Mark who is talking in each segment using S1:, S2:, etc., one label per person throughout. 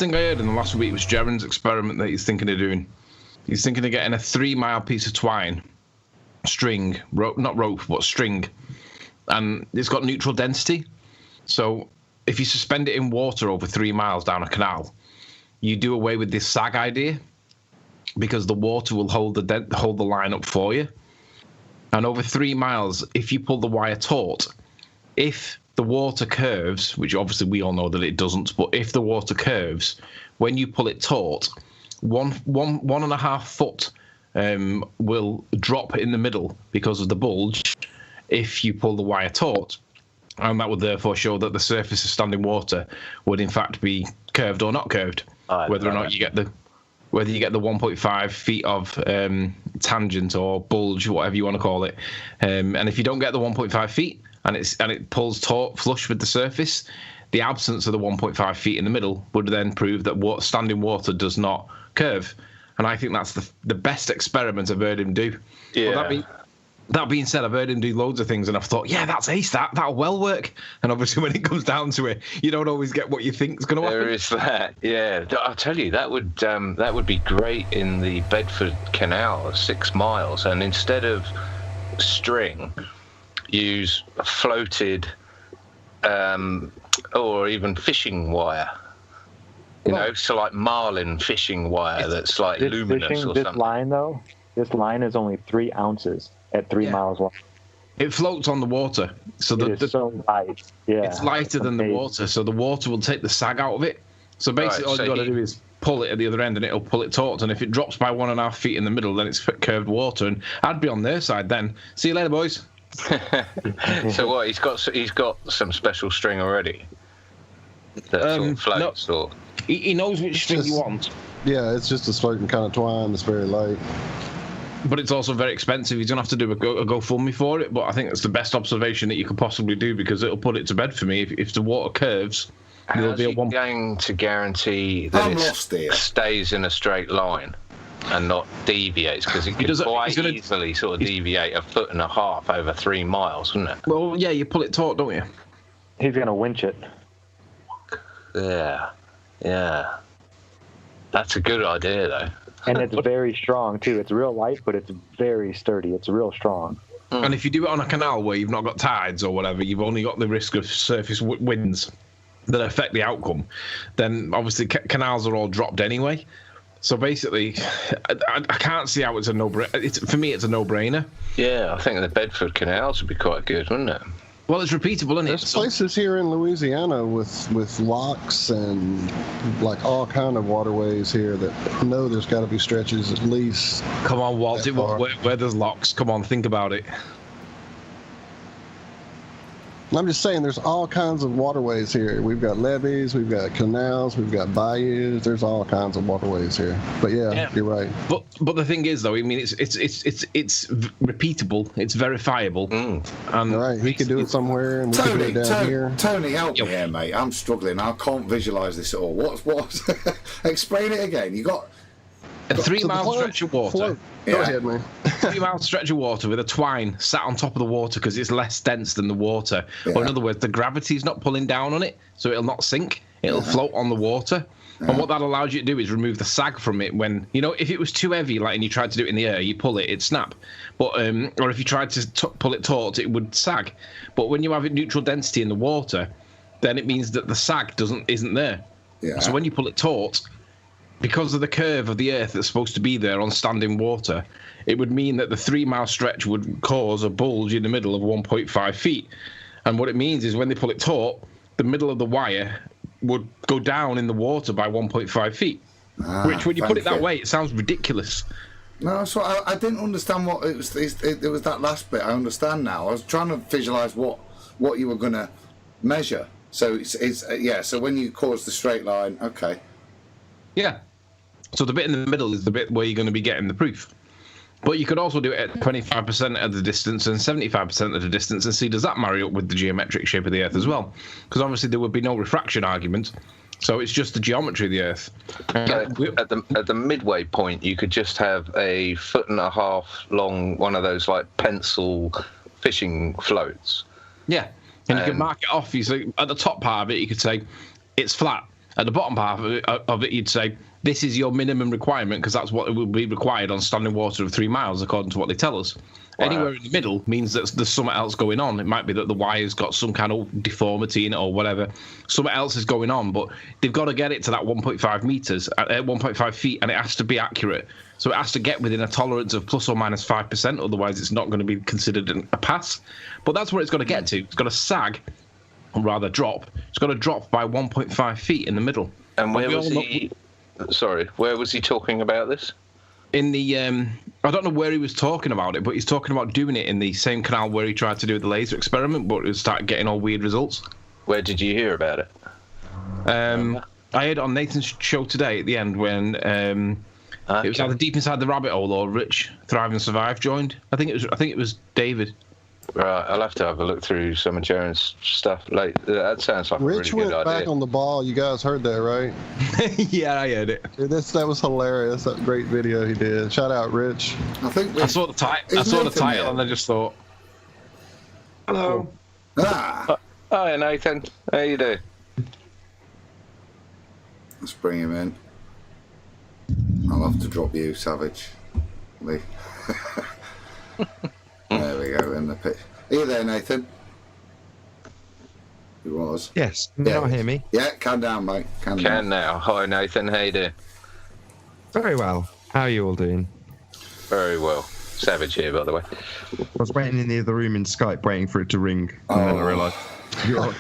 S1: thing I heard in the last week was Jaren's experiment that he's thinking of doing. He's thinking of getting a 3-mile piece of twine, string, not rope, but string, and it's got neutral density. So if you suspend it in water over 3 miles down a canal, you do away with this sag idea because the water will hold the line up for you. And over 3 miles, if you pull the wire taut, if the water curves, which obviously we all know that it doesn't, but if the water curves, when you pull it taut, 1.5 foot will drop in the middle because of the bulge if you pull the wire taut. And that would therefore show that the surface of standing water would in fact be curved or not curved, whether or not you get the 1.5 feet of tangent or bulge, whatever you want to call it. And if you don't get the 1.5 feet and it pulls taut flush with the surface, the absence of the 1.5 feet in the middle would then prove that standing water does not curve. And I think that's the best experiment I've heard him do.
S2: Yeah.
S1: Well, that being said, I've heard him do loads of things, and I've thought, yeah, that's ace. That'll well work. And obviously, when it comes down to it, you don't always get what you think is going to happen.
S2: There is that, yeah. I'll tell you, that would be great in the Bedford Canal, 6 miles, and instead of string, use floated or even fishing wire. You know, so like marlin fishing wire that's like luminous or something.
S3: This line, though, this line is only 3 ounces. At 3 miles long.
S1: It floats on the water. So
S3: it's so light. Yeah.
S1: It's lighter than the water, so the water will take the sag out of it. So basically all you got to do is pull it at the other end and it'll pull it taut. And if it drops by 1.5 feet in the middle, then it's curved water. And I'd be on their side then. See you later, boys.
S2: So what, he's got some special string already that sort of floats?
S1: No,
S2: or
S1: he knows which string you want.
S4: Yeah, it's just a certain kind of twine that's very light.
S1: But it's also very expensive. He's going to have to do a GoFundMe for it. But I think that's the best observation that you could possibly do because it'll put it to bed for me. If the water curves,
S2: there'll be going to guarantee that it stays in a straight line and not deviates, because it could quite easily sort of deviate 1.5 feet over 3 miles, wouldn't it?
S1: Well, yeah, you pull it taut, don't you?
S3: He's going to winch it.
S2: Yeah. That's a good idea, though.
S3: And it's very strong, too. It's real light, but it's very sturdy. It's real strong.
S1: And if you do it on a canal where you've not got tides or whatever, you've only got the risk of surface winds that affect the outcome, then obviously canals are all dropped anyway. So basically, I can't see how it's a no-brainer. For me, it's a no-brainer.
S2: Yeah, I think the Bedford canals would be quite good, wouldn't it?
S1: Well, it's repeatable, isn't it?
S4: There's places here in Louisiana with locks and like all kind of waterways here that I know there's got to be stretches at least.
S1: Come on, Walt. Where there's locks, come on, think about it.
S4: I'm just saying there's all kinds of waterways here. We've got levees, we've got canals, we've got bayous. There's all kinds of waterways here. But yeah. You're right.
S1: But the thing is, though, I mean, it's repeatable, it's verifiable.
S4: And right, he could do it somewhere, and we could do it down here.
S5: Tony, help me here, mate. I'm struggling. I can't visualise this at all. What? Explain it again. You got
S1: a 3-mile stretch of water.
S4: Go ahead, man.
S1: 3-mile stretch of water with a twine sat on top of the water because it's less dense than the water. Yeah. Or in other words, the gravity's not pulling down on it, so it'll not sink. It'll float on the water. And what that allows you to do is remove the sag from it when, if it was too heavy, like, and you tried to do it in the air, you pull it, it'd snap. But, or if you tried to pull it taut, it would sag. But when you have it neutral density in the water, then it means that the sag isn't there. Yeah. So when you pull it taut, because of the curve of the earth that's supposed to be there on standing water, it would mean that the 3-mile stretch would cause a bulge in the middle of 1.5 feet. And what it means is when they pull it taut, the middle of the wire would go down in the water by 1.5 feet. Which, when you put it that way, it sounds ridiculous.
S5: No, so I didn't understand what it was. It was that last bit. I understand now. I was trying to visualise what you were going to measure. So it's So when you cause the straight line, okay.
S1: Yeah. So the bit in the middle is the bit where you're going to be getting the proof. But you could also do it at 25% of the distance and 75% of the distance and see, does that marry up with the geometric shape of the Earth as well? Because obviously there would be no refraction argument, so it's just the geometry of the Earth.
S2: At the midway point, you could just have a 1.5 foot long, one of those like pencil fishing floats.
S1: Yeah, and you could mark it off. You say at the top part of it, you could say it's flat. At the bottom half of it, you'd say, this is your minimum requirement, because that's what would be required on standing water of 3 miles, according to what they tell us. Wow. Anywhere in the middle means that there's something else going on. It might be that the wire's got some kind of deformity in it or whatever. Something else is going on, but they've got to get it to that 1.5 meters, 1.5 feet, and it has to be accurate. So it has to get within a tolerance of plus or minus 5%, otherwise it's not going to be considered a pass. But that's where it's got to get to. It's got to sag, or rather drop. It's got to drop by 1.5 feet in the middle.
S2: And where was he? Sorry, where was he talking about this?
S1: In the, I don't know where he was talking about it, but he's talking about doing it in the same canal where he tried to do the laser experiment, but it started getting all weird results.
S2: Where did you hear about it?
S1: I heard on Nathan's show today at the end when it was either Deep Inside the Rabbit Hole or Rich Thrive and Survive joined. I think it was David.
S2: Right, I'll have to have a look through some of Jaren's stuff. Like that sounds like
S4: Rich
S2: a really good idea.
S4: Rich went back on the ball. You guys heard that, right?
S1: Yeah, I heard it.
S4: Dude, that was hilarious. That great video he did. Shout out, Rich.
S1: I saw the title, and I just thought, hello.
S2: Hi, Nathan. How you doing?
S5: Let's bring him in. I'll have to drop you, Savage. Lee. There we go, in the pit. Are you there, Nathan? He was.
S6: Yes. Can you not hear me?
S5: Yeah, calm down, mate. Calm
S2: down. Now. Hi, Nathan. How you doing?
S6: Very well. How are you all doing?
S2: Very well. Savage here, by the way.
S6: I was waiting in the other room in Skype, waiting for it to ring, and then I realised you're.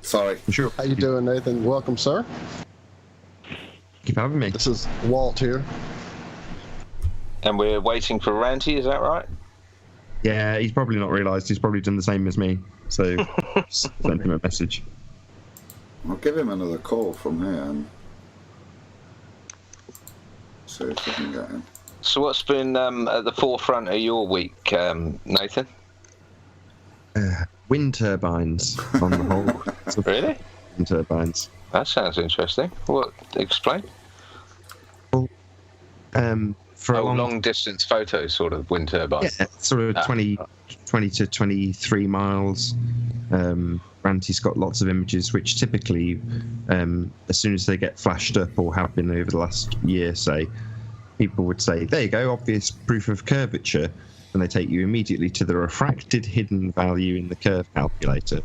S5: Sorry.
S6: Sure.
S4: How you doing, Nathan? Welcome, sir.
S6: Keep having me.
S4: This is Walt here.
S2: And we're waiting for Ranty, is that right?
S6: Yeah, he's probably not realised. He's probably done the same as me. So, sent him a message.
S5: I'll give him another call from here and see if we can get him.
S2: So what's been at the forefront of your week, Nathan?
S6: Wind turbines, on the whole.
S2: Really?
S6: Wind turbines.
S2: That sounds interesting. What? Explain.
S6: Well, for a
S2: long distance photos, sort of wind turbines.
S6: Yeah, sort of 20 to 23 miles. Ranty's got lots of images, which typically, as soon as they get flashed up or have been over the last year, say, people would say, there you go, obvious proof of curvature. And they take you immediately to the refracted hidden value in the curve calculator.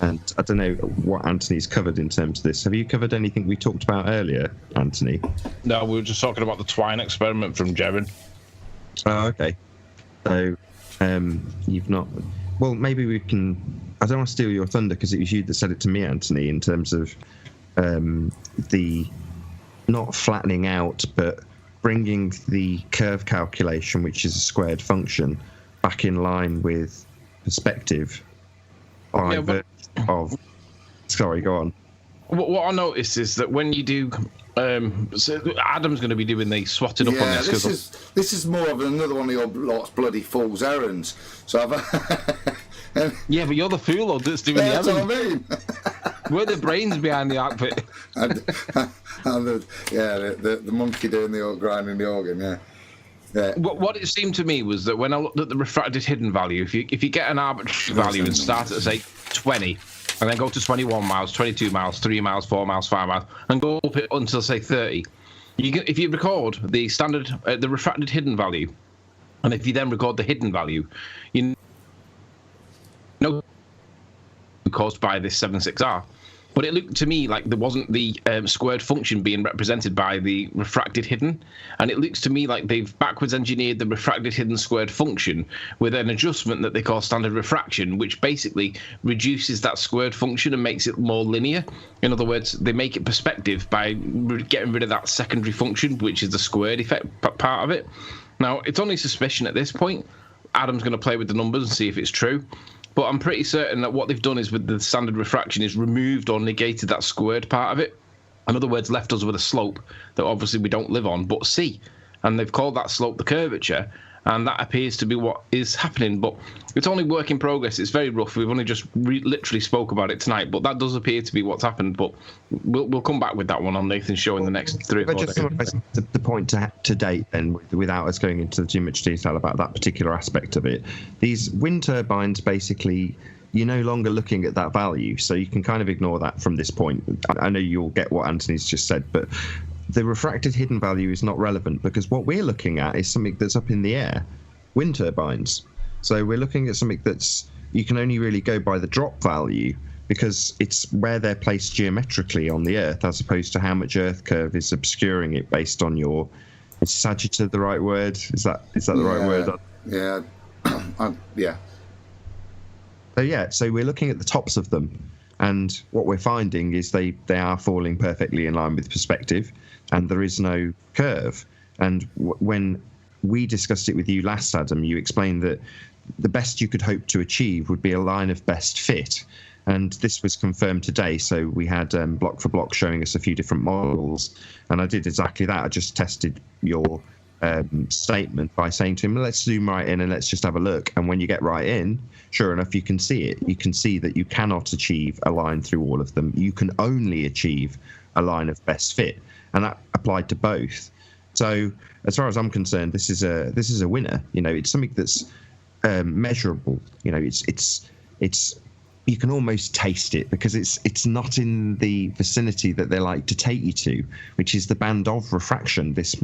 S6: And I don't know what Anthony's covered in terms of this. Have you covered anything we talked about earlier, Anthony?
S1: No, we were just talking about the Twine experiment from Jaren.
S6: Oh, okay. So, you've not... Well, maybe we can... I don't want to steal your thunder because it was you that said it to me, Anthony, in terms of the not flattening out, but bringing the curve calculation, which is a squared function, back in line with perspective. Sorry, go on.
S1: What I noticed is that when you do, so Adam's going to be doing the swatted up on this.
S5: This is more of another one of your lot's bloody fool's errands. So
S1: yeah, but you're the fool that's doing the errand.
S5: That's what I mean.
S1: We're the brains behind the outfit.
S5: The monkey doing the grinding the organ. Yeah. Yeah.
S1: What it seemed to me was that when I looked at the refracted hidden value, if you get an arbitrary value and start at, say, 20, and then go to 21 miles, 22 miles, 3 miles, 4 miles, 5 miles, and go up it until, say, 30, if you record the standard, the refracted hidden value, and if you then record the hidden value, you know caused by this 76R. But it looked to me like there wasn't the squared function being represented by the refracted hidden. And it looks to me like they've backwards engineered the refracted hidden squared function with an adjustment that they call standard refraction, which basically reduces that squared function and makes it more linear. In other words, they make it perspective by getting rid of that secondary function, which is the squared effect part of it. Now, it's only suspicion at this point. Adam's going to play with the numbers and see if it's true. But I'm pretty certain that what they've done is with the standard refraction is removed or negated that squared part of it. In other words, left us with a slope that obviously we don't live on, but see. And they've called that slope the curvature, and that appears to be what is happening. But it's only work in progress. It's very rough. We've only just literally spoke about it tonight, but that does appear to be what's happened. But we'll come back with that one on Nathan's show in the next 3 or 4 days.
S6: The point to date, then, without us going into too much detail about that particular aspect of it, these wind turbines basically you're no longer looking at that value. So you can kind of ignore that from this point. I know you'll get what Anthony's just said, but the refracted hidden value is not relevant because what we're looking at is something that's up in the air, wind turbines. So we're looking at something that's, you can only really go by the drop value because it's where they're placed geometrically on the Earth, as opposed to how much Earth curve is obscuring it based on your, is sagittal the right word? Is that the right word?
S5: Yeah. Yeah.
S6: So we're looking at the tops of them, and what we're finding is they are falling perfectly in line with perspective, and there is no curve. And when we discussed it with you last, Adam, you explained that the best you could hope to achieve would be a line of best fit. And this was confirmed today. So we had Block for Block showing us a few different models. And I did exactly that. I just tested your statement by saying to him, let's zoom right in and let's just have a look. And when you get right in, sure enough, you can see it. You can see that you cannot achieve a line through all of them. You can only achieve a line of best fit. And that applied to both. So as far as I'm concerned, this is a winner. You know, it's something that's measurable. You know, it's you can almost taste it because it's not in the vicinity that they like to take you to, which is the band of refraction, this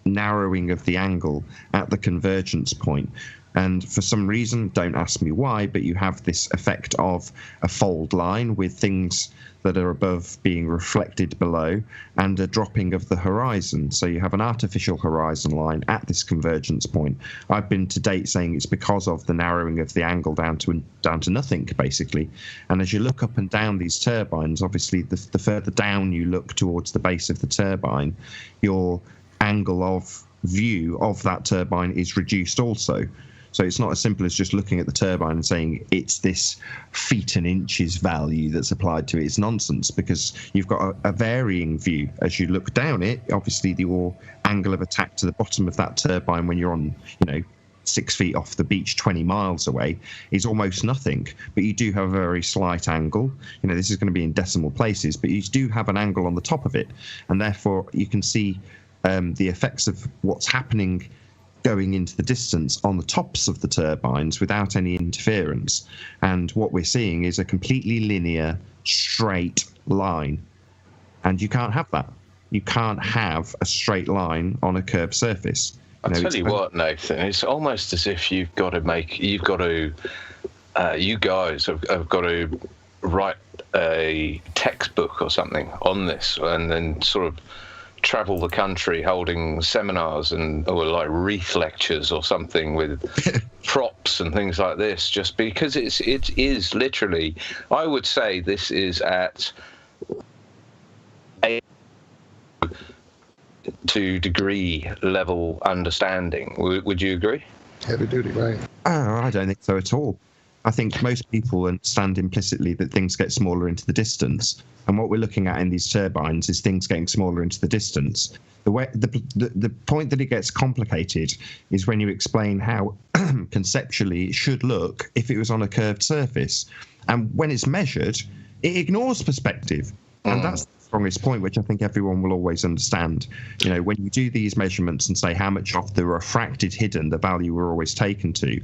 S6: narrowing of the angle at the convergence point. And for some reason, don't ask me why, but you have this effect of a fold line with things that are above being reflected below and a dropping of the horizon. So you have an artificial horizon line at this convergence point. I've been to date saying it's because of the narrowing of the angle down to nothing, basically. And as you look up and down these turbines, obviously the further down you look towards the base of the turbine, your angle of view of that turbine is reduced also. So it's not as simple as just looking at the turbine and saying it's this feet and inches value that's applied to it. It's nonsense because you've got a varying view. As you look down it, obviously your angle of attack to the bottom of that turbine when you're on, 6 feet off the beach 20 miles away is almost nothing. But you do have a very slight angle. This is going to be in decimal places, but you do have an angle on the top of it. And therefore you can see the effects of what's happening going into the distance on the tops of the turbines without any interference. And what we're seeing is a completely linear, straight line. And you can't have that. You can't have a straight line on a curved surface.
S2: I'll tell you what, Nathan, it's almost as if you guys have got to write a textbook or something on this and then sort of travel the country holding seminars or like wreath lectures or something with props and things like this, just because it is literally, I would say this is at a 2 degree level understanding. Would you agree?
S4: Heavy duty, right?
S6: I don't think so at all. I think most people understand implicitly that things get smaller into the distance. And what we're looking at in these turbines is things getting smaller into the distance. The point that it gets complicated is when you explain how conceptually it should look if it was on a curved surface. And when it's measured, it ignores perspective. And that's the strongest point, which I think everyone will always understand. When you do these measurements and say how much of the refracted hidden the value we're always taken to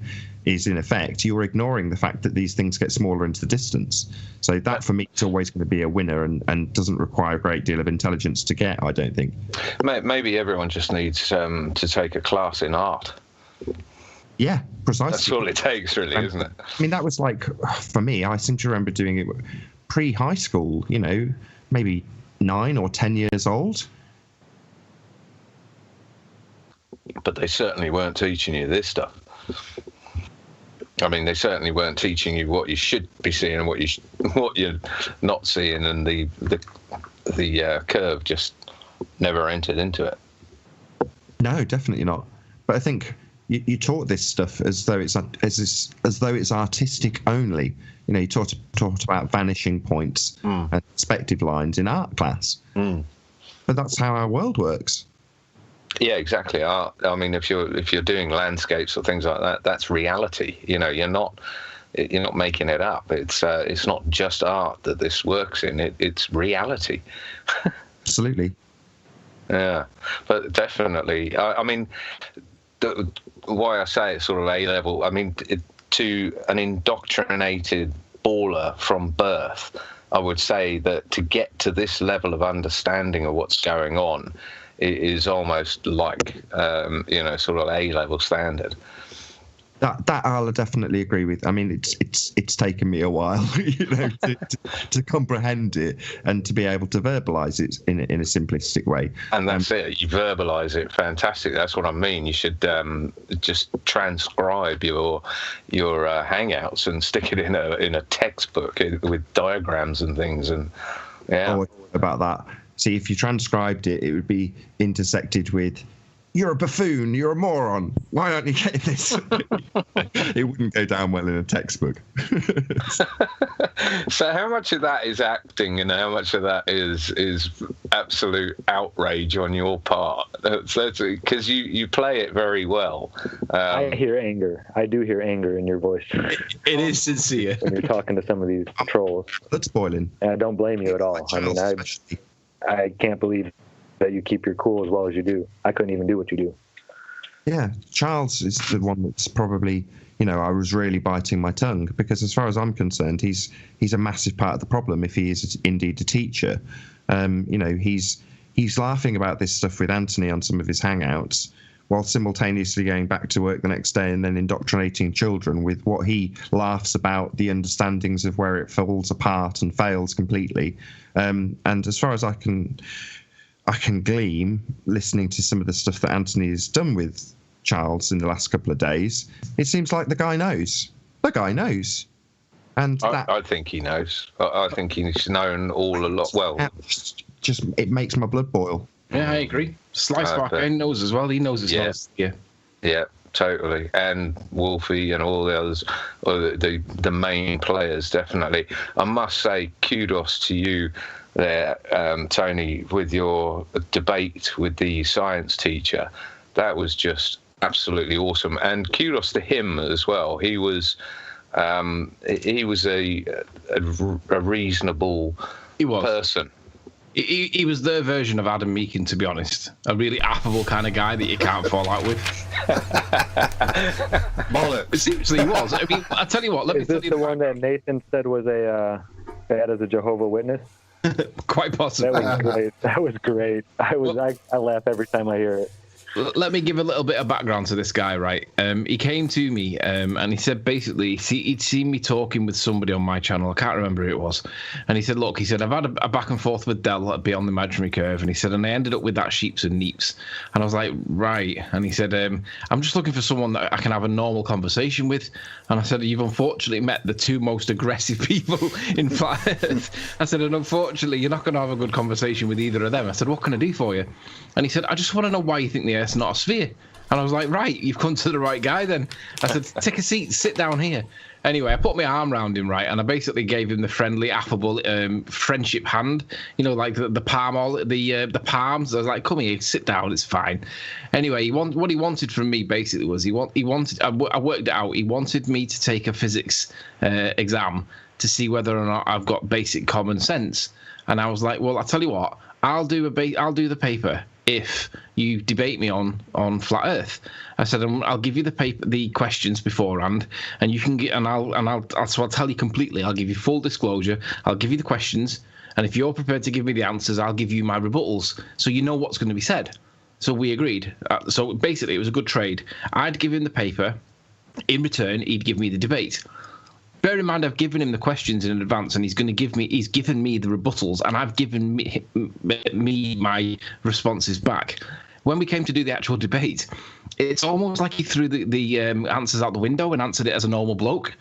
S6: is in effect, you're ignoring the fact that these things get smaller into the distance. So that for me is always going to be a winner and doesn't require a great deal of intelligence to get, I don't think.
S2: Maybe everyone just needs to take a class in art.
S6: Yeah, precisely.
S2: That's all it takes, really, isn't it?
S6: I mean, that was like, for me, I seem to remember doing it pre-high school, maybe 9 or 10 years old.
S2: But they certainly weren't teaching you this stuff. I mean, they certainly weren't teaching you what you should be seeing and what you're not seeing, and the curve just never entered into it.
S6: No, definitely not. But I think you taught this stuff as though it's artistic only. You taught about vanishing points and perspective lines in art class. But that's how our world works.
S2: Yeah, exactly. Art. I mean, if you're doing landscapes or things like that, that's reality. You're not making it up. It's not just art that this works in. It's reality.
S6: Absolutely.
S2: Yeah, but definitely. I mean, why I say it's sort of A level. I mean, to an indoctrinated baller from birth, I would say that to get to this level of understanding of what's going on is almost like, sort of A-level standard.
S6: That I'll definitely agree with. I mean, it's taken me a while, to comprehend it and to be able to verbalise it in a simplistic way.
S2: And that's it. You verbalise it, fantastic. That's what I mean. You should just transcribe your hangouts and stick it in a textbook with diagrams and things. And
S6: about that. See, if you transcribed it, it would be intersected with, "You're a buffoon, you're a moron, why aren't you getting this?" It wouldn't go down well in a textbook.
S2: So how much of that is acting and how much of that is absolute outrage on your part? Because you play it very well.
S3: I hear anger. I do hear anger in your voice.
S1: It is sincere.
S3: When you're talking to some of these trolls.
S6: That's boiling.
S3: And I don't blame you at all. I mean, I can't believe that you keep your cool as well as you do. I couldn't even do what you do.
S6: Yeah, Charles is the one that's probably, I was really biting my tongue, because as far as I'm concerned, he's a massive part of the problem if he is indeed a teacher. He's laughing about this stuff with Anthony on some of his hangouts, while simultaneously going back to work the next day and then indoctrinating children with what he laughs about, the understandings of where it falls apart and fails completely. And as far as I can glean, listening to some of the stuff that Anthony has done with Charles in the last couple of days, it seems like the guy knows. The guy knows. And
S2: I think he knows. I think he's known all a lot. Well,
S6: just it makes my blood boil.
S1: Yeah, I agree. Sliceback knows as well. He knows his nose. Yeah.
S2: Yeah, totally. And Wolfie and all the others, the main players, definitely. I must say, kudos to you there, Tony, with your debate with the science teacher. That was just absolutely awesome. And kudos to him as well. He was a reasonable person.
S1: He was their version of Adam Meakin, to be honest. A really affable kind of guy that you can't fall out with.
S5: Bollocks.
S1: Seriously, he was. I mean, I tell you what.
S3: Is this the one that Nathan said was bad as a Jehovah's Witness?
S1: Quite possibly.
S3: That was great. I laugh every time I hear it.
S1: Let me give a little bit of background to this guy, right? He came to me and he said basically he'd seen me talking with somebody on my channel. I can't remember who it was. And he said, look, I've had a back and forth with Del Beyond the Imaginary Curve. And he said, and I ended up with that Sheeps and Neeps. And I was like, right. And he said, I'm just looking for someone that I can have a normal conversation with. And I said, you've unfortunately met the two most aggressive people in Flat Earth. I said, and unfortunately, you're not going to have a good conversation with either of them. I said, what can I do for you? And he said, I just want to know why you think the Earth's not a sphere. And I was like, right, you've come to the right guy then. I said, take a seat, sit down here. Anyway, I put my arm around him, right, and I basically gave him the friendly, affable friendship hand, like the palms. I was like, come here, sit down, it's fine. Anyway, what he wanted from me basically was I worked it out. He wanted me to take a physics exam to see whether or not I've got basic common sense. And I was like, well, I'll tell you what, I'll do the paper if you debate me on Flat Earth. I said, I'll give you the questions beforehand, and you can get, and I'll tell you completely. I'll give you full disclosure. I'll give you the questions, and if you're prepared to give me the answers, I'll give you my rebuttals, so you know what's going to be said. So we agreed. So basically, it was a good trade. I'd give him the paper. In return, he'd give me the debate. Bear in mind, I've given him the questions in advance, and he's given me the rebuttals, and I've given me my responses back. When we came to do the actual debate, it's almost like he threw the answers out the window and answered it as a normal bloke.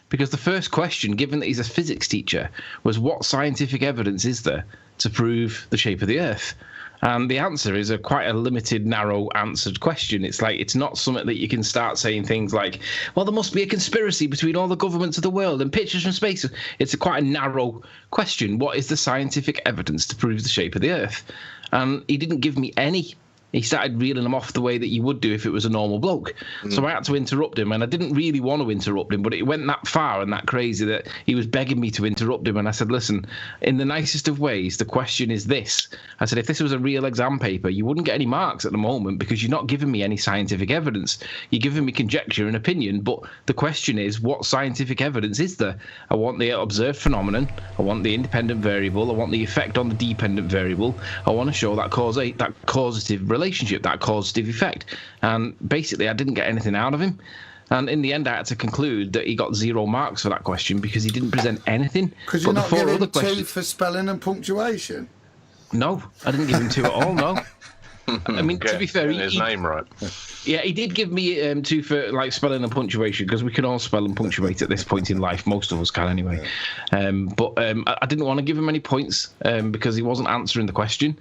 S1: Because the first question, given that he's a physics teacher, was what scientific evidence is there to prove the shape of the Earth? And the answer is quite a limited, narrow answered question. It's like, it's not something that you can start saying things like, well, there must be a conspiracy between all the governments of the world and pictures from space. It's quite a narrow question. What is the scientific evidence to prove the shape of the Earth? And he didn't give me any he started reeling them off the way that you would do if it was a normal bloke. So I had to interrupt him, and I didn't really want to interrupt him, but it went that far and that crazy that he was begging me to interrupt him. And I said, listen, in the nicest of ways, the question is this. I said, if this was a real exam paper, you wouldn't get any marks at the moment because you're not giving me any scientific evidence. You're giving me conjecture and opinion, but the question is, what scientific evidence is there? I want the observed phenomenon. I want the independent variable. I want the effect on the dependent variable. I want to show that causative relationship, that causative effect. And basically, I didn't get anything out of him. And in the end, I had to conclude that he got 0 marks for that question because he didn't present anything.
S5: Because you're not giving 2 for spelling and punctuation?
S1: No, I didn't give him 2 at all, no. I mean, to be fair,
S2: his name right.
S1: Yeah, he did give me 2 for like spelling and punctuation because we can all spell and punctuate at this point in life. Most of us can anyway. But I didn't want to give him any points because he wasn't answering the question.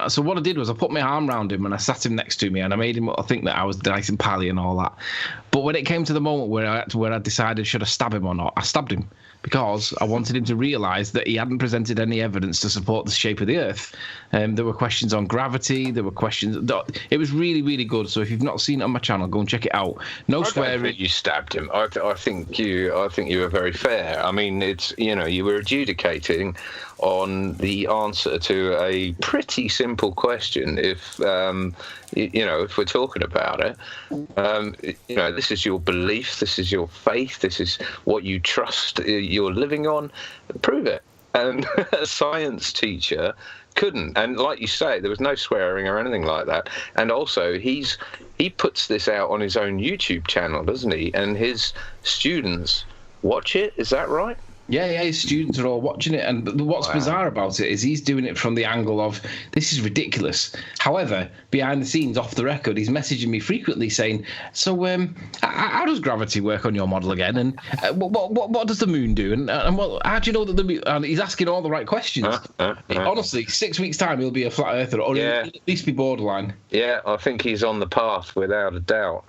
S1: So what I did was I put my arm around him and I sat him next to me and I made him think that I was nice and pally and all that. But when it came to the moment where I decided should I stab him or not, I stabbed him because I wanted him to realise that he hadn't presented any evidence to support the shape of the Earth. There were questions on gravity. There were questions. It was really, really good. So if you've not seen it on my channel, go and check it out. No swearing.
S2: I don't think you stabbed him. I think you were very fair. I mean, it's you were adjudicating on the answer to a pretty simple question. If if we're talking about it, this is your belief, this is your faith, this is what you trust you're living on. Prove it. And a science teacher couldn't. And like you say, there was no swearing or anything like that. And also, he puts this out on his own YouTube channel, doesn't he? And his students watch it. Is that right?
S1: Yeah, his students are all watching it, and what's bizarre about it is he's doing it from the angle of, this is ridiculous. However, behind the scenes, off the record, he's messaging me frequently saying, so how does gravity work on your model again? And what does the moon do? And how do you know that the moon... And he's asking all the right questions. Honestly, 6 weeks' time, he'll be a flat earther, or he'll at least be borderline.
S2: Yeah, I think he's on the path, without a doubt.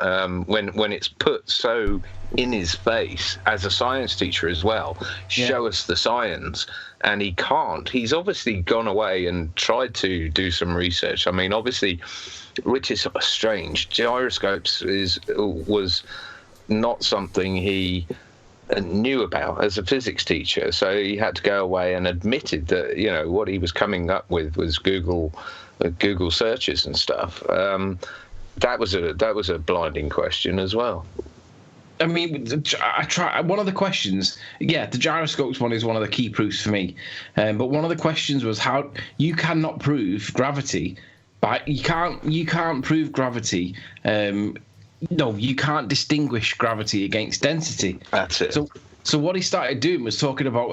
S2: When it's put so in his face, as a science teacher as well, show us the science, and he can't. He's obviously gone away and tried to do some research. I mean, obviously, which is strange. Gyroscopes was not something he knew about as a physics teacher, so he had to go away and admitted that what he was coming up with was Google searches and stuff. That was a blinding question as well.
S1: I mean, I try. One of the questions, the gyroscopes one is one of the key proofs for me. But one of the questions was how you cannot prove gravity, but you can't prove gravity. No, you can't distinguish gravity against density.
S2: That's it.
S1: So what he started doing was talking about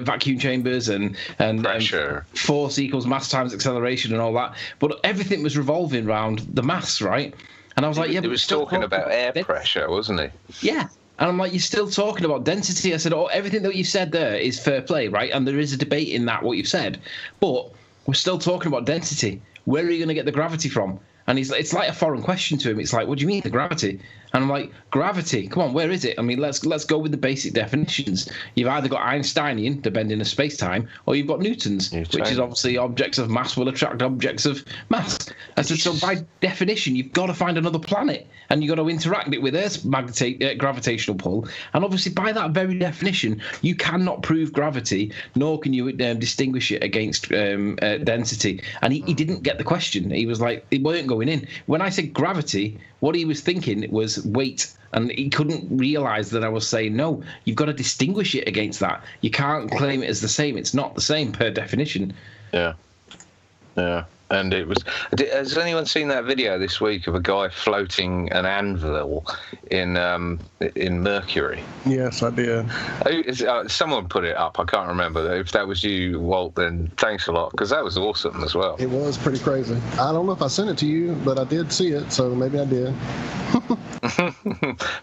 S1: vacuum chambers and
S2: pressure,
S1: force equals mass times acceleration and all that. But everything was revolving around the mass, right? And I was like,
S2: he was talking about air pressure, wasn't he?
S1: Yeah. And I'm like, you're still talking about density. I said, everything that you said there is fair play, right? And there is a debate in that, what you've said. But we're still talking about density. Where are you going to get the gravity from? And it's like a foreign question to him. It's like, what do you mean, the gravity? And I'm like, gravity, come on, where is it? I mean, let's go with the basic definitions. You've either got Einsteinian, the bending of space-time, or you've got Newton's, which is obviously objects of mass will attract objects of mass. I said, so by definition, you've got to find another planet, and you've got to interact it with Earth's gravitational pull. And obviously, by that very definition, you cannot prove gravity, nor can you distinguish it against density. And he didn't get the question. He was like, it weren't going in. When I said gravity, what he was thinking was weight, and he couldn't realise that I was saying, no, you've got to distinguish it against that. You can't claim it as the same. It's not the same per definition.
S2: Yeah. And it was... Has anyone seen that video this week of a guy floating an anvil in Mercury?
S4: Yes, I did.
S2: Someone put it up. I can't remember. If that was you, Walt, then thanks a lot, because that was awesome as well.
S4: It was pretty crazy. I don't know if I sent it to you, but I did see it, so maybe I did.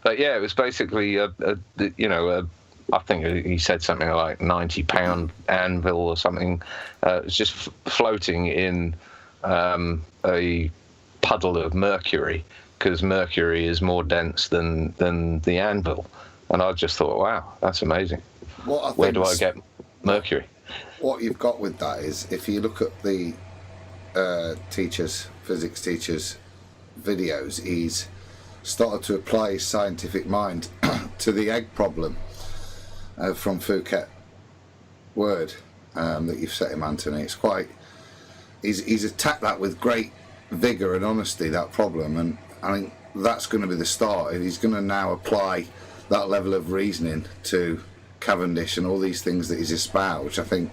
S2: But yeah, it was basically I think he said something like 90-pound anvil or something. It was just floating in a puddle of mercury, because mercury is more dense than the anvil. And I just thought, wow, that's amazing. Where do I get mercury?
S5: What you've got with that is, if you look at the physics teachers' videos, he's started to apply his scientific mind to the egg problem from Phuket Word that you've set him, Anthony. It's quite. He's attacked that with great vigour and honesty, that problem, and I think that's going to be the start. He's going to now apply that level of reasoning to Cavendish and all these things that he's espoused. I think.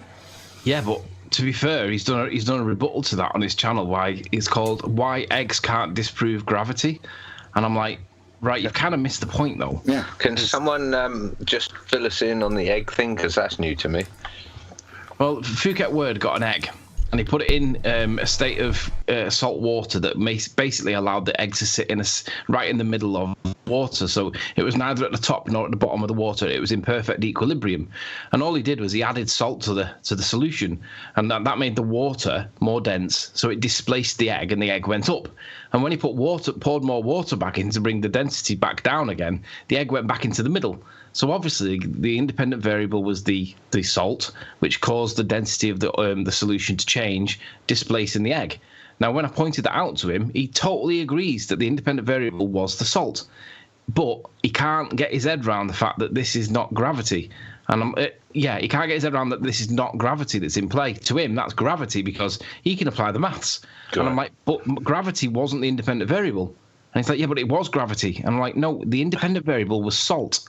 S1: Yeah, but to be fair, he's done a rebuttal to that on his channel. Why it's called "Why Eggs Can't Disprove Gravity," and I'm like, right, you've kind of missed the point though.
S5: Yeah.
S2: Can someone just fill us in on the egg thing, because that's new to me?
S1: Well, Phuket Word got an egg, and he put it in a state of salt water that basically allowed the egg to sit right in the middle of water. So it was neither at the top nor at the bottom of the water. It was in perfect equilibrium. And all he did was he added salt to the solution, and that made the water more dense. So it displaced the egg, and the egg went up. And when he poured more water back in to bring the density back down again, the egg went back into the middle. So obviously, the independent variable was the salt, which caused the density of the solution to change, displacing the egg. Now, when I pointed that out to him, he totally agrees that the independent variable was the salt, but he can't get his head around the fact that this is not gravity. And he can't get his head around that this is not gravity that's in play. To him, that's gravity because he can apply the maths. Good. And I'm like, but gravity wasn't the independent variable. And he's like, yeah, but it was gravity. And I'm like, no, the independent variable was salt.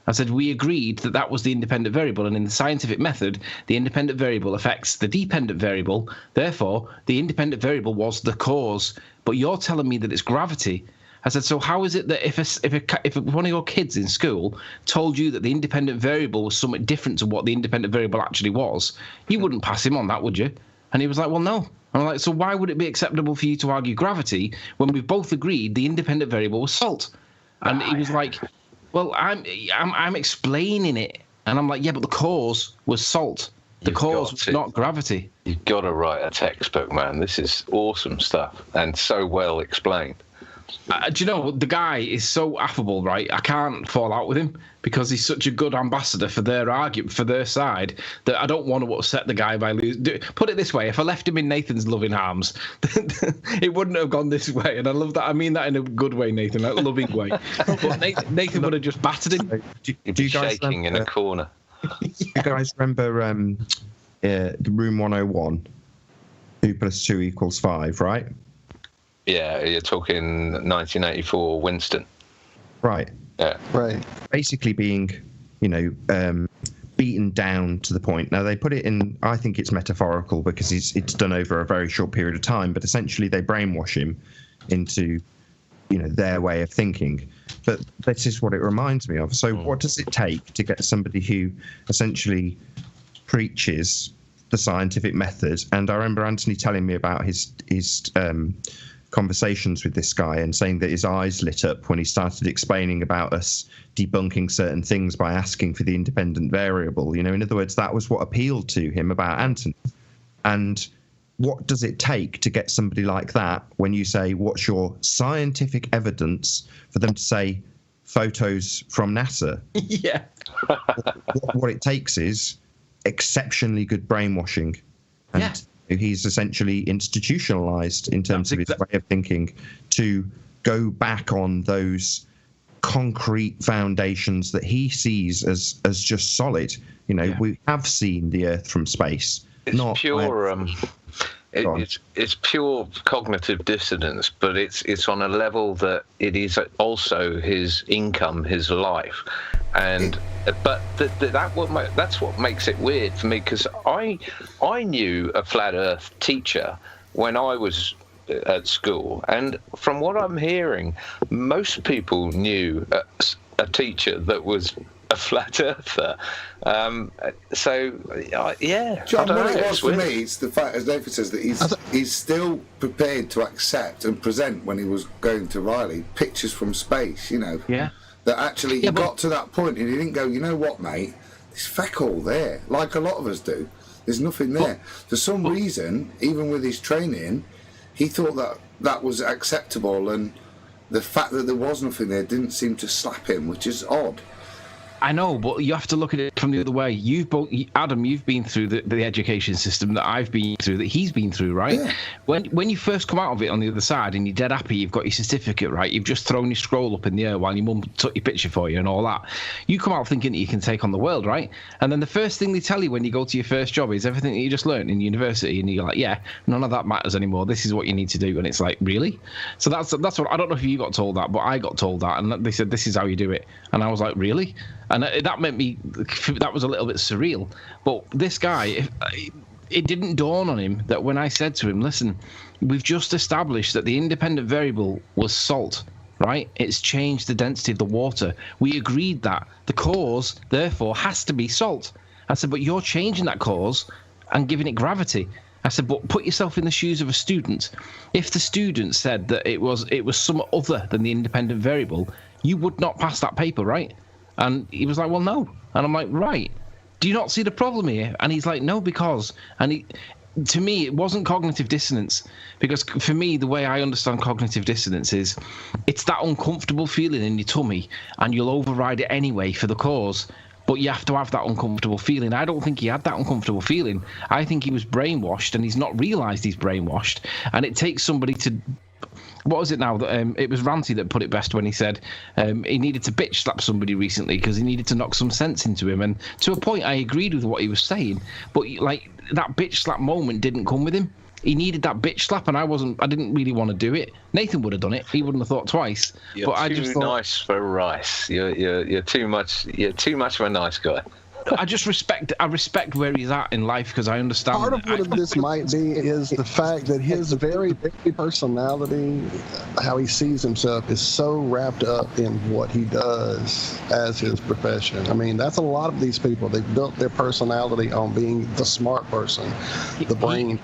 S1: I said, we agreed that that was the independent variable, and in the scientific method, the independent variable affects the dependent variable. Therefore, the independent variable was the cause. But you're telling me that it's gravity. I said, so how is it that if one of your kids in school told you that the independent variable was something different to what the independent variable actually was, you wouldn't pass him on that, would you? And he was like, well, no. And I'm like, so why would it be acceptable for you to argue gravity when we've both agreed the independent variable was salt? And he was like, well, I'm explaining it, and I'm like, yeah, but the cause was salt. The cause was not gravity.
S2: You've got to write a textbook, man. This is awesome stuff, and so well explained.
S1: Do you know, the guy is so affable, right? I can't fall out with him because he's such a good ambassador for their argument, for their side, that I don't want to upset the guy by losing. Put it this way, if I left him in Nathan's loving arms, it wouldn't have gone this way. And I love that. I mean that in a good way, Nathan, like a loving way. But Nathan would have just battered him.
S2: Do you guys shaking in a corner.
S6: You guys remember Room 101? 2 + 2 = 5, right?
S2: Yeah, you're talking 1984 Winston.
S6: Right.
S2: Yeah.
S6: Right. Basically being, beaten down to the point. Now, they put it in, I think it's metaphorical because it's done over a very short period of time, but essentially they brainwash him into, their way of thinking. But this is what it reminds me of. So what does it take to get somebody who essentially preaches the scientific method? And I remember Anthony telling me about his conversations with this guy and saying that his eyes lit up when he started explaining about us debunking certain things by asking for the independent variable. In other words, that was what appealed to him about Anthony. And what does it take to get somebody like that when you say, what's your scientific evidence, for them to say photos from NASA?
S1: Yeah.
S6: What it takes is exceptionally good brainwashing. And yeah. He's essentially institutionalized in terms of his way of thinking to go back on those concrete foundations that he sees as just solid. We have seen the Earth from space.
S2: It's pure. It's pure cognitive dissonance, but it's on a level that it is also his income, his life, but that's what makes it weird for me, because I knew a flat Earth teacher when I was at school, and from what I'm hearing, most people knew a teacher that was a flat earther. Yeah.
S5: John, what it was for me, it's the fact, as Nathan says, that he's still prepared to accept and present, when he was going to Riley, pictures from space,
S1: Yeah.
S5: That actually he got to that point and he didn't go, you know what, mate, there's feck all there, like a lot of us do. There's nothing there. For some reason, even with his training, he thought that was acceptable, and the fact that there was nothing there didn't seem to slap him, which is odd.
S1: I know, but you have to look at it from the other way. Adam, you've been through the education system that I've been through, that he's been through, right? Yeah. When you first come out of it on the other side and you're dead happy, you've got your certificate, right? You've just thrown your scroll up in the air while your mum took your picture for you and all that. You come out thinking that you can take on the world, right? And then the first thing they tell you when you go to your first job is everything that you just learned in university, and you're like, yeah, none of that matters anymore. This is what you need to do. And it's like, really? So that's what, I don't know if you got told that, but I got told that, and they said, this is how you do it. And I was like, really? And that meant that was a little bit surreal. But this guy, it didn't dawn on him that when I said to him, listen, we've just established that the independent variable was salt, right? It's changed the density of the water. We agreed that the cause, therefore, has to be salt. I said, but you're changing that cause and giving it gravity. I said, but put yourself in the shoes of a student. If the student said that it was some other than the independent variable, you would not pass that paper, right? And he was like, well, no. And I'm like, right. Do you not see the problem here? And he's like, no, because. And to me, it wasn't cognitive dissonance, because for me, the way I understand cognitive dissonance is it's that uncomfortable feeling in your tummy, and you'll override it anyway for the cause. But you have to have that uncomfortable feeling. I don't think he had that uncomfortable feeling. I think he was brainwashed, and he's not realised he's brainwashed. And it takes somebody to... What was it now? It was Ranty that put it best when he said he needed to bitch slap somebody recently because he needed to knock some sense into him. And to a point, I agreed with what he was saying. But like that bitch slap moment didn't come with him. He needed that bitch slap, and I didn't really want to do it. Nathan would have done it. He wouldn't have thought twice.
S2: You're
S1: but I just thought,
S2: nice for Rice. You're too much. You're too much of a nice guy.
S1: I respect where he's at in life, because I understand.
S4: Part of what this might be is the fact that his very personality, how he sees himself, is so wrapped up in what he does as his profession. I mean, that's a lot of these people. They've built their personality on being the smart person, the brain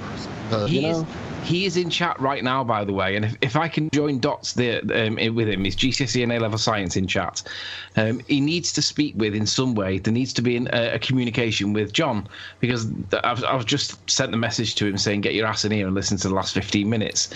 S4: person.
S1: He is in chat right now, by the way, and if I can join dots there with him, he's GCSE and A-level science in chat. He needs to speak with in some way. There needs to be a communication with John, because I've just sent a message to him saying, get your ass in here and listen to the last 15 minutes.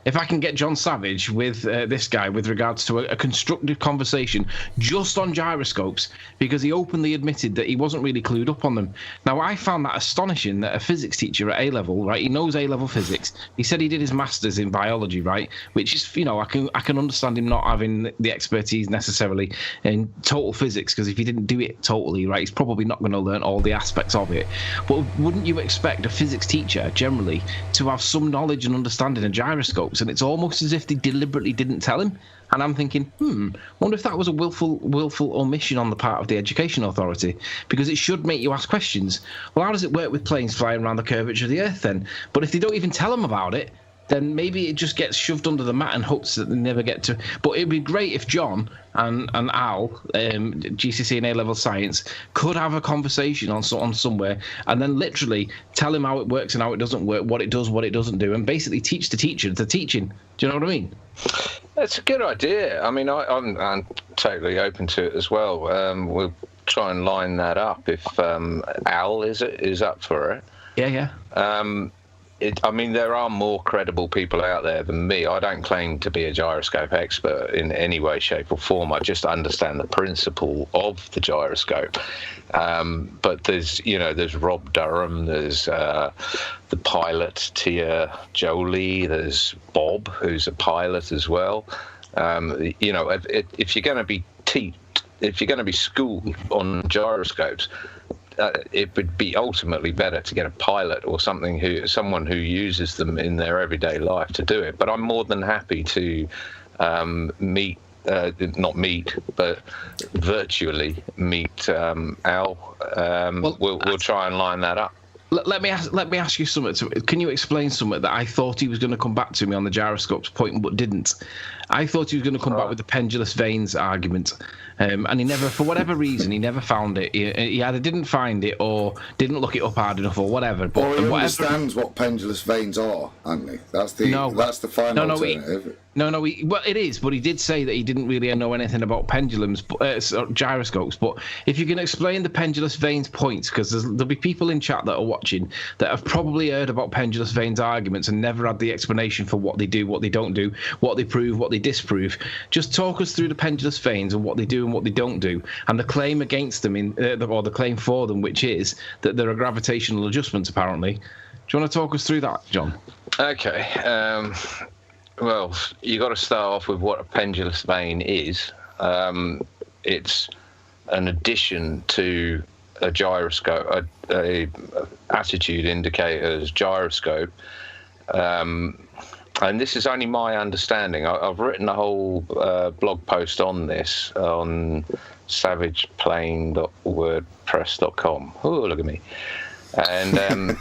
S1: If I can get John Savage with this guy with regards to a constructive conversation just on gyroscopes, because he openly admitted that he wasn't really clued up on them. Now, I found that astonishing that a physics teacher at A-level, right, he knows A-level physics. He said he did his master's in biology, right, which is, I can understand him not having the expertise necessarily in total physics, because if he didn't do it totally, right, he's probably not going to learn all the aspects of it. But wouldn't you expect a physics teacher generally to have some knowledge and understanding of gyroscopes? And it's almost as if they deliberately didn't tell him. And I'm thinking, wonder if that was a willful omission on the part of the education authority, because it should make you ask questions. Well, how does it work with planes flying around the curvature of the Earth then? But if they don't even tell them about it, then maybe it just gets shoved under the mat and hopes that they never get to. But it'd be great if John and Al, GCSE and A-level science, could have a conversation on somewhere, and then literally tell him how it works and how it doesn't work, what it does, what it doesn't do, and basically teach the teacher the teaching. Do you know what I mean?
S2: That's a good idea. I mean, I'm totally open to it as well. We'll try and line that up if Al is up for it.
S1: Yeah.
S2: I mean, there are more credible people out there than me. I don't claim to be a gyroscope expert in any way, shape, or form. I just understand the principle of the gyroscope. But there's Rob Durham, there's the pilot Tia Jolie, there's Bob, who's a pilot as well. If you're going to be schooled on gyroscopes, it would be ultimately better to get a pilot or someone who uses them in their everyday life to do it. But I'm more than happy to not meet, but virtually meet Al. We'll try and line that up.
S1: Let me ask you something. Can you explain something that I thought he was going to come back to me on the gyroscopes point, but didn't? I thought he was going to come back with the pendulous vanes argument, and he never, for whatever reason, he never found it. He either didn't find it or didn't look it up hard enough or whatever. But
S5: he understands what pendulous vanes are, hasn't he? That's the final alternative.
S1: No, well, it is, but he did say that he didn't really know anything about pendulums, gyroscopes. But if you can explain the pendulous vanes points, because there'll be people in chat that are watching that have probably heard about pendulous vanes arguments and never had the explanation for what they do, what they don't do, what they prove, what they disprove. Just talk us through the pendulous vanes and what they do and what they don't do, and the claim against them, or the claim for them, which is that there are gravitational adjustments, apparently. Do you want to talk us through that, John?
S2: Okay. Well, you got to start off with what a pendulous vane is. It's an addition to a gyroscope, a attitude indicator's gyroscope. And this is only my understanding. I've written a whole blog post on this on savageplane.wordpress.com. Oh, look at me. And...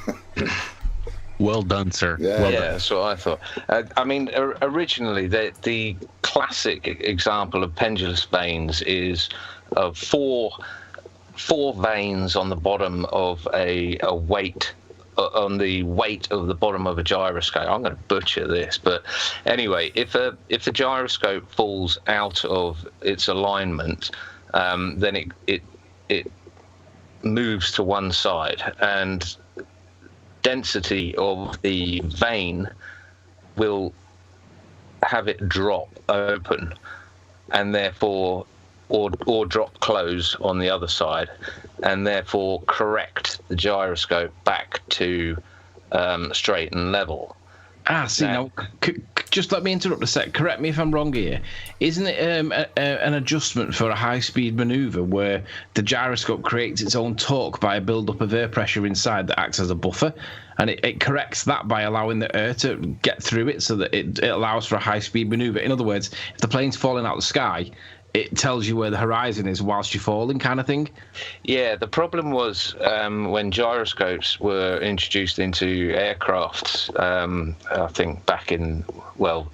S7: Well done, sir.
S2: Yeah, that's what I thought. I mean, originally, the classic example of pendulous vanes is four vanes on the bottom of a weight, on the weight of the bottom of a gyroscope. I'm going to butcher this, but anyway, if a gyroscope falls out of its alignment, then it moves to one side, and density of the vane will have it drop open, and therefore or drop close on the other side, and therefore correct the gyroscope back to straight and level.
S1: Now, just let me interrupt a sec. Correct me if I'm wrong here. Isn't it an adjustment for a high-speed manoeuvre where the gyroscope creates its own torque by a build-up of air pressure inside that acts as a buffer, and it corrects that by allowing the air to get through it so that it allows for a high-speed manoeuvre? In other words, if the plane's falling out of the sky, it tells you where the horizon is whilst you're falling, kind of thing?
S2: Yeah, the problem was when gyroscopes were introduced into aircrafts, I think back in, well,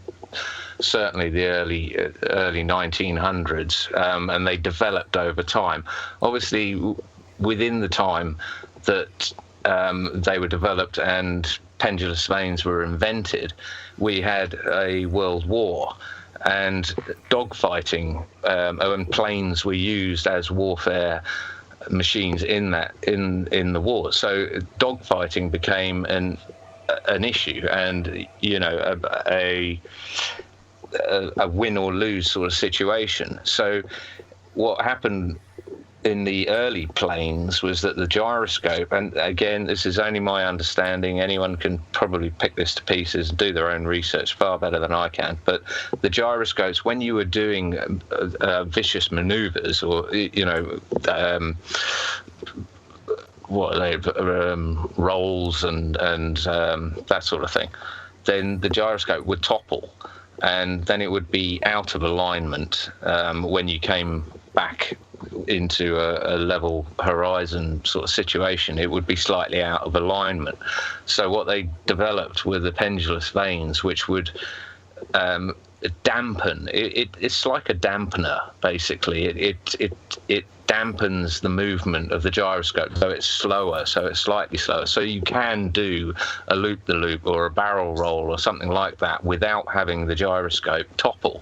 S2: certainly the early 1900s, and they developed over time. Obviously, within the time that they were developed and pendulous vanes were invented, we had a world war. And dogfighting and planes were used as warfare machines in the war. So dogfighting became an issue, and a win or lose sort of situation. So what happened in the early planes was that the gyroscope, and again, this is only my understanding, anyone can probably pick this to pieces and do their own research far better than I can, but the gyroscopes, when you were doing vicious maneuvers, or rolls and that sort of thing, then the gyroscope would topple, and then it would be out of alignment when you came back into a level horizon sort of situation. It would be slightly out of alignment. So what they developed were the pendulous vanes, which would dampen. It's like a dampener, basically. It dampens the movement of the gyroscope, so it's slower, so it's slightly slower. So you can do a loop-the-loop or a barrel roll or something like that without having the gyroscope topple.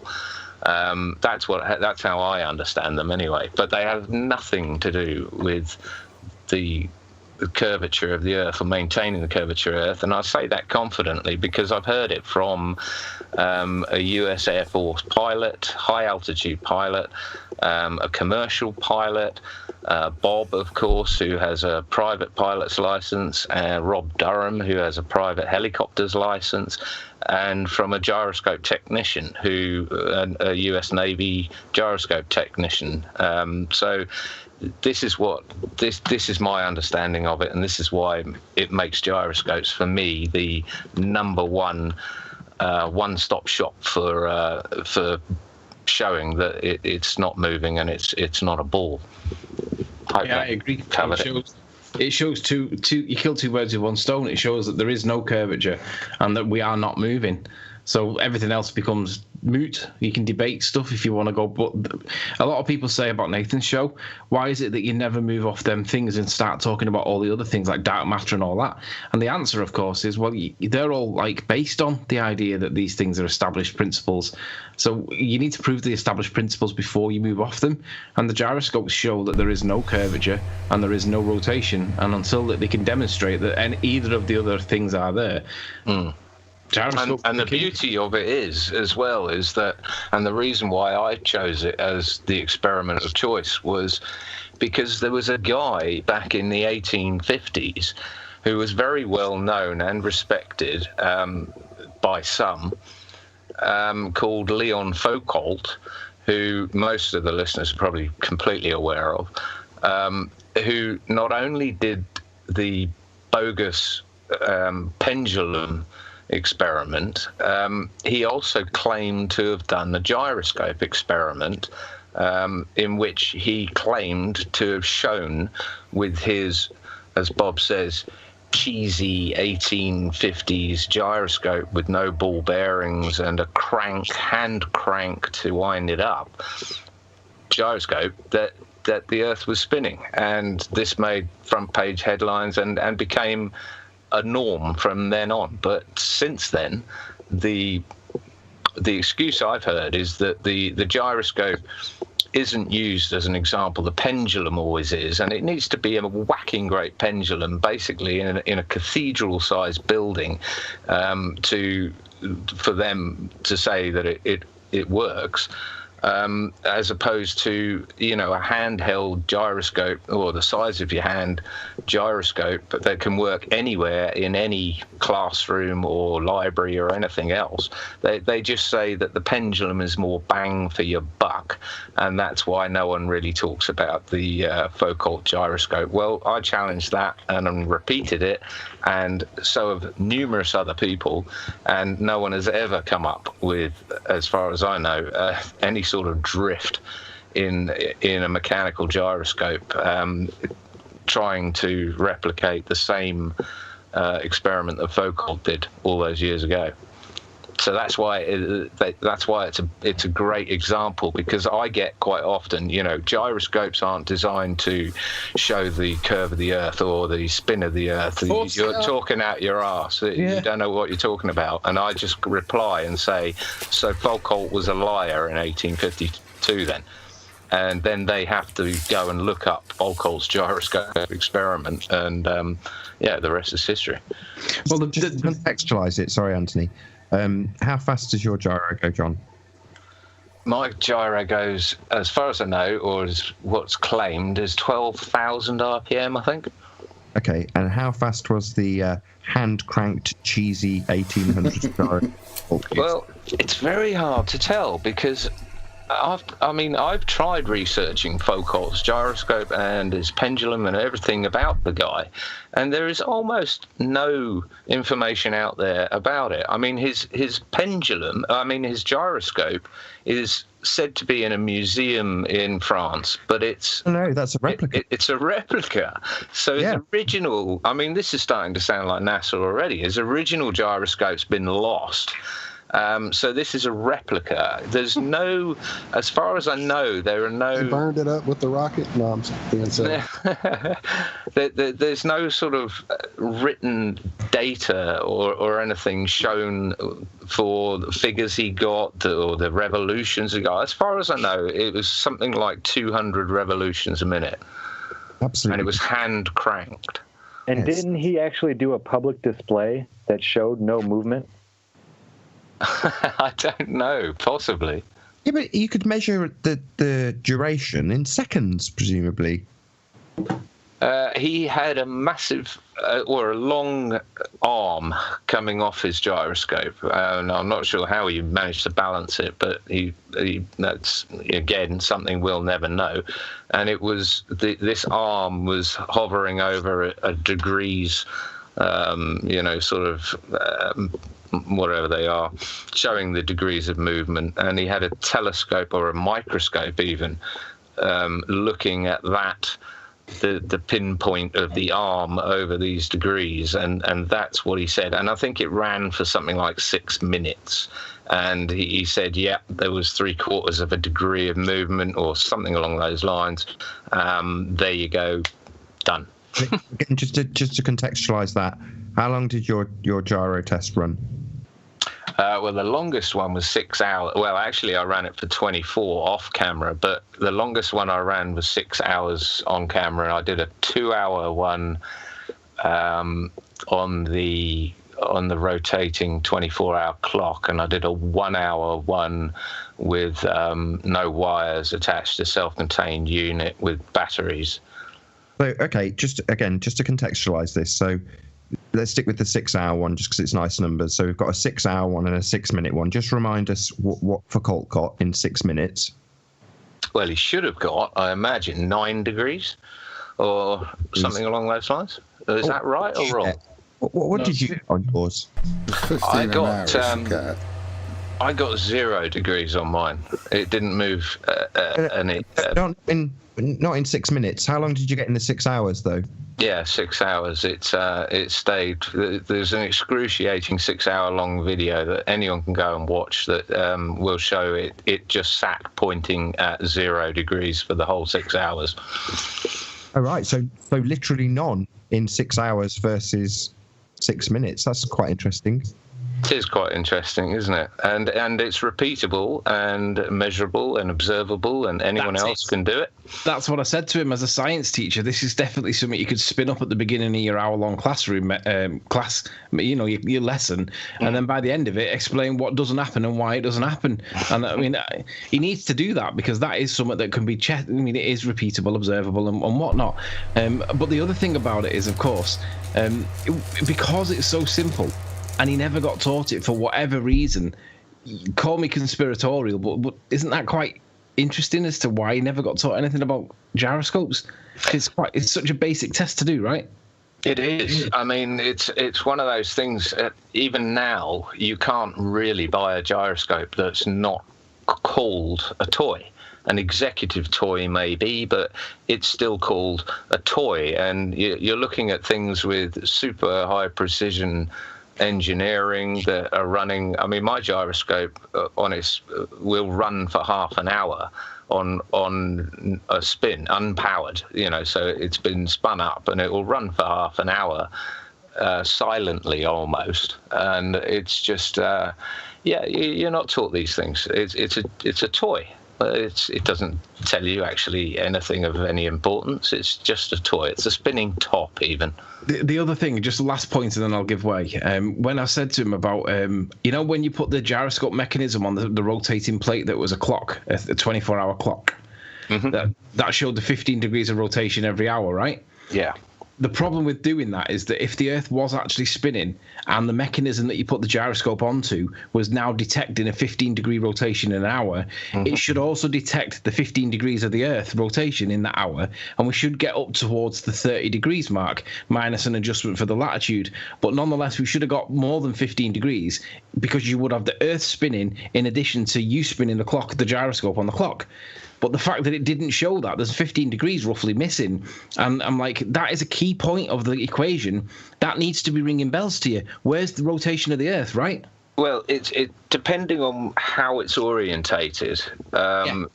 S2: That's how I understand them anyway. But they have nothing to do with the curvature of the Earth or maintaining the curvature of the Earth. And I say that confidently because I've heard it from a US Air Force pilot, high-altitude pilot, a commercial pilot, Bob, of course, who has a private pilot's license, Rob Durham, who has a private helicopter's license, and from a gyroscope technician, a US Navy gyroscope technician. So this is my understanding of it, and this is why it makes gyroscopes, for me, the number one-stop shop for showing that it's not moving and it's not a ball.
S1: Yeah, I agree. It shows two. You kill two birds with one stone. It shows that there is no curvature and that we are not moving. So everything else becomes moot. You can debate stuff if you want to go. But a lot of people say about Nathan's show, why is it that you never move off them things and start talking about all the other things like dark matter and all that? And the answer, of course, is, well, they're all like based on the idea that these things are established principles. So you need to prove the established principles before you move off them. And the gyroscopes show that there is no curvature and there is no rotation. And until they can demonstrate that either of the other things are there.
S2: And the beauty of it is, as well, is that, and the reason why I chose it as the experiment of choice was because there was a guy back in the 1850s who was very well known and respected by some, called Leon Foucault, who most of the listeners are probably completely aware of, who not only did the bogus pendulum experiment, he also claimed to have done the gyroscope experiment, in which he claimed to have shown with his, as Bob says, cheesy 1850s gyroscope with no ball bearings and a hand crank to wind it up, gyroscope, that the Earth was spinning. And this made front page headlines and became a norm from then on. But since then, the excuse I've heard is that the gyroscope isn't used as an example. The pendulum always is, and it needs to be a whacking great pendulum, basically in a cathedral-sized building, for them to say that it works. As opposed to, a handheld gyroscope or the size of your hand gyroscope that can work anywhere in any classroom or library or anything else. They just say that the pendulum is more bang for your buck, and that's why no one really talks about the Foucault gyroscope. Well, I challenged that and repeated it, and so have numerous other people, and no one has ever come up with, as far as I know, any sort of drift in a mechanical gyroscope trying to replicate the same experiment that Foucault did all those years ago. So that's why it's a great example, because I get quite often, gyroscopes aren't designed to show the curve of the Earth or the spin of the Earth. You're talking out your arse. You don't know what you're talking about. And I just reply and say, so Foucault was a liar in 1852 then. And then they have to go and look up Foucault's gyroscope experiment, and the rest is history.
S6: Well, to contextualize it, sorry, Anthony. How fast does your gyro go, John?
S2: My gyro goes, as far as I know, or as what's claimed, is 12,000 RPM, I think.
S6: Okay, and how fast was the hand-cranked, cheesy 1800s gyro?
S2: Well, it's very hard to tell, because I've tried researching Foucault's gyroscope and his pendulum and everything about the guy, and there is almost no information out there about it. I mean, his pendulum, his gyroscope is said to be in a museum in France, but it's...
S6: No, that's a replica.
S2: It's a replica. So his original... this is starting to sound like NASA already. His original gyroscope's been lost. So this is a replica. There's no, as far as I know, there are no...
S4: They burned it up with the rocket? No, I'm being silly.
S2: There's no sort of written data or anything shown for the figures he got or the revolutions he got. As far as I know, it was something like 200 revolutions a minute.
S6: Absolutely.
S2: And it was hand cranked.
S3: And didn't he actually do a public display that showed no movement?
S2: I don't know, possibly.
S6: Yeah, but you could measure the duration in seconds, presumably.
S2: He had a massive or a long arm coming off his gyroscope. And I'm not sure how he managed to balance it, but he that's, again, something we'll never know. And it was this arm was hovering over a degrees, whatever they are, showing the degrees of movement. And he had a telescope or a microscope even looking at that the pinpoint of the arm over these degrees, and that's what he said. And I think it ran for something like 6 minutes. And he said, yeah, there was 3/4 of a degree of movement or something along those lines. There you go, done.
S6: just to contextualize that, how long did your gyro test run?
S2: Well, the longest one was 6 hours. Well, actually, I ran it for 24 off camera, but the longest one I ran was 6 hours on camera. And I did a 2-hour one on the rotating 24-hour clock, and I did a 1-hour one with no wires attached to self-contained unit with batteries.
S6: So, okay, just to contextualize this. So let's stick with the 6-hour one just because it's nice numbers. So we've got a 6-hour one and a 6-minute one. Just remind us what Foucault got in 6 minutes.
S2: Well, he should have got, I imagine, 9 degrees or something along those lines. Is that right or wrong?
S6: What did you get on yours?
S2: I got 0 degrees on mine. It didn't move any.
S6: Not in 6 minutes. How long did you get in the 6 hours, though?
S2: Yeah, 6 hours. It stayed. There's an excruciating 6-hour long video that anyone can go and watch that will show it. It just sat pointing at 0 degrees for the whole 6 hours.
S6: All right. So literally none in 6 hours versus 6 minutes. That's quite interesting.
S2: It is quite interesting, isn't it? And it's repeatable and measurable and observable, and anyone else can do it.
S1: That's what I said to him as a science teacher. This is definitely something you could spin up at the beginning of your hour-long classroom your lesson, and then by the end of it, explain what doesn't happen and why it doesn't happen. And I mean, he needs to do that because that is something that can be checked. I mean, it is repeatable, observable, and whatnot. But the other thing about it is, of course, because it's so simple. And he never got taught it for whatever reason. Call me conspiratorial, but isn't that quite interesting as to why he never got taught anything about gyroscopes? It's such a basic test to do, right?
S2: It is. I mean, it's one of those things. Even now, you can't really buy a gyroscope that's not called a toy. An executive toy maybe, but it's still called a toy. And you're looking at things with super high precision engineering that are running. I mean, my gyroscope will run for half an hour on a spin, unpowered, so it's been spun up and it will run for half an hour silently almost. And it's just you're not taught these things. It's a toy. It doesn't tell you actually anything of any importance. It's just a toy. It's a spinning top, even.
S1: The other thing, just the last point, and then I'll give way. When I said to him about, when you put the gyroscope mechanism on the rotating plate that was a clock, a 24-hour clock, that showed the 15 degrees of rotation every hour, right?
S2: Yeah.
S1: The problem with doing that is that if the Earth was actually spinning and the mechanism that you put the gyroscope onto was now detecting a 15-degree rotation in an hour, it should also detect the 15 degrees of the Earth rotation in that hour, and we should get up towards the 30 degrees mark, minus an adjustment for the latitude. But nonetheless, we should have got more than 15 degrees because you would have the Earth spinning in addition to you spinning the gyroscope on the clock. But the fact that it didn't show that, there's 15 degrees roughly missing. And I'm like, that is a key point of the equation. That needs to be ringing bells to you. Where's the rotation of the Earth, right?
S2: Well, it depending on how it's orientated,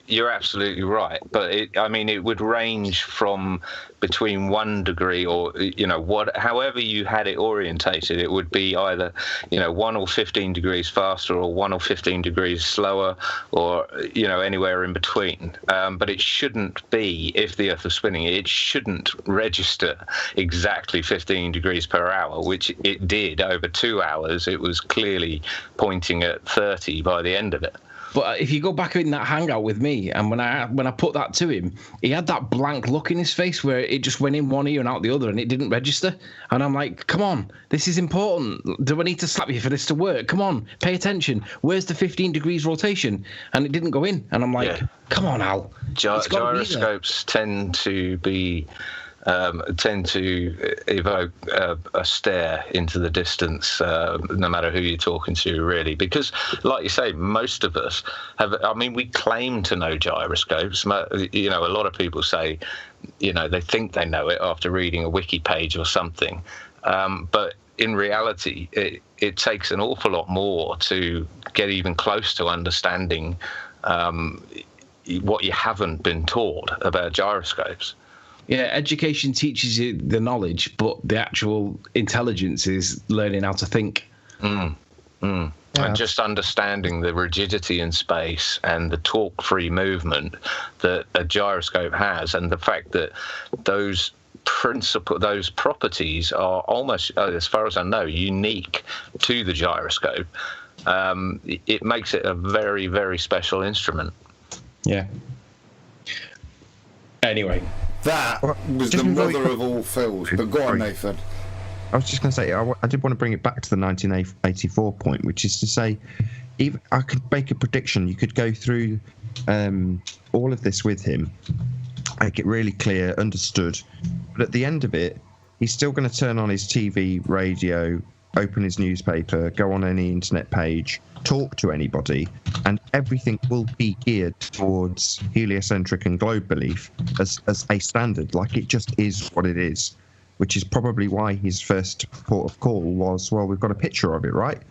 S2: you're absolutely right. But it would range from between 1 degree or however you had it orientated. It would be either 1 or 15 degrees faster or 1 or 15 degrees slower, or anywhere in between. But it shouldn't be, if the Earth was spinning, it shouldn't register exactly 15 degrees per hour, which it did over 2 hours. It was clearly pointing at 30 by the end of it.
S1: But if you go back in that hangout with me, and when I put that to him, he had that blank look in his face where it just went in one ear and out the other, and it didn't register. And I'm like, come on, this is important. Do I need to slap you for this to work? Come on, pay attention. Where's the 15 degrees rotation? And it didn't go in. And I'm like, come on, Al.
S2: Gyroscopes tend to be tend to evoke a stare into the distance, no matter who you're talking to, really. Because, like you say, most of us have. I mean, we claim to know gyroscopes. You know, a lot of people say, you know, they think they know it after reading a wiki page or something. But in reality, it takes an awful lot more to get even close to understanding what you haven't been taught about gyroscopes.
S1: Yeah, education teaches you the knowledge, but the actual intelligence is learning how to think.
S2: Yeah. And just understanding the rigidity in space and the torque-free movement that a gyroscope has, and the fact that those properties are almost, as far as I know, unique to the gyroscope. It makes it a very, very special instrument.
S1: Yeah. Anyway.
S5: That was the mother of all fills. But go on, Nathan.
S6: I was just going to say, I did want to bring it back to the 1984 point, which is to say, even I could make a prediction. You could go through all of this with him, make it really clear, understood. But at the end of it, he's still going to turn on his TV, radio, open his newspaper, go on any internet page, talk to anybody, and everything will be geared towards heliocentric and globe belief as a standard. Like, it just is what it is, which is probably why his first port of call was, well, we've got a picture of it, right?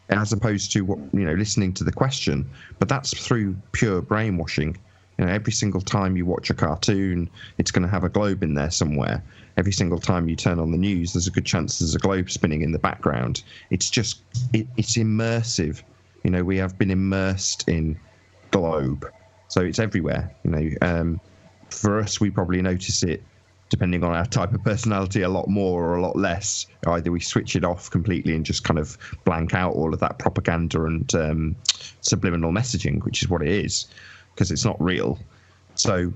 S6: As opposed to, listening to the question. But that's through pure brainwashing. You know, every single time you watch a cartoon, it's going to have a globe in there somewhere. Every single time you turn on the news, there's a good chance there's a globe spinning in the background. It's just, it's immersive. You know, we have been immersed in globe. So it's everywhere. You know, for us, we probably notice it, depending on our type of personality, a lot more or a lot less. Either we switch it off completely and just kind of blank out all of that propaganda and subliminal messaging, which is what it is, because it's not real. So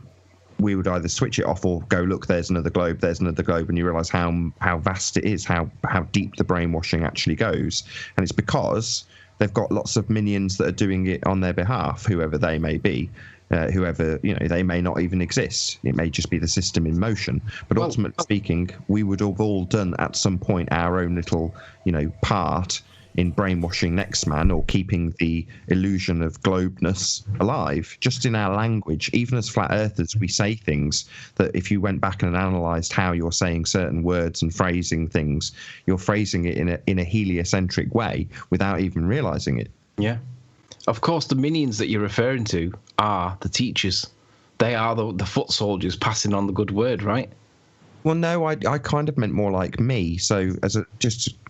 S6: we would either switch it off or go, look, there's another globe, and you realise how vast it is, how deep the brainwashing actually goes. And it's because they've got lots of minions that are doing it on their behalf, whoever they may be. They may not even exist. It may just be the system in motion. But ultimately speaking, we would have all done at some point our own little, part in brainwashing next man, or keeping the illusion of globeness alive. Just in our language, even as flat earthers, we say things that if you went back and analysed how you're saying certain words and phrasing things, you're phrasing it in a heliocentric way without even realising it.
S1: Yeah. Of course, the minions that you're referring to are the teachers. They are the foot soldiers passing on the good word, right?
S6: Well, no, I kind of meant more like me. So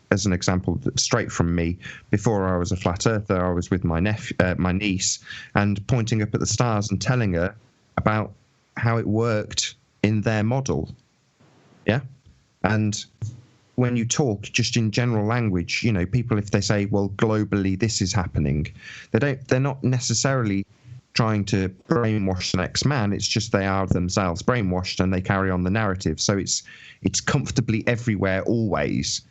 S6: as an example, straight from me, before I was a flat earther, I was with my niece, and pointing up at the stars and telling her about how it worked in their model. Yeah? And when you talk just in general language, people, if they say, well, globally this is happening, they're not necessarily trying to brainwash the next man. It's just they are themselves brainwashed and they carry on the narrative. So it's comfortably everywhere always,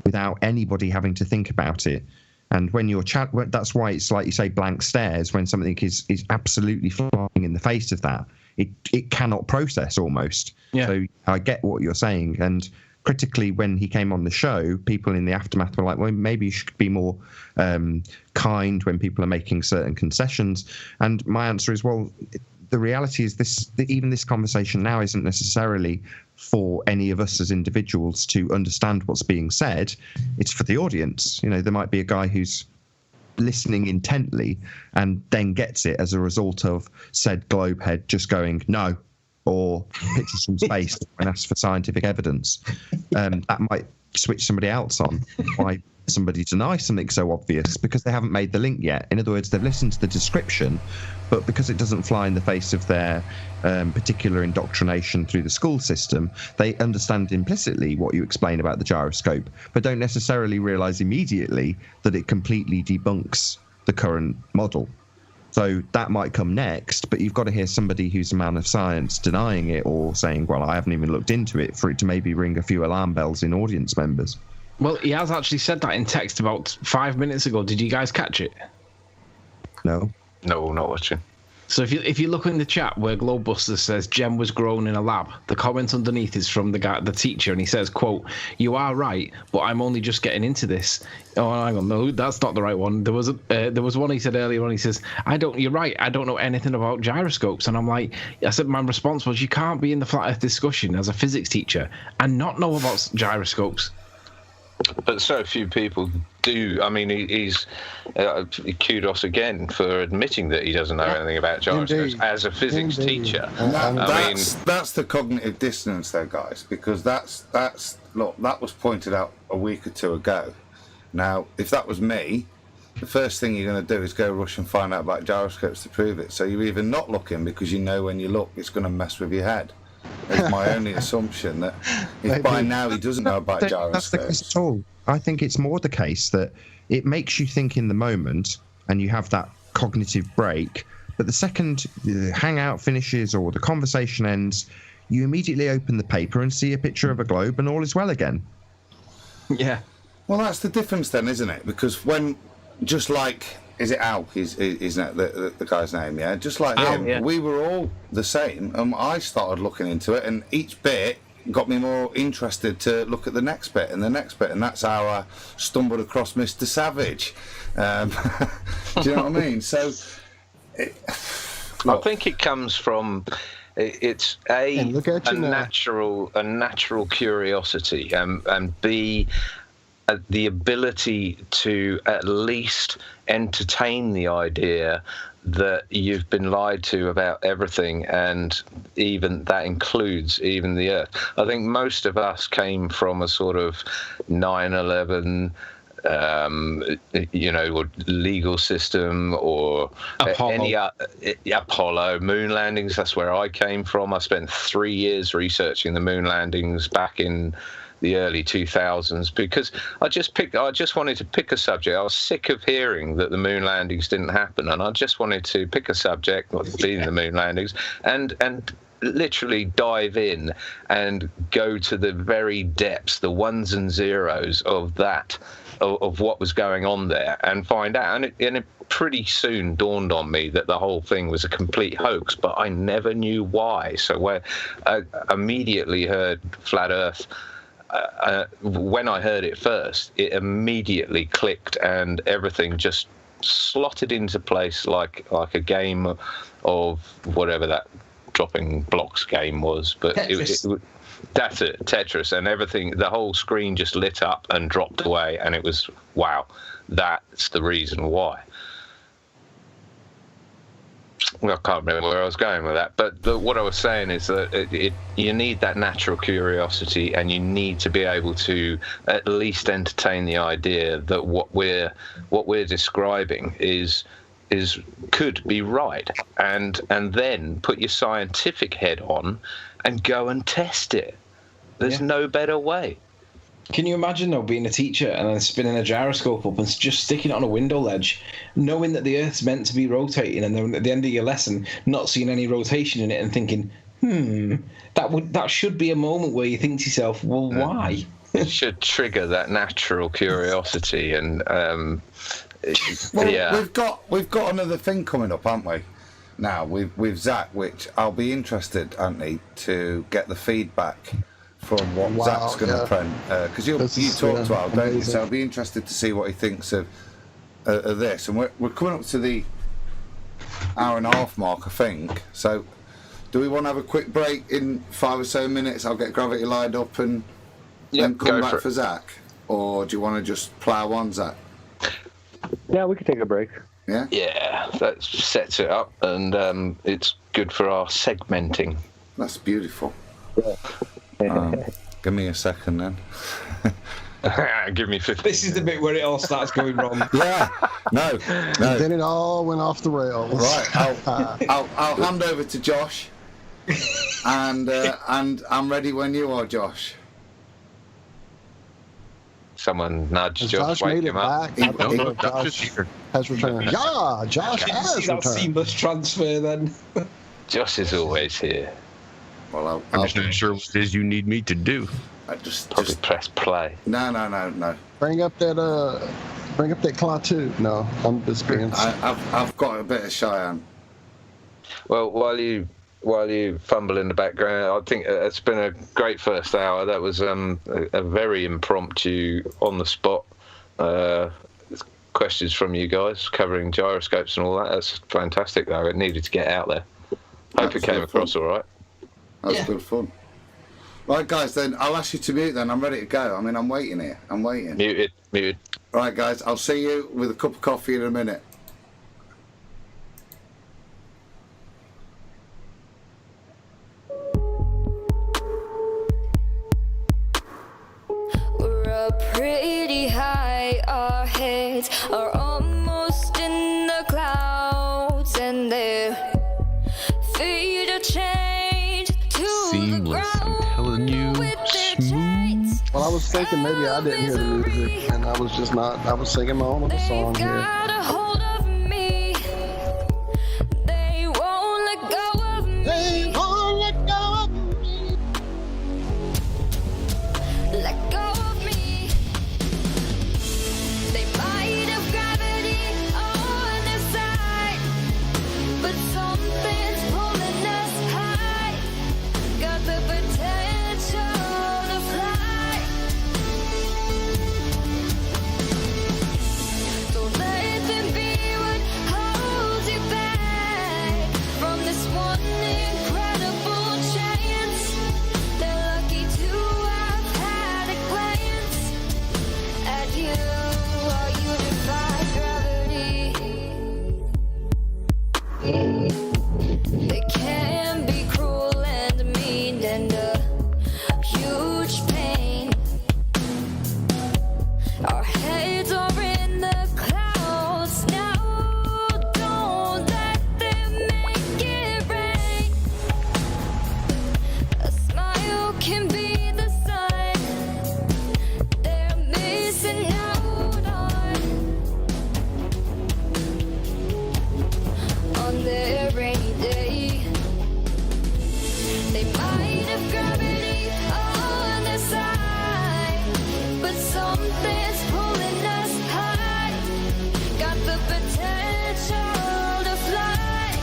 S6: without anybody having to think about it. And when you're that's why it's like you say, blank stares, when something is absolutely flying in the face of that. It cannot process almost.
S1: Yeah.
S6: So I get what you're saying. And critically, when he came on the show, people in the aftermath were like, well, maybe you should be more kind when people are making certain concessions. And my answer is, well, the reality is even this conversation now isn't necessarily for any of us as individuals to understand what's being said. It's for the audience. There might be a guy who's listening intently and then gets it as a result of said globe head just going, no, or pictures from space when asked for scientific evidence. That might switch somebody else on. Why somebody deny something so obvious? Because they haven't made the link yet. In other words, they've listened to the description, but because it doesn't fly in the face of their particular indoctrination through the school system, they understand implicitly what you explain about the gyroscope, but don't necessarily realise immediately that it completely debunks the current model. So that might come next, but you've got to hear somebody who's a man of science denying it or saying, well, I haven't even looked into it, for it to maybe ring a few alarm bells in audience members.
S1: Well, he has actually said that in text about 5 minutes ago. Did you guys catch it?
S6: No.
S2: No, not watching.
S1: So if you look in the chat where Globebuster says Jem was grown in a lab, the comment underneath is from the teacher, and he says, quote, "You are right, but I'm only just getting into this." Oh, hang on, no, that's not the right one. There was one he said earlier on. He says, "You're right. I don't know anything about gyroscopes." And I said, my response was, you can't be in the flat Earth discussion as a physics teacher and not know about gyroscopes.
S2: But so few people do. I mean, he's kudos again for admitting that he doesn't know anything about gyroscopes as a physics teacher.
S5: And that's the cognitive dissonance, though, guys, because that was pointed out a week or two ago. Now, if that was me, the first thing you're going to do is go rush and find out about gyroscopes to prove it. So you're either not looking because you know when you look, it's going to mess with your head. It's my only assumption that if by now he doesn't know about gyroscopes.
S6: That's the case at all. I think it's more the case that it makes you think in the moment and you have that cognitive break, but the second the hangout finishes or the conversation ends, you immediately open the paper and see a picture of a globe and all is well again.
S1: Yeah.
S5: Well, that's the difference then, isn't it? Because when, just like, is it Al? Isn't that the guy's name? Yeah, just like
S1: Al,
S5: him.
S1: yeah.
S5: We were all the same. I started looking into it, and each bit got me more interested to look at the next bit and the next bit, and that's how I stumbled across Mr. Savage. Do you know what I mean? So,
S2: I think it comes from. It's a natural curiosity, and B, the ability to at least entertain the idea that you've been lied to about everything, and even that includes even the Earth. I think most of us came from a sort of 9/11 or legal system, or Apollo moon landings. That's where I came from. I spent 3 years researching the moon landings back in the early 2000s because I just wanted to pick a subject. I was sick of hearing that the moon landings didn't happen, and I just wanted to pick a subject, being the moon landings, and literally dive in and go to the very depths, the ones and zeros of that, of what was going on there, and find out. And it pretty soon dawned on me that the whole thing was a complete hoax, but I never knew why. So when I immediately heard Flat Earth, when I heard it first, it immediately clicked, and everything just slotted into place like a game of whatever that dropping blocks game was. But that's it, Tetris, and everything. The whole screen just lit up and dropped away, and it was wow. That's the reason why. Well, I can't remember where I was going with that, but what I was saying is that you need that natural curiosity, and you need to be able to at least entertain the idea that what we're describing could be right, and then put your scientific head on and go and test it. There's no better way.
S1: Can you imagine, though, being a teacher and then spinning a gyroscope up and just sticking it on a window ledge, knowing that the Earth's meant to be rotating, and then at the end of your lesson, not seeing any rotation in it and thinking, that should be a moment where you think to yourself, well, why?
S2: It should trigger that natural curiosity, and
S5: we've got another thing coming up, haven't we? Now with Zach, which I'll be interested, Anthony, to get the feedback from what Zach's going to print, because you talk to Al, don't you? So I'll be interested to see what he thinks of this. And we're coming up to the hour and a half mark, I think. So do we want to have a quick break in 5 or so minutes? I'll get Gravity lined up and then come back for Zach, or do you want to just plough on, Zach?
S3: Yeah, we could take a break.
S2: Yeah, that sets it up, and it's good for our segmenting.
S5: That's beautiful. Give me a second then.
S2: Give me 15.
S1: This is the bit where it all starts going wrong.
S5: No.
S4: Then it all went off the rails.
S5: Right, I'll hand over to Josh, and I'm ready when you are, Josh.
S2: Someone nudge Josh, wake him up.
S4: No, Josh has returned. Yeah, Josh has returned.
S1: Seamless transfer then.
S2: Josh is always here.
S5: Well,
S7: I'm just not sure what it is you need me to do.
S5: I just
S2: press play.
S5: No.
S4: Bring up that claw too. No, I'm just being.
S5: I've got a bit of Cheyenne.
S2: Well, while you fumble in the background, I think it's been a great first hour. That was a very impromptu, on the spot questions from you guys covering gyroscopes and all that. That's fantastic, though. It needed to get out there. Hope it came across all right.
S5: That was good fun. Right, guys, then I'll ask you to mute then. I'm ready to go. I mean, I'm waiting here. I'm waiting.
S2: Muted.
S5: Right, guys, I'll see you with a cup of coffee in a minute.
S8: We're up pretty high, our heads are almost in the clouds, and their feet are chained to
S7: Seamless,
S8: the ground.
S7: I'm telling you, smooth.
S4: Well, I was thinking maybe I didn't hear the music, and I was just not. I was singing my own little song here.
S8: Got a hold of me. They won't let go of me.
S4: They won't let go of me.
S8: Let go of me. They might have gravity on their side, but something's pulling us high. Got the potential to fly. Don't let them be what holds you back from this one incredible chance. They're lucky to have had a glance at you. While you defy gravity. They can be cruel and mean and a huge pain. Our heads are in the clouds now. Don't let them make it rain. A smile can be the sign they're missing out on their rainy day. They might have gravity on their side, but something's pulling us high. Got the potential to fly.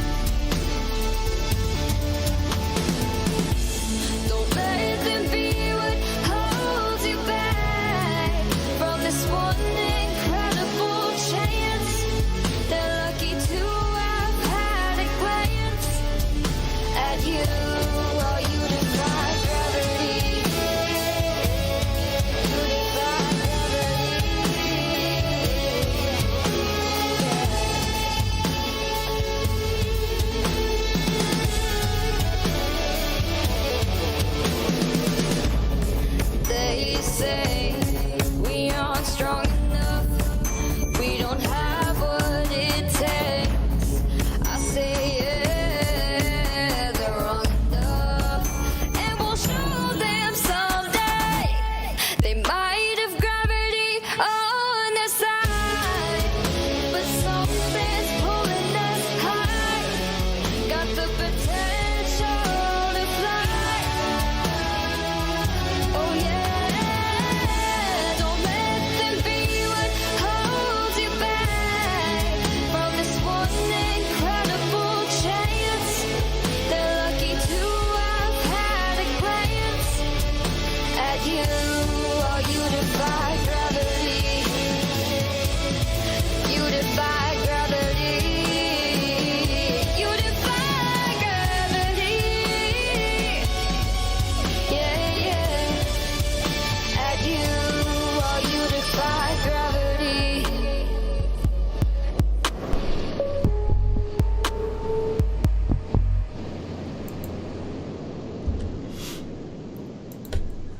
S8: Don't let them be what holds you back from this one incredible chance. They're lucky to have had a glance at you. While you defy gravity. You defy gravity. They say we aren't strong enough. We don't have what it takes. I say yeah, they're wrong enough, and we'll show them someday. They might have gravity on their side, but something's pulling us high. Got the potential to fly. Oh yeah, don't let them be what holds you back from this one incredible chance. They're lucky to have had a glance at you. While you defy gravity. You defy gravity. You defy gravity. Yeah. At you. While you defy gravity.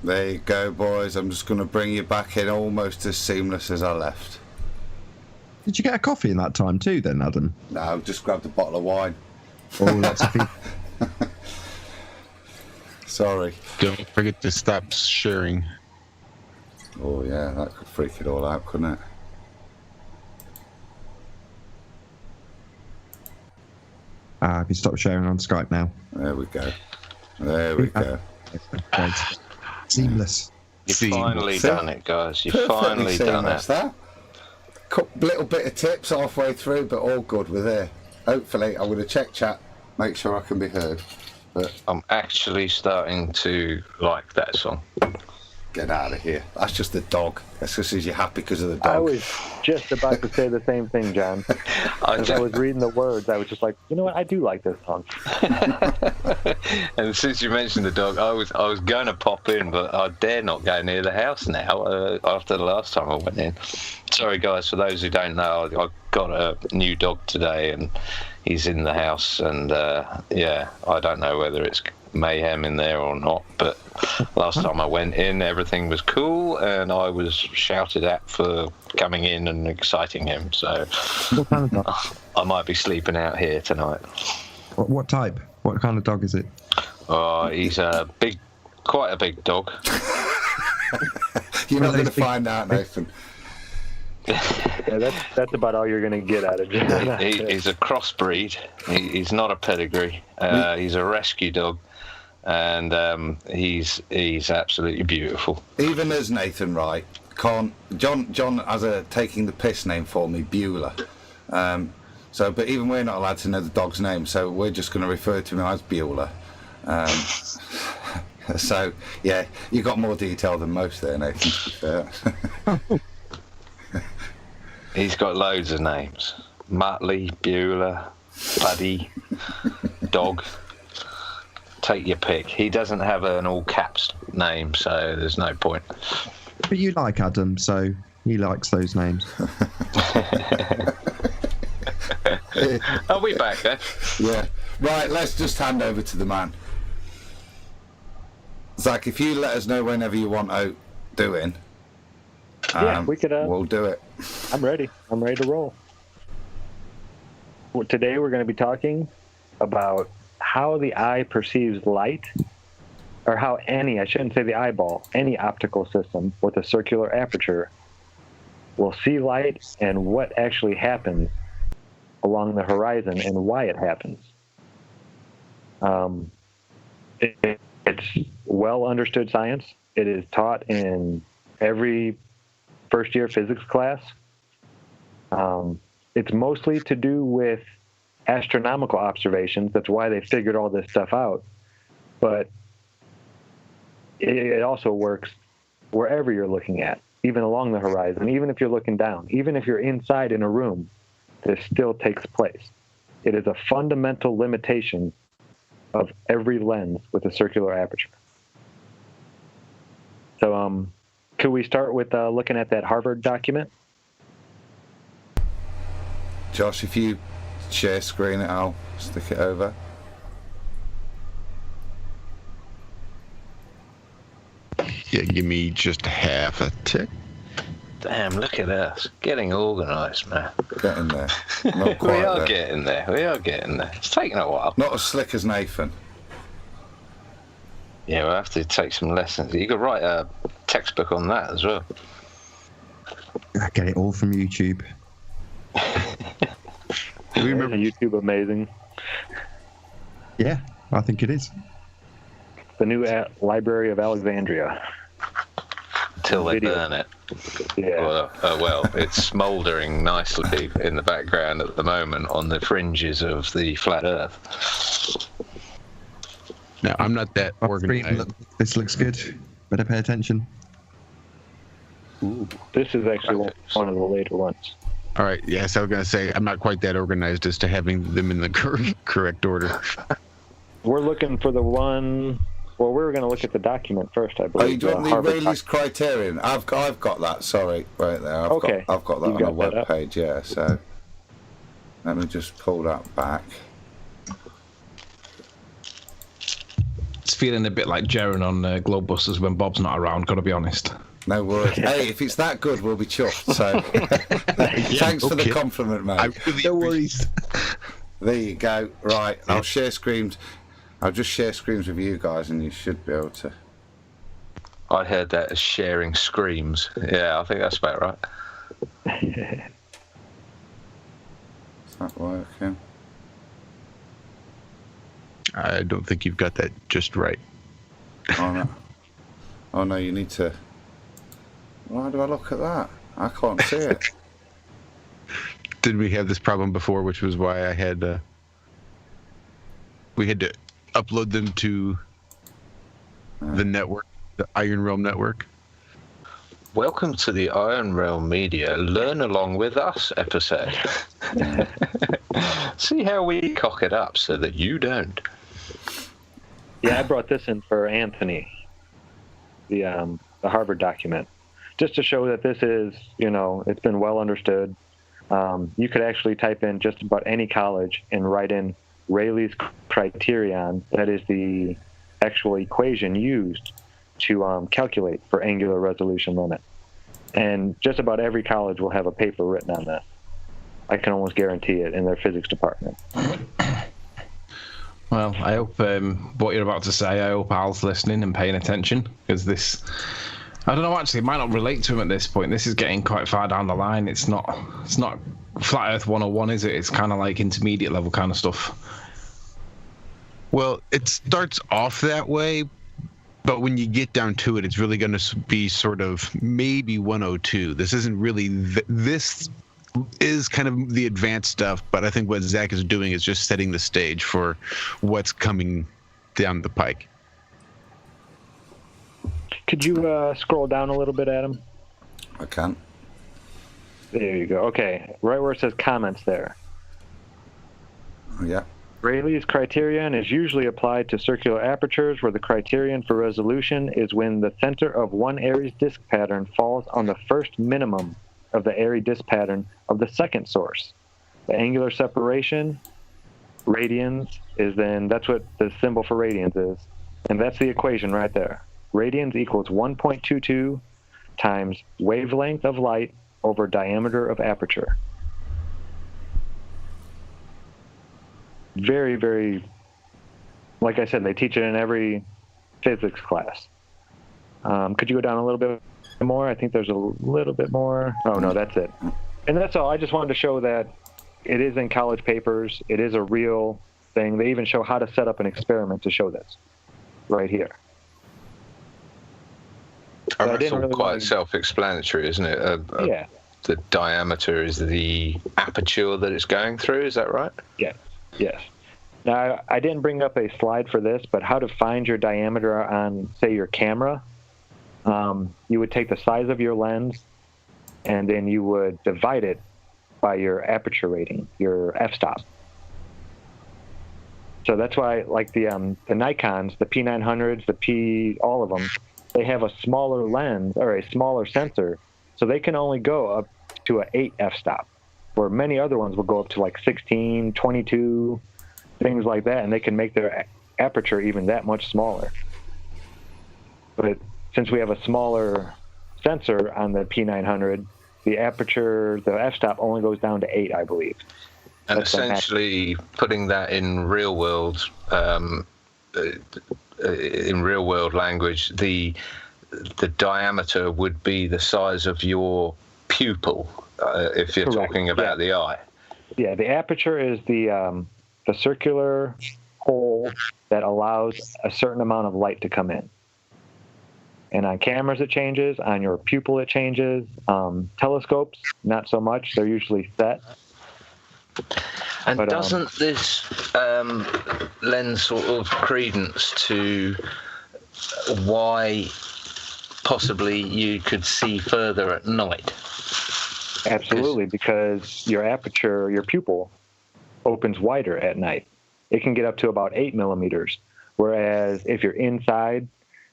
S5: There you go, boys. I'm just going to bring you back in almost as seamless as I left.
S6: Did you get a coffee in that time too, then, Adam?
S5: No, I've just grabbed a bottle of wine.
S6: Oh, that's a feed.
S5: Sorry.
S7: Don't forget to stop sharing.
S5: Oh, yeah, that could freak it all out, couldn't it?
S6: Have you stopped sharing on Skype now?
S5: There we go. There we go.
S6: Great. Seamless.
S2: You've finally done it, guys. You've finally done it.
S5: That. Little bit of tips halfway through, but all good. We're there. Hopefully, I'm going to check chat make sure I can be heard. But
S2: I'm actually starting to like that song.
S5: Get out of here. That's just the dog. That's just as you're happy because of the dog.
S3: I was just about to say the same thing, John. As I was reading the words, I was just like, you know what? I do like this song.
S2: And since you mentioned the dog, I was going to pop in, but I dare not go near the house now after the last time I went in. Sorry, guys, for those who don't know, I got a new dog today, and he's in the house, and yeah, I don't know whether it's mayhem in there or not, but last time I went in, everything was cool, and I was shouted at for coming in and exciting him, so I might be sleeping out here tonight.
S6: What type? What kind of dog is it?
S2: He's quite a big dog.
S5: You're not going to find out, Nathan.
S3: Yeah, that's about all you're going to get out of John.
S2: He's a crossbreed. He's not a pedigree. He's a rescue dog. And he's absolutely beautiful.
S5: Even as Nathan Wright can't. John has a taking the piss name for me, Beulah. But even we're not allowed to know the dog's name, so we're just going to refer to him as Beulah. So yeah, you got more detail than most there, Nathan. To be fair.
S2: He's got loads of names: Muttley, Beulah, Buddy, Dog. Take your pick. He doesn't have an all caps name, so there's no point.
S6: But you like Adam, so he likes those names.
S2: Are we back there?
S5: Yeah. Right, let's just hand over to the man. Zach, if you let us know whenever you want out doing,
S3: yeah, we could.
S5: We'll do it.
S3: I'm ready. I'm ready to roll. Well, today we're going to be talking about how the eye perceives light, or how I shouldn't say the eyeball, any optical system with a circular aperture will see light and what actually happens along the horizon and why it happens. It's well understood science. It is taught in every first year physics class. It's mostly to do with astronomical observations. That's why they figured all this stuff out. But it also works wherever you're looking at, even along the horizon, even if you're looking down, even if you're inside in a room, this still takes place. It is a fundamental limitation of every lens with a circular aperture. So could we start with looking at that Harvard document?
S5: Josh, if you share screen it, I'll stick it over.
S7: Yeah, give me just half a tick.
S2: Damn, look at us. Getting organised, man.
S5: Getting there. Not quite
S2: We are
S5: there.
S2: getting there. We are getting there. It's taking a while.
S5: Not as slick as Nathan.
S2: Yeah, we'll have to take some lessons. You could write a textbook on that as well.
S6: I get it all from YouTube.
S3: Remember YouTube amazing?
S6: Yeah, I think it is.
S3: The new Library of Alexandria.
S2: Until they burn it.
S3: Yeah.
S2: Well, it's smouldering nicely in the background at the moment on the fringes of the flat Earth.
S7: Now, I'm not that organized.
S6: This looks good. Better pay attention.
S3: Ooh, this is actually one of the later ones.
S7: All right, yes, I was going to say, I'm not quite that organized as to having them in the correct order.
S3: We're looking for the one. Well, we were going to look at the document first, I believe.
S5: Oh, you doing the Rayleigh's criterion? I've got that. Sorry, right there. I've got that on the web page. Yeah. So let me just pull that back.
S1: It's feeling a bit like Jaren on Globebusters when Bob's not around. Got to be honest.
S5: No worries. Hey, if it's that good, we'll be chuffed. So thanks for the compliment, mate.
S1: No worries.
S5: There you go. Right, I'll share screens. I'll just share screens with you guys, and you should be able to.
S2: I heard that as sharing screams. Yeah, I think that's about right.
S5: Is that working?
S7: I don't think you've got that just right.
S5: Oh no! Oh no! You need to. Why do I look at that? I can't see it.
S7: Did we have this problem before, which was why I had... We had to upload them to the network, the Iron Realm network.
S2: Welcome to the Iron Realm Media Learn Along With Us episode. See how we cock it up so that you don't.
S3: Yeah, I brought this in for Anthony, the Harvard document, just to show that this is, it's been well understood. You could actually type in just about any college and write in Rayleigh's criterion. That is the actual equation used to calculate for angular resolution limit. And just about every college will have a paper written on this. I can almost guarantee it in their physics department.
S1: Well, I hope what you're about to say, I hope Al's listening and paying attention, because this, I don't know, actually, it might not relate to him at this point. This is getting quite far down the line. It's not Flat Earth 101, is it? It's kind of like intermediate level kind of stuff.
S7: Well, it starts off that way, but when you get down to it, it's really going to be sort of maybe 102. This isn't really, this is kind of the advanced stuff, but I think what Zach is doing is just setting the stage for what's coming down the pike.
S3: Could you scroll down a little bit, Adam?
S5: I can.
S3: There you go. Okay, right where it says comments there.
S5: Oh, yeah.
S3: Rayleigh's criterion is usually applied to circular apertures where the criterion for resolution is when the center of one Aries disk pattern falls on the first minimum of the Airy disk pattern of the second source. The angular separation, radians, is then, that's what the symbol for radians is. And that's the equation right there. Radians equals 1.22 times wavelength of light over diameter of aperture. Very, very, like I said, they teach it in every physics class. Could you go down a little bit more? I think there's a little bit more. Oh, no, that's it. And that's all. I just wanted to show that it is in college papers. It is a real thing. They even show how to set up an experiment to show this right here.
S2: So that's all quite self-explanatory, isn't it?
S3: Yeah.
S2: The diameter is the aperture that it's going through. Is that right?
S3: Yeah. Yes. Now, I didn't bring up a slide for this, but how to find your diameter on, say, your camera. You would take the size of your lens, and then you would divide it by your aperture rating, your f-stop. So that's why, like the Nikons, the P900s, all of them, they have a smaller lens or a smaller sensor, so they can only go up to an 8 f-stop. Where many other ones will go up to like 16, 22, things like that, and they can make their aperture even that much smaller. But since we have a smaller sensor on the P900, the aperture, the f-stop only goes down to 8, I believe.
S2: And that's essentially putting that in real world language, the diameter would be the size of your pupil. If you're talking about the eye.
S3: Yeah, the aperture is the circular hole that allows a certain amount of light to come in. And on cameras it changes, on your pupil it changes. Telescopes, not so much. They're usually set.
S2: And doesn't this lend sort of credence to why possibly you could see further at night?
S3: Absolutely, because your aperture, your pupil, opens wider at night. It can get up to about 8 millimeters, whereas if you're inside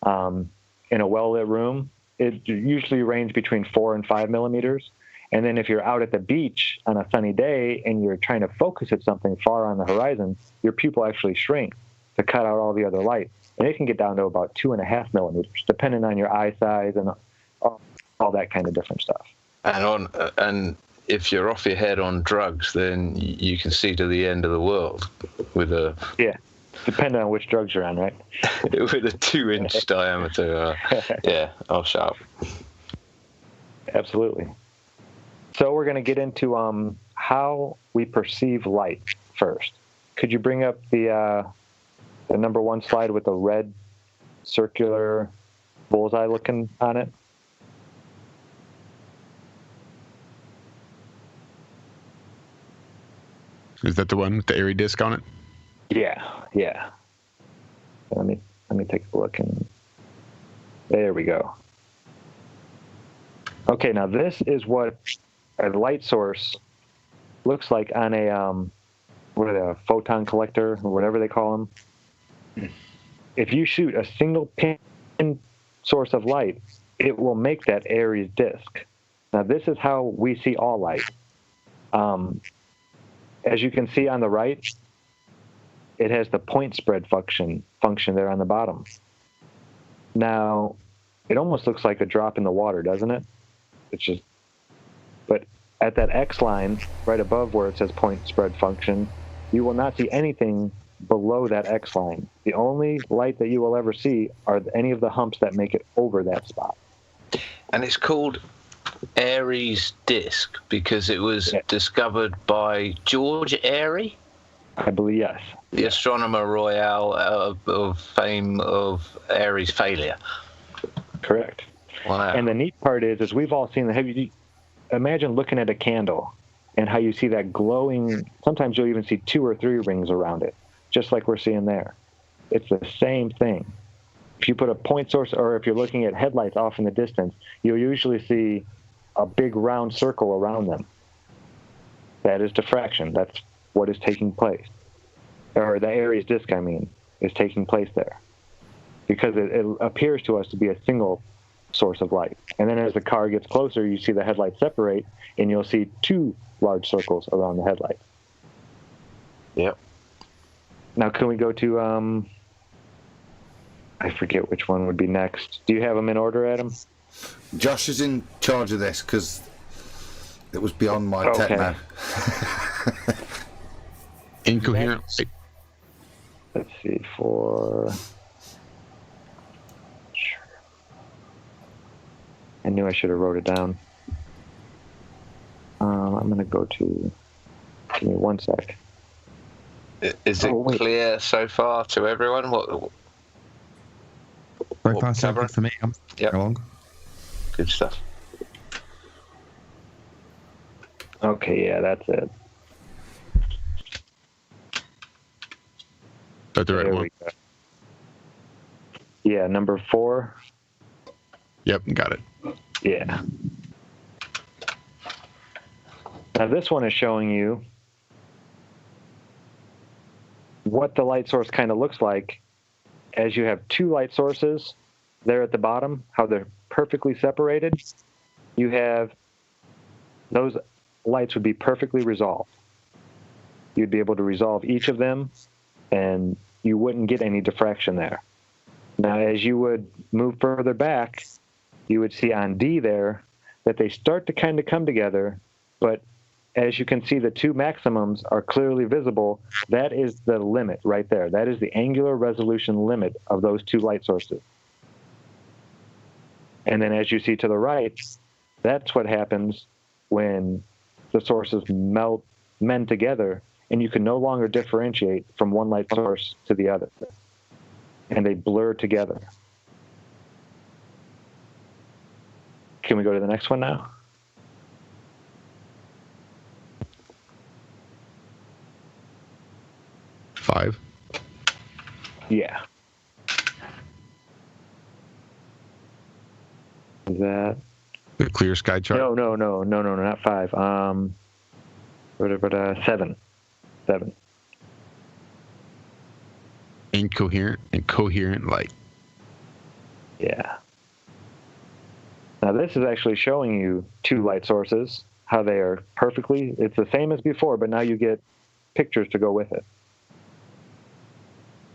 S3: in a well-lit room, it usually ranges between 4 and 5 millimeters. And then if you're out at the beach on a sunny day and you're trying to focus at something far on the horizon, your pupil actually shrinks to cut out all the other light. And it can get down to about 2.5 millimeters, depending on your eye size and all that kind of different stuff.
S2: And if you're off your head on drugs, then you can see to the end of the world with a...
S3: Yeah, depending on which drugs you're on, right?
S2: With a 2-inch diameter. Yeah, I'll shout.
S3: Absolutely. So we're going to get into how we perceive light first. Could you bring up the number 1 slide with the red circular bullseye looking on it?
S7: Is that the one with the airy disc on it?
S3: Yeah. Yeah. Let me take a look, and there we go. Okay, now this is what a light source looks like on a a photon collector or whatever they call them. If you shoot a single pin source of light, it will make that Aries disk. Now this is how we see all light. As you can see on the right, it has the point spread function there on the bottom. Now, it almost looks like a drop in the water, doesn't it? It's just, but at that X line, right above where it says point spread function, you will not see anything below that X line. The only light that you will ever see are any of the humps that make it over that spot.
S2: And it's called Aries disk because it was discovered by George Airy.
S3: I believe, yes.
S2: The astronomer royal of fame of Airy's failure.
S3: Correct.
S2: Wow.
S3: And the neat part is we've all seen imagine looking at a candle and how you see that glowing, sometimes you'll even see 2 or 3 rings around it, just like we're seeing there. It's the same thing. If you put a point source, or if you're looking at headlights off in the distance, you'll usually see a big round circle around them. That is diffraction. That's what is taking place. Or the Aries disk, is taking place there. Because it appears to us to be a single source of light. And then as the car gets closer, you see the headlights separate, and you'll see 2 large circles around the headlights.
S2: Yep.
S3: Now, can we go to, I forget which one would be next. Do you have them in order, Adam?
S5: Josh is in charge of this because it was beyond my techno.
S7: Incoherent.
S3: Let's see, I knew I should have wrote it down. I'm going to go to, give me one sec.
S2: Is it clear so far to everyone?
S6: So far, so good for me. I'm along.
S2: Good stuff.
S3: Okay, yeah, that's it.
S7: That's the right one.
S3: Yeah, number 4.
S7: Yep, got it.
S3: Yeah. Now this one is showing you what the light source kind of looks like as you have 2 light sources there at the bottom, how they're perfectly separated. You have those lights would be perfectly resolved. You'd be able to resolve each of them, and you wouldn't get any diffraction there. Now, as you would move further back, you would see on D there that they start to kind of come together, but as you can see, the 2 maximums are clearly visible. That is the limit right there. That is the angular resolution limit of those 2 light sources. And then as you see to the right, that's what happens when the sources mend together, and you can no longer differentiate from one light source to the other. And they blur together. Can we go to the next one now?
S7: Five.
S3: Yeah. Is that
S7: the clear sky chart?
S3: No, not 5. 7. 7.
S7: Incoherent and coherent light.
S3: Yeah. Now this is actually showing you 2 light sources, how they are perfectly, it's the same as before, but now you get pictures to go with it.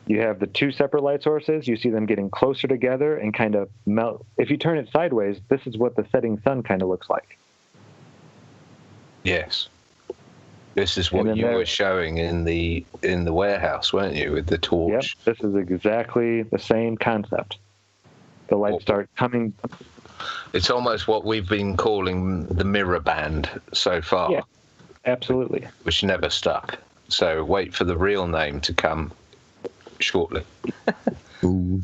S3: You have the 2 separate light sources, you see them getting closer together and kind of melt. If you turn it sideways, this is what the setting sun kind of looks like.
S2: Yes. This is what you were showing in the warehouse, weren't you, with the torch?
S3: Yep, this is exactly the same concept. The lights start coming.
S2: It's almost what we've been calling the mirror band so far.
S3: Yeah, absolutely.
S2: Which never stuck. So wait for the real name to come shortly.
S6: Ooh.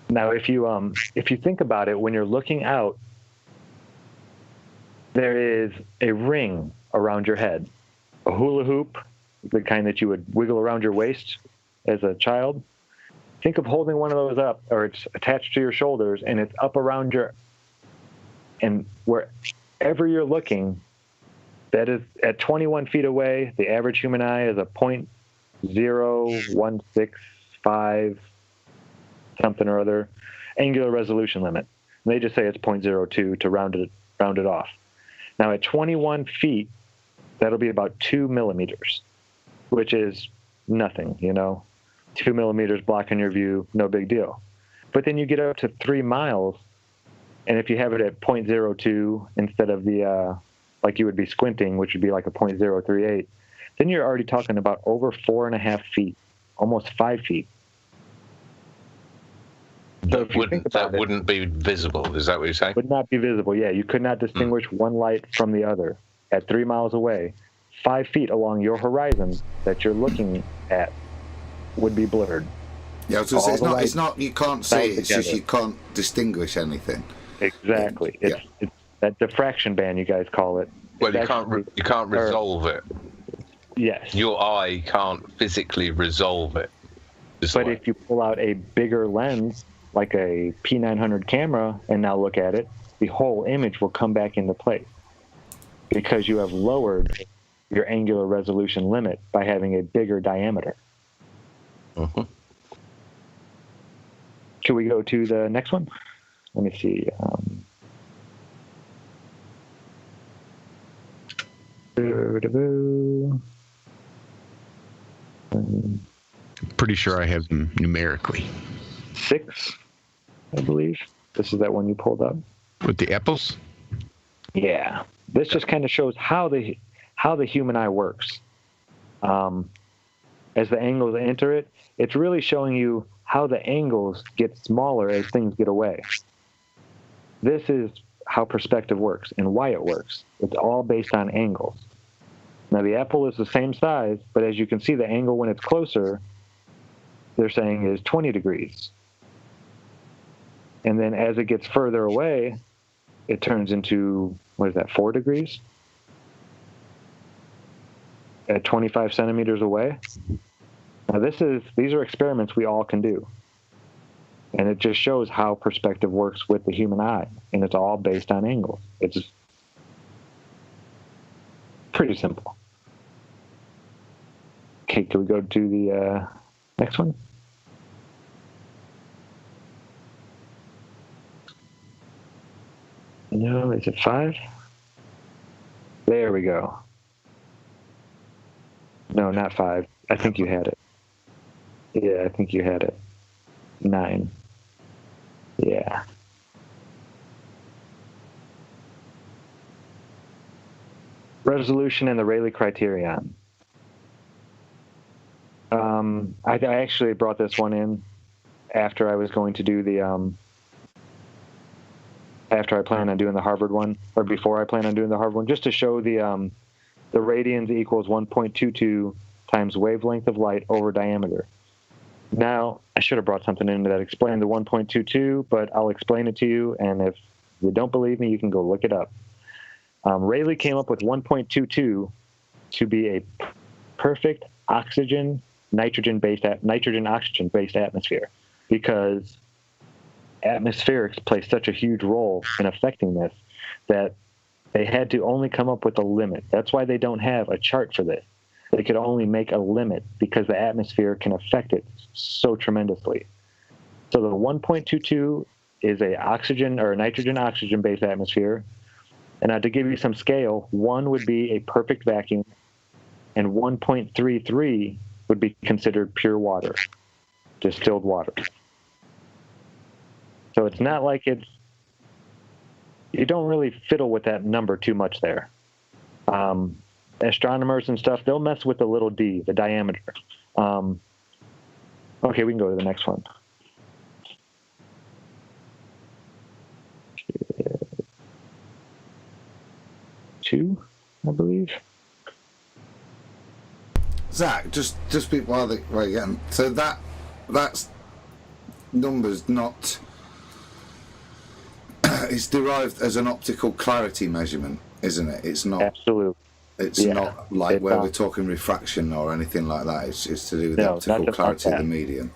S3: Now, if you think about it, when you're looking out, there is a ring around your head, a hula hoop, the kind that you would wiggle around your waist as a child, think of holding one of those up, or it's attached to your shoulders, and it's up around and wherever you're looking, that is at 21 feet away. The average human eye is a 0.0165 something or other angular resolution limit. And they just say it's 0.02 to round it off. Now at 21 feet, that'll be about 2 millimeters, which is nothing, 2 millimeters blocking your view, no big deal. But then you get up to 3 miles, and if you have it at 0.02 instead of the, like you would be squinting, which would be like a 0.038, then you're already talking about over 4.5 feet, almost 5 feet. So
S2: that wouldn't be visible, is that what you're saying?
S3: Would not be visible, yeah. You could not distinguish one light from the other at 3 miles away. 5 feet along your horizon that you're looking at would be blurred.
S5: Yeah, so it's not you can't see it, it's just you can't distinguish anything.
S3: Exactly. It's that diffraction band, you guys call it.
S2: Well, you can't resolve it.
S3: Yes.
S2: Your eye can't physically resolve it.
S3: But if you pull out a bigger lens, like a P900 camera, and now look at it, the whole image will come back into place because you have lowered your angular resolution limit by having a bigger diameter.
S2: Uh-huh.
S3: Should we go to the next one? Let me see.
S7: Pretty sure I have them numerically.
S3: 6, I believe. This is that one you pulled up.
S7: With the apples?
S3: Yeah. This just kind of shows how the human eye works. As the angles enter it, it's really showing you how the angles get smaller as things get away. This is how perspective works and why it works. It's all based on angles. Now the apple is the same size, but as you can see, the angle when it's closer, they're saying is 20 degrees. And then as it gets further away, it turns into, 4 degrees? At 25 centimeters away? Now these are experiments we all can do. And it just shows how perspective works with the human eye. And it's all based on angles. It's pretty simple. Okay, can we go to the next one? No, is it 5? There we go. No, not 5. I think you had it. Yeah, I think you had it. 9. Yeah. Resolution and the Rayleigh criterion. I actually brought this one in after I was going to do the after I plan on doing the Harvard one, or before I plan on doing the Harvard one, just to show the radians equals 1.22 times wavelength of light over diameter. Now, I should have brought something in that explained the 1.22, but I'll explain it to you, and if you don't believe me, you can go look it up. Rayleigh came up with 1.22 to be a perfect nitrogen-oxygen-based atmosphere, because atmospherics play such a huge role in affecting this that they had to only come up with a limit. That's why they don't have a chart for this. They could only make a limit because the atmosphere can affect it so tremendously. So the 1.22 is a oxygen or nitrogen-oxygen based atmosphere. And to give you some scale, 1 would be a perfect vacuum, and 1.33 would be considered pure water, distilled water. So it's not like you don't really fiddle with that number too much there. Astronomers and stuff, they'll mess with the little d, the diameter. Okay, we can go to the next one. Two, I believe.
S5: Zach, just while they right again. So that's numbers not. It's derived as an optical clarity measurement, isn't it? It's not.
S3: Absolutely.
S5: It's not like where we're talking refraction or anything like that. It's to do with the optical clarity of the medium.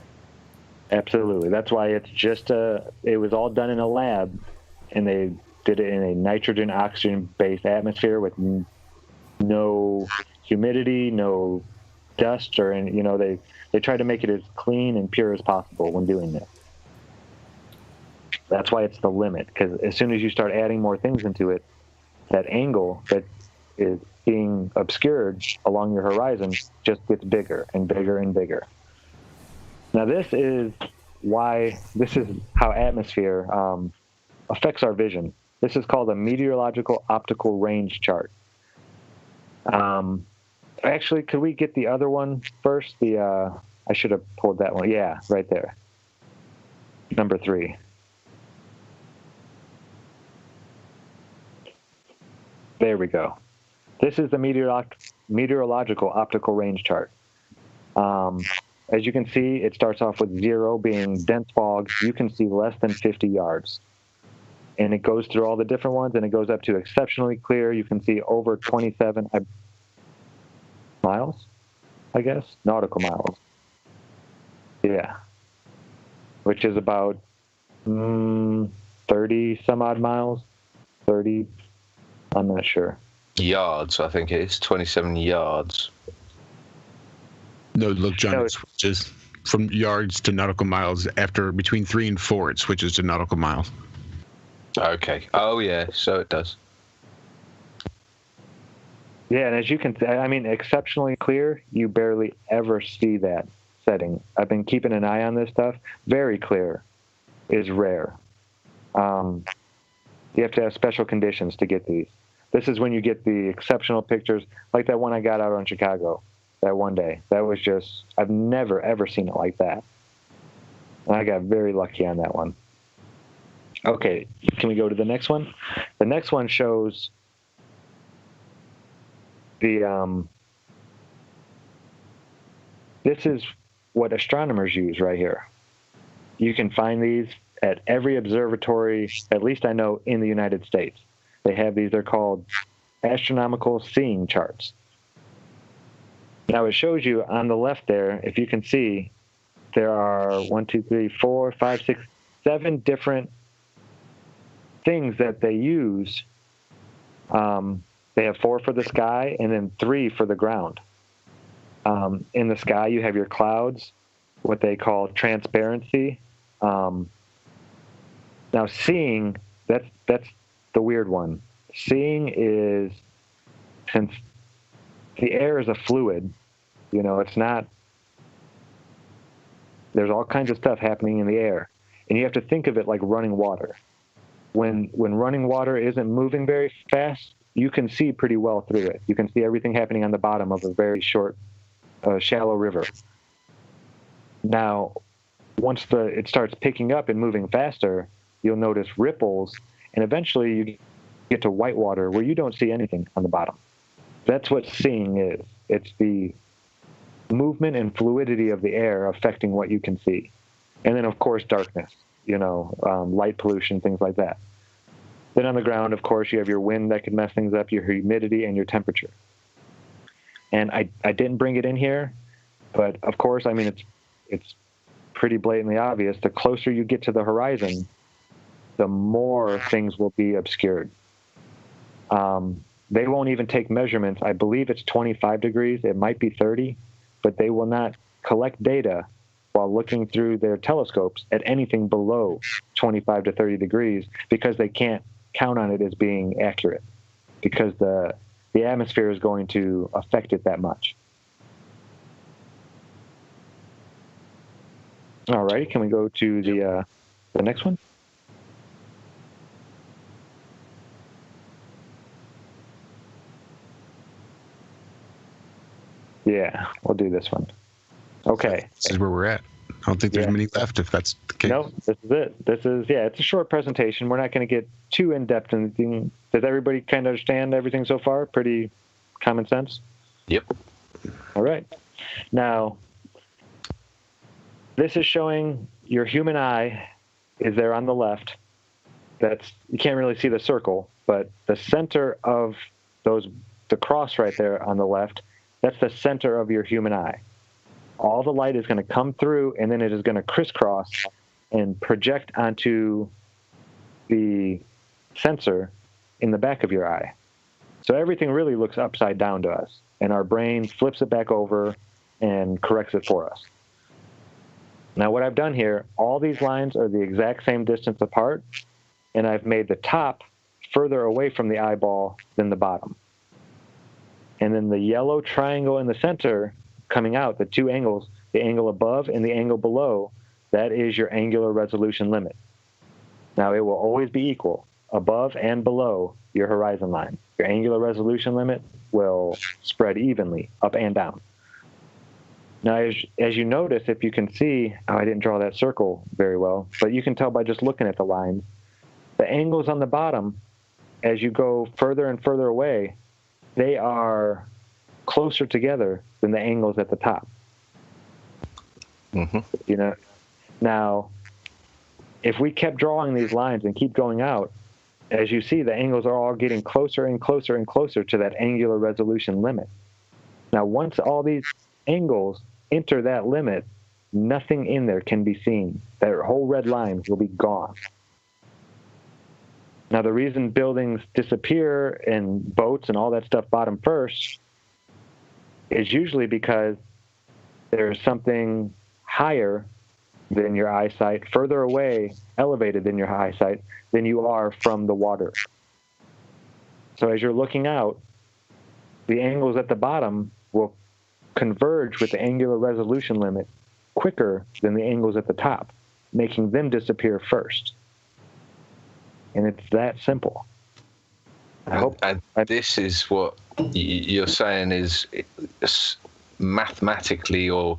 S3: Absolutely. That's why it's just it was all done in a lab, and they did it in a nitrogen oxygen based atmosphere with no humidity, no dust, or any, they try to make it as clean and pure as possible when doing this. That's why it's the limit, because as soon as you start adding more things into it, that angle that is being obscured along your horizon just gets bigger and bigger and bigger. Now this is how atmosphere affects our vision. This is called a meteorological optical range chart. Actually, could we get the other one first? I should have pulled that one. Yeah, right there. Number 3. There we go. This is the meteorological optical range chart. As you can see, it starts off with 0 being dense fog. You can see less than 50 yards. And it goes through all the different ones, and it goes up to exceptionally clear. You can see over 27 miles, I guess, nautical miles. Yeah. Which is about 30 some odd miles. 30, I'm not sure.
S2: Yards, I think it is 27 yards.
S7: No, look, John, it switches from yards to nautical miles. After between 3 and 4, it switches to nautical miles.
S2: Okay. Oh, yeah, so it does.
S3: Yeah, and as you can see, I mean, exceptionally clear, you barely ever see that setting. I've been keeping an eye on this stuff. Very clear is rare. You have to have special conditions to get these. This is when you get the exceptional pictures, like that one I got out on Chicago that one day. That was just, I've never, ever seen it like that. And I got very lucky on that one. Okay, can we go to the next one? The next one shows the, this is what astronomers use right here. You can find these at every observatory, at least I know, in the United States. They have these, they're called astronomical seeing charts. Now it shows you on the left there, if you can see, there are 1, 2, 3, 4, 5, 6, 7 different things that they use. They have 4 for the sky and then 3 for the ground. In the sky, you have your clouds, what they call transparency. Now seeing, that's the weird one. Seeing is, since the air is a fluid, it's not, there's all kinds of stuff happening in the air, and you have to think of it like running water. When running water isn't moving very fast, you can see pretty well through it. You can see everything happening on the bottom of a very short, shallow river. Now, once it starts picking up and moving faster, you'll notice ripples, and eventually you get to white water where you don't see anything on the bottom. That's what seeing is. It's the movement and fluidity of the air affecting what you can see. And then, of course, darkness, light pollution, things like that. Then on the ground, of course, you have your wind that can mess things up, your humidity, and your temperature. And I didn't bring it in here, but of course, I mean, it's pretty blatantly obvious. The closer you get to the horizon, the more things will be obscured. They won't even take measurements. I believe it's 25 degrees. It might be 30, but they will not collect data while looking through their telescopes at anything below 25 to 30 degrees because they can't count on it as being accurate because the atmosphere is going to affect it that much. All right, can we go to the next one? Yeah, we'll do this one. Okay.
S7: This is where we're at. I don't think there's many left if that's the case.
S3: No, this is it. It's a short presentation. We're not going to get too in-depth in anything. Does everybody kind of understand everything so far? Pretty common sense?
S2: Yep.
S3: All right. Now, this is showing your human eye is there on the left. You can't really see the circle, but the center of those the cross right there on the left, that's the center of your human eye. All the light is going to come through, and then it is going to crisscross and project onto the sensor in the back of your eye. So everything really looks upside down to us, and our brain flips it back over and corrects it for us. Now what I've done here, all these lines are the exact same distance apart, and I've made the top further away from the eyeball than the bottom. And then the yellow triangle in the center coming out, the two angles, the angle above and the angle below, that is your angular resolution limit. Now it will always be equal, above and below your horizon line. Your angular resolution limit will spread evenly up and down. Now, as you notice, if you can see, I didn't draw that circle very well, but you can tell by just looking at the lines, the angles on the bottom, as you go further and further away, they are closer together than the angles at the top.
S2: Mm-hmm.
S3: You know, now, if we kept drawing these lines and keep going out, as you see, the angles are all getting closer and closer and closer to that angular resolution limit. Now, once all these angles enter that limit, nothing in there can be seen. That whole red line will be gone. Now, the reason buildings disappear and boats and all that stuff bottom first is usually because there's something higher than your eyesight, further away, elevated than your eyesight, than you are from the water. So as you're looking out, the angles at the bottom will converge with the angular resolution limit quicker than the angles at the top, making them disappear first. And it's that simple. I hope.
S2: And this is what you're saying is mathematically or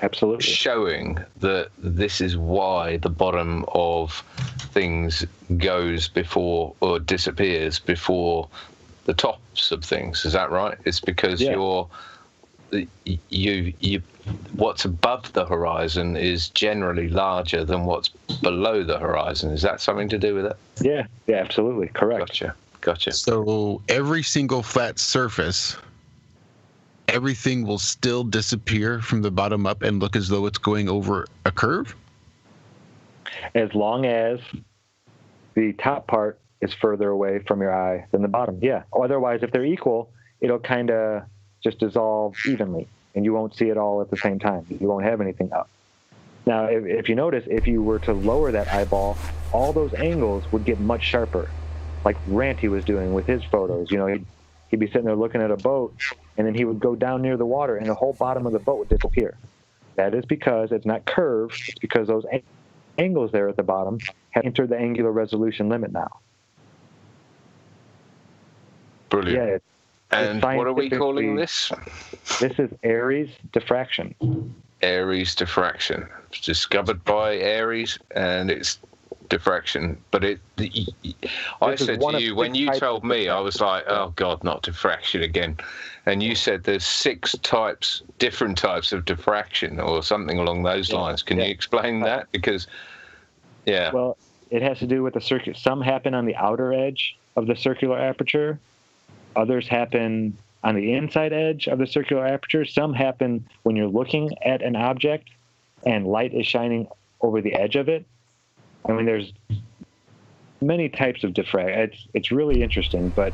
S3: absolutely
S2: showing that this is why the bottom of things goes before or disappears before the tops of things. Is that right? It's because you what's above the horizon is generally larger than what's below the horizon. Is that something to do with it?
S3: Yeah, absolutely. Correct.
S2: Gotcha.
S7: So every single flat surface, everything will still disappear from the bottom up and look as though it's going over a curve?
S3: As long as the top part is further away from your eye than the bottom, yeah. Otherwise, if they're equal, it'll kind of just dissolve evenly, and you won't see it all at the same time. You won't have anything up. Now, if you notice, if you were to lower that eyeball, all those angles would get much sharper, like Ranty was doing with his photos. You know, he'd be sitting there looking at a boat, and then he would go down near the water, and the whole bottom of the boat would disappear. That is because it's not curved. It's because those angles there at the bottom have entered the angular resolution limit now.
S2: Brilliant.
S3: Yeah,
S2: and what are we calling this?
S3: This is Airy's diffraction.
S2: Airy's diffraction. It's discovered by Airy's, and it's diffraction. But I said to you, when you told me, I was like, oh God, not diffraction again. And you said there's 6 different types of diffraction or something along those lines. Can you explain that? Because,
S3: well, it has to do with the circuit. Some happen on the outer edge of the circular aperture. Others happen on the inside edge of the circular aperture. Some happen when you're looking at an object and light is shining over the edge of it. I mean, there's many types of diffraction. It's really interesting, but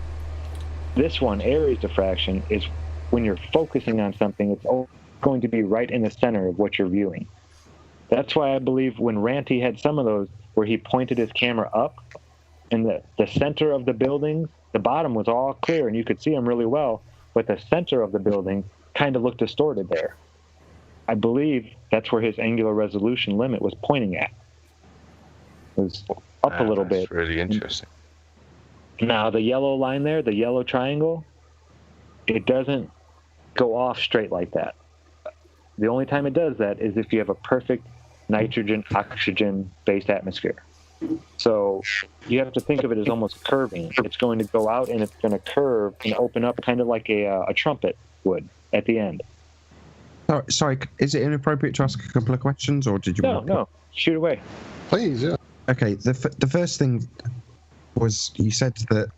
S3: this one, Airy's diffraction, is when you're focusing on something, it's going to be right in the center of what you're viewing. That's why I believe when Ranty had some of those where he pointed his camera up and the center of the building, the bottom was all clear and you could see him really well, but the center of the building kind of looked distorted there. I believe that's where his angular resolution limit was pointing at. It was up a little bit.
S2: That's really interesting.
S3: Now, the yellow line there, the yellow triangle, it doesn't go off straight like that. The only time it does that is if you have a perfect nitrogen-oxygen-based atmosphere. So you have to think of it as almost curving. It's going to go out and it's going to curve and open up kind of like a trumpet would at the end.
S6: Oh, sorry, is it inappropriate to ask a couple of questions, or did you want to...
S3: No, shoot away.
S4: Please, yeah.
S6: Okay, the first thing was you said that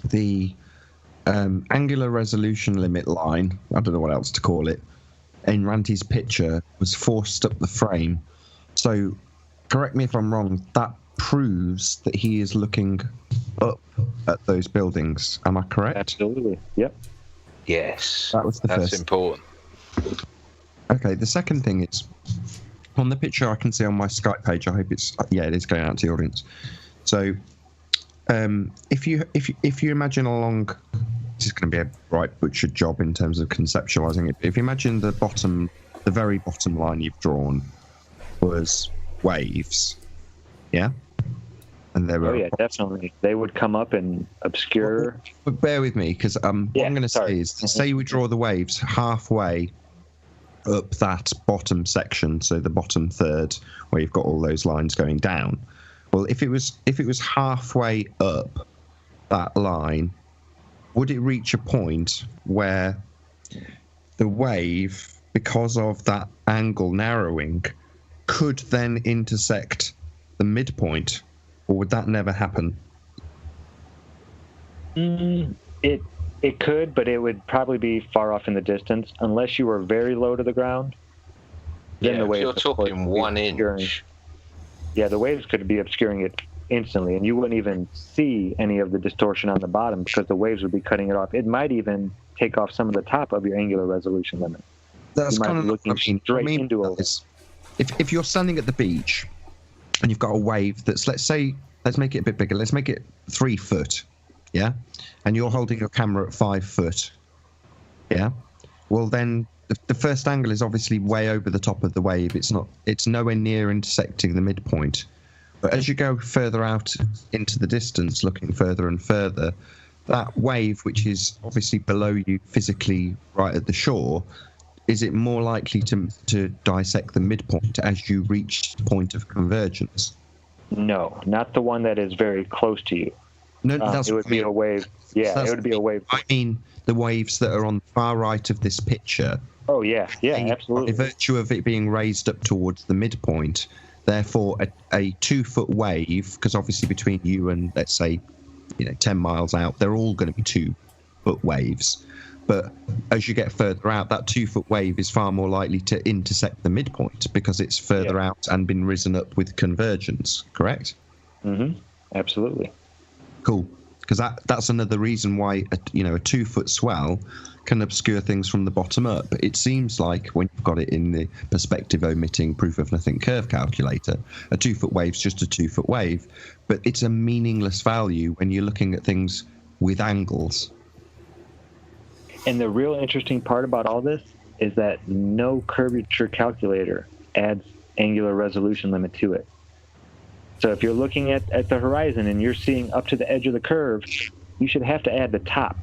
S6: the angular resolution limit line, I don't know what else to call it, in Ranty's picture was forced up the frame. So, correct me if I'm wrong, that proves that he is looking up at those buildings. Am I correct?
S3: Absolutely. Yep.
S2: Yes.
S6: That was the
S2: That's
S6: first.
S2: important.
S6: Okay, the second thing is, on the picture I can see on my Skype page, I hope it's, it is going out to the audience. So, if you imagine along, this is going to be a right butchered job in terms of conceptualizing it. If you imagine the very bottom line you've drawn was waves, yeah, and there were.
S3: Oh yeah, definitely. They would come up and obscure.
S6: But bear with me, because what I'm going to say is, say we draw the waves halfway up that bottom section, so the bottom third where you've got all those lines going down. Well, if it was halfway up that line, would it reach a point where the wave, because of that angle narrowing, could then intersect the midpoint, or would that never happen?
S3: It could, but it would probably be far off in the distance, unless you were very low to the ground. Then the waves,
S2: you're talking 1 inch.
S3: Yeah, the waves could be obscuring it instantly, and you wouldn't even see any of the distortion on the bottom because the waves would be cutting it off. It might even take off some of the top of your angular resolution limit.
S6: That's
S3: kind of
S6: looking
S3: straight into a.
S6: If you're standing at the beach and you've got a wave that's, let's make it a bit bigger. Let's make it 3 foot, yeah, and you're holding your camera at 5 foot, yeah. Well, then the first angle is obviously way over the top of the wave. It's nowhere near intersecting the midpoint. But as you go further out into the distance, looking further and further, that wave, which is obviously below you physically right at the shore, is it more likely to dissect the midpoint as you reach the point of convergence?
S3: No, not the one that is very close to you.
S6: No,
S3: it would be a wave. Yeah, it would be a wave.
S6: I mean the waves that are on the far right of this picture.
S3: Oh, yeah, absolutely.
S6: By virtue of it being raised up towards the midpoint, therefore a 2 foot wave, because obviously between you and, let's say, 10 miles out, they're all going to be 2 foot waves. But as you get further out, that 2 foot wave is far more likely to intersect the midpoint because it's further out and been risen up with convergence, correct?
S3: Mm-hmm. Absolutely.
S6: Cool. Because that's another reason why a 2 foot swell can obscure things from the bottom up. It seems like when you've got it in the perspective omitting proof of nothing curve calculator, a 2 foot wave's just a 2 foot wave, but it's a meaningless value when you're looking at things with angles.
S3: And the real interesting part about all this is that no curvature calculator adds angular resolution limit to it. So if you're looking at the horizon and you're seeing up to the edge of the curve, you should have to add the top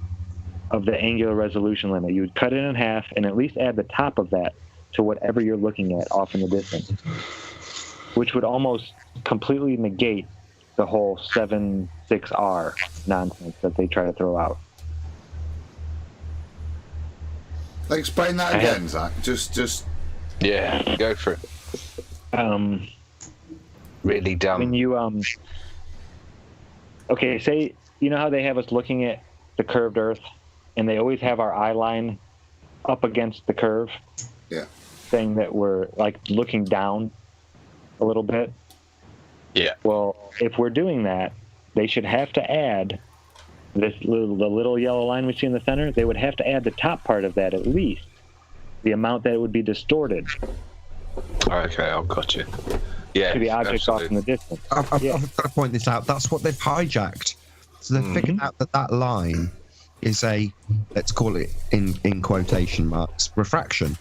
S3: of the angular resolution limit. You would cut it in half and at least add the top of that to whatever you're looking at off in the distance, which would almost completely negate the whole 7/6R nonsense that they try to throw out.
S5: Explain that again, Zach. Just.
S2: Yeah, go for it. Really dumb.
S3: When you okay, say how they have us looking at the curved Earth, and they always have our eye line up against the curve.
S5: Yeah.
S3: Saying that we're like looking down a little bit.
S2: Yeah.
S3: Well, if we're doing that, they should have to add the little yellow line we see in the center. They would have to add the top part of that at least, the amount that it would be distorted.
S2: Okay, I've got you. Yeah,
S3: to the object off in the distance.
S6: I've got to point this out. That's what they've hijacked. So they've figured out that line is a, let's call it in quotation marks, refraction.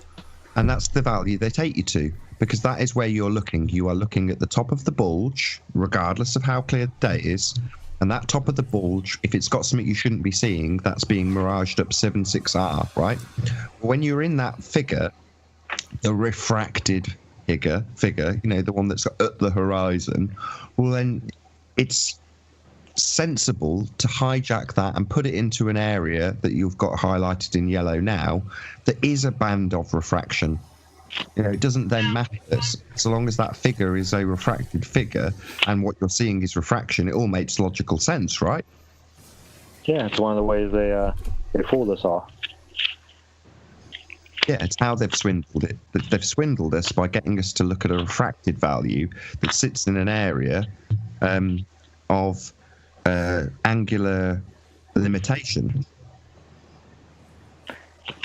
S6: And that's the value they take you to, because that is where you're looking. You are looking at the top of the bulge, regardless of how clear the day is. And that top of the bulge, if it's got something you shouldn't be seeing, that's being miraged up 7/6R, right? When you're in that figure, the refracted figure, the one that's at the horizon, well, then it's sensible to hijack that and put it into an area that you've got highlighted in yellow now that is a band of refraction. It doesn't then matter so long as that figure is a refracted figure and what you're seeing is refraction. It all makes logical sense, right?
S3: Yeah, it's one of the ways they fooled us all.
S6: Yeah, it's how they've swindled it. They've swindled us by getting us to look at a refracted value that sits in an area of angular limitation.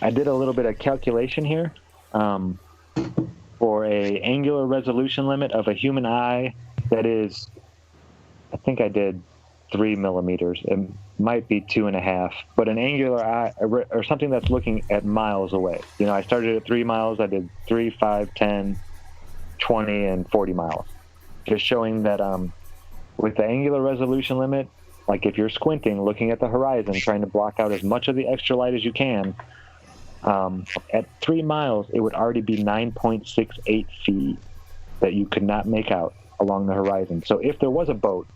S3: I did a little bit of calculation here for a angular resolution limit of a human eye that is, I think I did 3 millimeters. It might be 2.5, but an angular eye or something that's looking at miles away. You know, I started at 3 miles. I did 3, 5, 10, 20, and 40 miles. Just showing that with the angular resolution limit, like if you're squinting, looking at the horizon, trying to block out as much of the extra light as you can, at 3 miles, it would already be 9.68 feet that you could not make out along the horizon. So if there was a boat,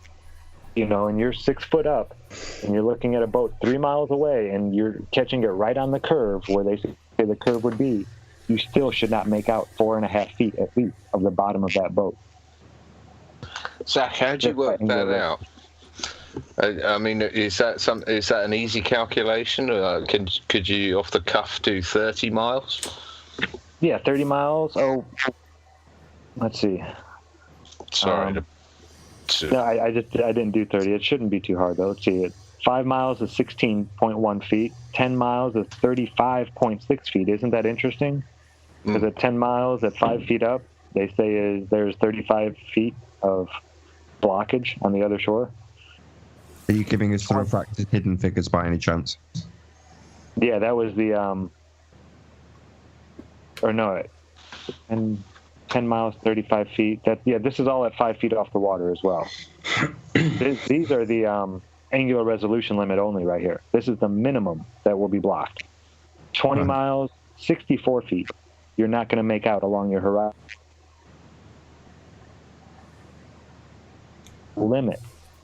S3: you know, and you're 6 foot up and you're looking at a boat 3 miles away and you're catching it right on the curve where they say the curve would be, you still should not make out 4.5 feet at least of the bottom of that boat.
S2: Zach, how'd you work that out? I mean, is that an easy calculation? Could you off the cuff do 30 miles?
S3: Yeah, 30 miles. Oh, let's see.
S2: Sorry.
S3: No, I didn't do 30. It shouldn't be too hard though. Let's see. 5 miles is 16.1 feet. 10 miles is 35.6 feet. Isn't that interesting? Because at 10 miles at 5 feet up, they say there's 35 feet of blockage on the other shore.
S6: Are you giving us the refracted hidden figures by any chance?
S3: Yeah, that was the or no, and 10 miles, 35 feet. This is all at 5 feet off the water as well. These are the angular resolution limit only right here. This is the minimum that will be blocked. 20 miles, 64 feet. You're not going to make out along your horizon.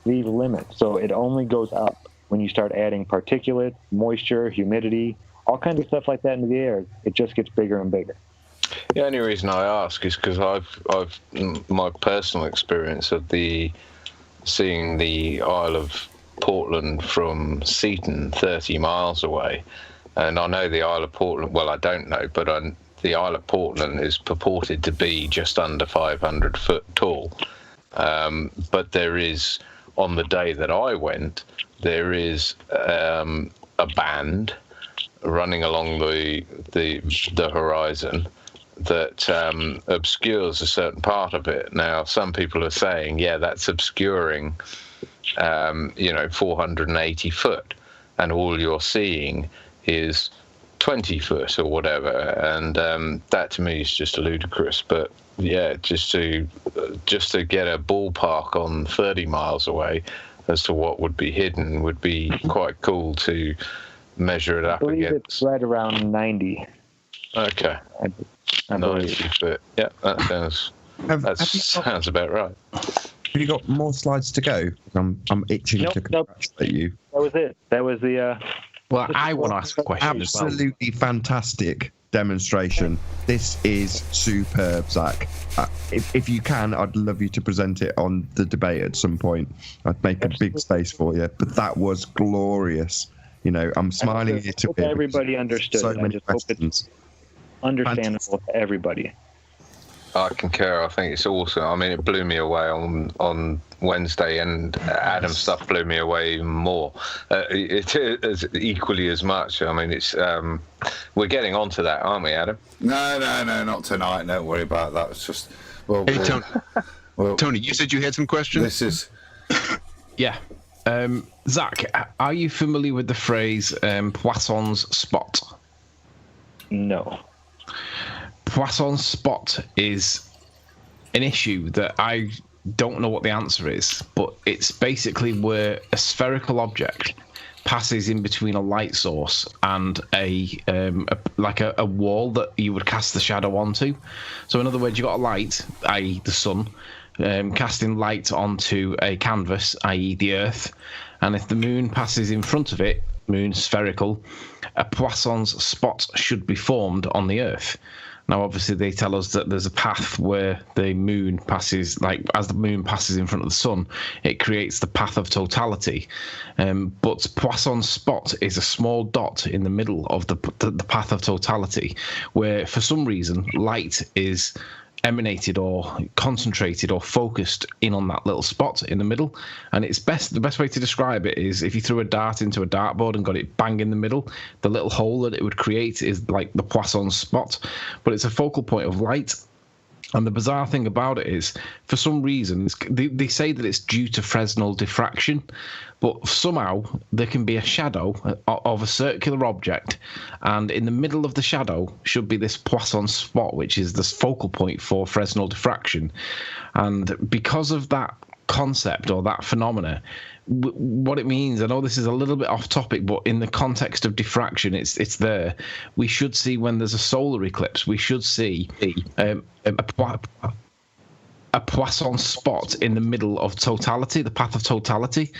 S3: Leave limit. So it only goes up when you start adding particulate, moisture, humidity, all kinds of stuff like that into the air. It just gets bigger and bigger.
S2: The only reason I ask is because I've my personal experience of seeing the Isle of Portland from Seaton 30 miles away, and I know the Isle of Portland. Well, I don't know, but the Isle of Portland is purported to be just under 500 foot tall. But there is, on the day that I went, there is a band running along the horizon that obscures a certain part of it. Now, some people are saying, yeah, that's obscuring, 480 foot, and all you're seeing is 20 foot or whatever, and that to me is just ludicrous. But yeah, just to get a ballpark on 30 miles away as to what would be hidden would be quite cool to measure it up against.
S3: It's right around 90.
S2: Okay.
S3: I
S2: 90 foot. Yeah, that sounds about right.
S6: Have you got more slides to go? I'm itching to congratulate you.
S3: That was it. That was the.
S1: Well, I want to ask a question as well.
S6: Absolutely fantastic demonstration. This is superb, Zach. If you can, I'd love you to present it on the debate at some point. I'd make a big space for you. But that was glorious. You know, I'm smiling here to
S3: everybody understood.
S6: So many questions.
S3: Understandable to everybody.
S2: I concur. I think it's awesome. I mean, it blew me away on Wednesday, and Adam's stuff blew me away even more. It is equally as much. I mean, it's we're getting onto that, aren't we, Adam?
S5: No, not tonight. Don't worry about that. It's just
S7: Hey, Tony, you said you had some questions.
S5: This is
S1: yeah. Zach, are you familiar with the phrase Poisson's spot?
S3: No.
S1: Poisson's spot is an issue that I don't know what the answer is, but it's basically where a spherical object passes in between a light source and a wall that you would cast the shadow onto. So in other words, you've got a light, i.e. the sun, casting light onto a canvas, i.e. the earth, and if the moon passes in front of it, moon spherical, a Poisson's spot should be formed on the earth. Now, obviously, they tell us that there's a path where the moon passes, like as the moon passes in front of the sun, it creates the path of totality. But Poisson's spot is a small dot in the middle of the path of totality, where for some reason light is emanated or concentrated or focused in on that little spot in the middle. And the best way to describe it is if you threw a dart into a dartboard and got it bang in the middle, the little hole that it would create is like the Poisson spot, but it's a focal point of light. And the bizarre thing about it is, for some reason, they say that it's due to Fresnel diffraction, but somehow there can be a shadow of a circular object, and in the middle of the shadow should be this Poisson spot, which is the focal point for Fresnel diffraction. And because of that concept or that phenomena, what it means, I know this is a little bit off topic, but in the context of diffraction, it's there. We should see, when there's a solar eclipse, we should see a Poisson spot in the middle of totality, the path of totality,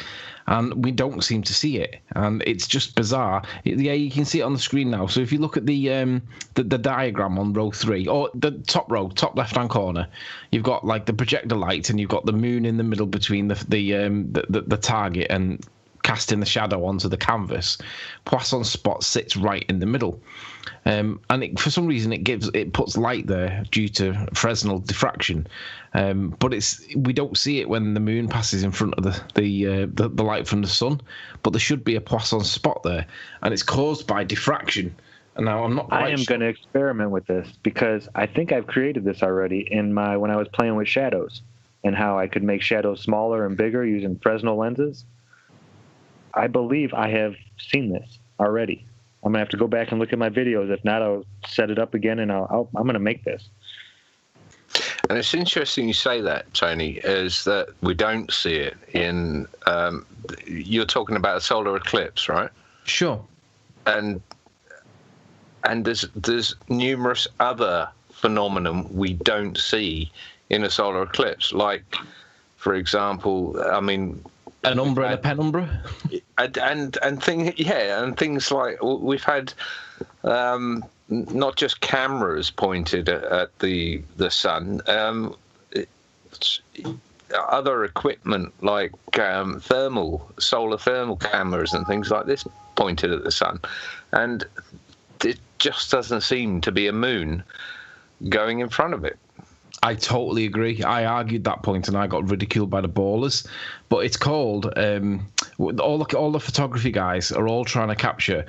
S1: and we don't seem to see it, and it's just bizarre. Yeah, you can see it on the screen now. So if you look at the diagram on row 3, or the top row, top left-hand corner, you've got like the projector light, and you've got the moon in the middle between the target and casting the shadow onto the canvas. Poisson spot sits right in the middle, and for some reason it puts light there due to Fresnel diffraction, but we don't see it when the moon passes in front of the light from the sun. But there should be a Poisson spot there, and it's caused by diffraction. And now I'm not quite
S3: I am going to experiment with this, because I think I've created this already when I was playing with shadows, and how I could make shadows smaller and bigger using Fresnel lenses. I believe I have seen this already. I'm going to have to go back and look at my videos. If not, I'll set it up again, and I'm going to make this.
S2: And it's interesting you say that, Tony, is that we don't see it in... you're talking about a solar eclipse, right?
S1: Sure.
S2: And there's numerous other phenomena we don't see in a solar eclipse. Like, for example, I mean...
S1: An umbra and a penumbra,
S2: and things like we've had not just cameras pointed at the sun, other equipment like solar thermal cameras and things like this pointed at the sun, and it just doesn't seem to be a moon going in front of it.
S1: I totally agree. I argued that point and I got ridiculed by the ballers. But it's called all the photography guys are all trying to capture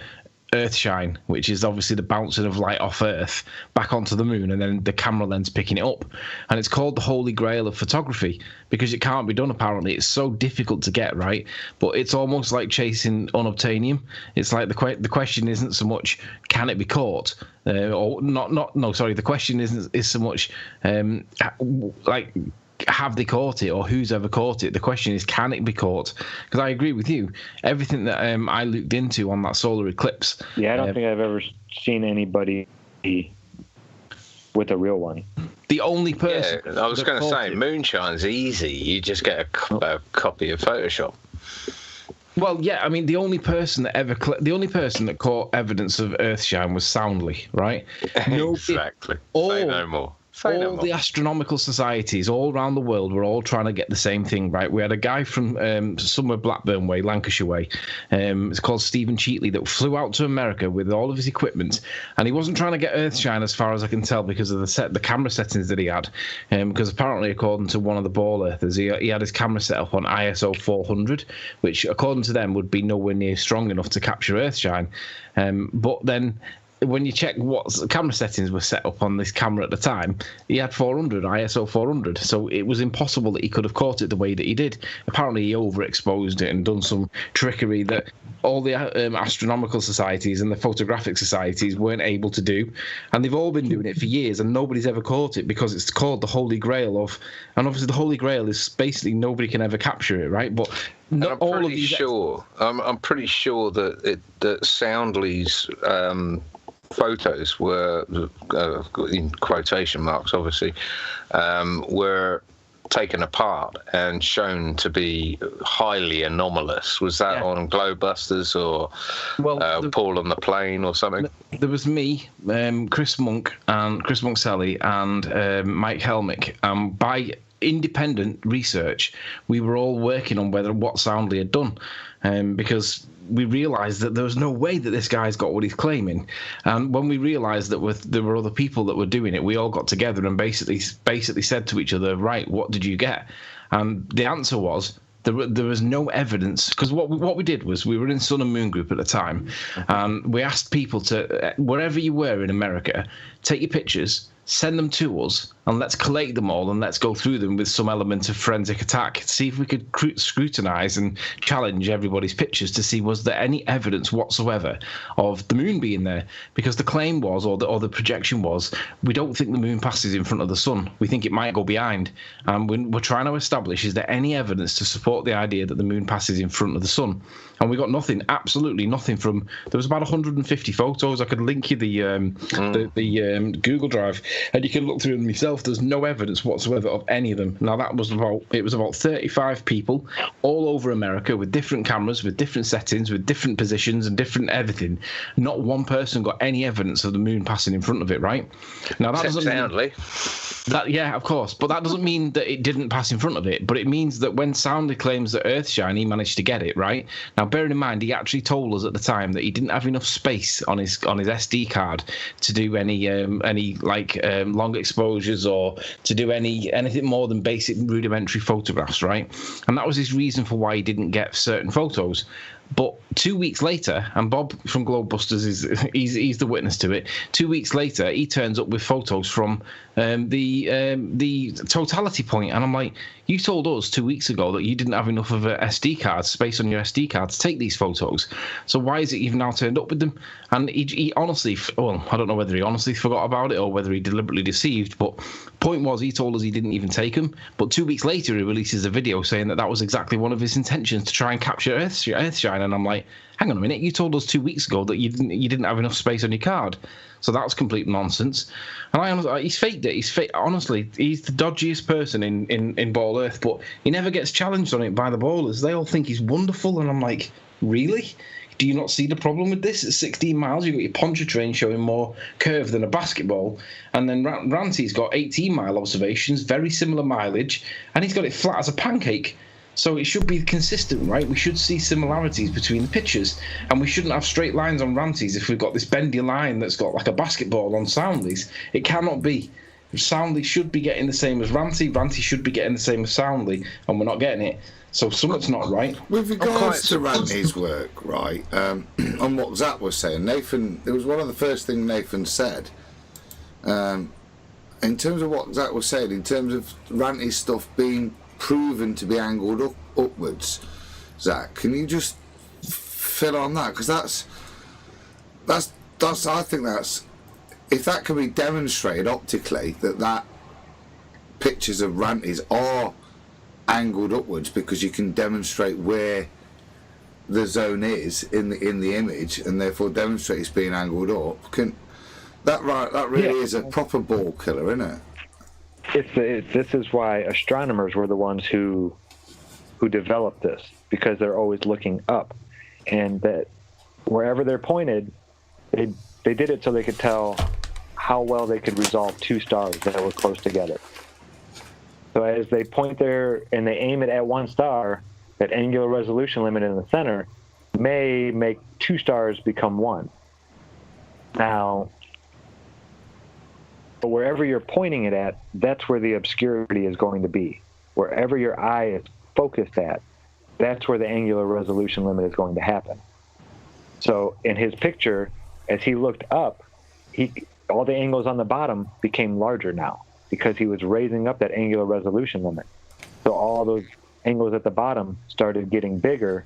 S1: Earthshine, which is obviously the bouncing of light off Earth back onto the moon, and then the camera lens picking it up. And it's called the holy grail of photography because it can't be done, apparently. It's so difficult to get, right? But it's almost like chasing unobtainium. It's like the question isn't so much can it be caught, or not. No, sorry. The question is so much like have they caught it, or who's ever caught it. The question is, can it be caught? Because I agree with you. Everything that I looked into on that solar eclipse.
S3: Yeah, I don't think I've ever seen anybody with a real one.
S1: The only person.
S2: Yeah, I was going to say, moonshine's easy. You just get a copy of Photoshop.
S1: Well, yeah, I mean, the only person that caught evidence of Earthshine was Soundly, right?
S2: Exactly. Say no more.
S1: All the astronomical societies all around the world were all trying to get the same thing, right? We had a guy from somewhere Blackburn way, Lancashire way. It's called Stephen Cheatley, that flew out to America with all of his equipment, and he wasn't trying to get Earthshine, as far as I can tell, because of the camera settings that he had. Because apparently, according to one of the ball earthers, he had his camera set up on ISO 400, which, according to them, would be nowhere near strong enough to capture Earthshine. But then, when you check what camera settings were set up on this camera at the time, he had 400, ISO 400. So it was impossible that he could have caught it the way that he did. Apparently, he overexposed it and done some trickery that all the astronomical societies and the photographic societies weren't able to do. And they've all been doing it for years, and nobody's ever caught it because it's called the Holy Grail of... And obviously, the Holy Grail is basically nobody can ever capture it, right? But not all of these...
S2: I'm pretty sure that Soundly's... photos were, in quotation marks, obviously, were taken apart and shown to be highly anomalous. Was that on Globebusters or Paul on the Plane or something?
S1: There was me, Chris Monk Selly, and Mike Helmick. By independent research, we were all working on what Soundly had done, because we realised that there was no way that this guy's got what he's claiming. And when we realised that there were other people that were doing it, we all got together and basically said to each other, right, what did you get? And the answer was, there was no evidence, because what we did was, we were in Sun and Moon Group at the time, and we asked people to, wherever you were in America, take your pictures, send them to us, and let's collate them all, and let's go through them with some element of forensic attack, see if we could scrutinise and challenge everybody's pictures to see was there any evidence whatsoever of the moon being there. Because the claim was, or the projection was, we don't think the moon passes in front of the sun. We think it might go behind. And we're trying to establish, is there any evidence to support the idea that the moon passes in front of the sun? And we got nothing, absolutely nothing from. There was about 150 photos. I could link you the Google Drive, and you can look through them yourself. There's no evidence whatsoever of any of them. Now it was about 35 people all over America with different cameras, with different settings, with different positions and different everything. Not one person got any evidence of the moon passing in front of it. Right? Now that doesn't mean that, yeah, of course, but that doesn't mean that it didn't pass in front of it. But it means that when Soundly claims that Earthshine, he managed to get it right. Now, bearing in mind, he actually told us at the time that he didn't have enough space on his SD card to do any long exposures or to do anything more than basic rudimentary photographs, right? And that was his reason for why he didn't get certain photos. But 2 weeks later, and Bob from Globebusters he's the witness to it. 2 weeks later, he turns up with photos from the totality point, and I'm like, you told us 2 weeks ago that you didn't have enough of a SD card space on your SD card to take these photos. So why is it you've now turned up with them? And he honestly, well, I don't know whether he honestly forgot about it or whether he deliberately deceived. But point was, he told us he didn't even take them. But 2 weeks later, he releases a video saying that was exactly one of his intentions, to try and capture Earthshine. And I'm like, hang on a minute, you told us 2 weeks ago that you didn't have enough space on your card. So that's complete nonsense. And he's faked it. Honestly, he's the dodgiest person in Ball Earth, but he never gets challenged on it by the bowlers. They all think he's wonderful, and I'm like, really? Do you not see the problem with this? At 16 miles, you've got your Pontchartrain showing more curve than a basketball, and then Ranty's got 18-mile observations, very similar mileage, and he's got it flat as a pancake. So it should be consistent, right? We should see similarities between the pictures, and we shouldn't have straight lines on Ranty's if we've got this bendy line that's got like a basketball on Soundly's. It cannot be. Soundly should be getting the same as Ranty. Ranty should be getting the same as Soundly, and we're not getting it. So something's not right.
S5: With regards to Ranty's work, right, on what Zach was saying, Nathan, it was one of the first things Nathan said. In terms of what Zach was saying, in terms of Ranty's stuff being proven to be angled upwards, Zach, can you just fill on that? Because that's I think that's, if that can be demonstrated optically, that pictures of Ranty's are angled upwards, because you can demonstrate where the zone is in the image, and therefore demonstrate it's being angled up. That really is a proper ball killer, isn't it?
S3: This is why astronomers were the ones who developed this, because they're always looking up, and that wherever they're pointed, they did it so they could tell how well they could resolve two stars that were close together. So as they point there and they aim it at one star, that angular resolution limit in the center may make two stars become one. Now, but wherever you're pointing it at, that's where the obscurity is going to be. Wherever your eye is focused at, that's where the angular resolution limit is going to happen. So in his picture, as he looked up, all the angles on the bottom became larger now, because he was raising up that angular resolution limit. So all those angles at the bottom started getting bigger,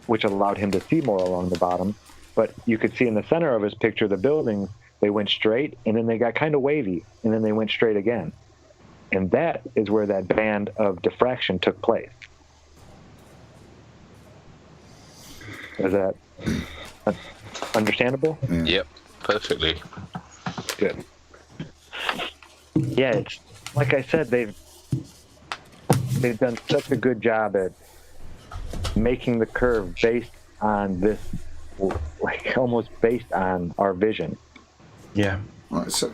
S3: which allowed him to see more along the bottom. But you could see in the center of his picture, the buildings, they went straight, and then they got kind of wavy, and then they went straight again. And that is where that band of diffraction took place. Is that understandable?
S2: Yep, perfectly.
S3: Good. Yeah, it's like I said, they've done such a good job at making the curve based on this, like almost based on our vision.
S1: Yeah.
S5: Right, so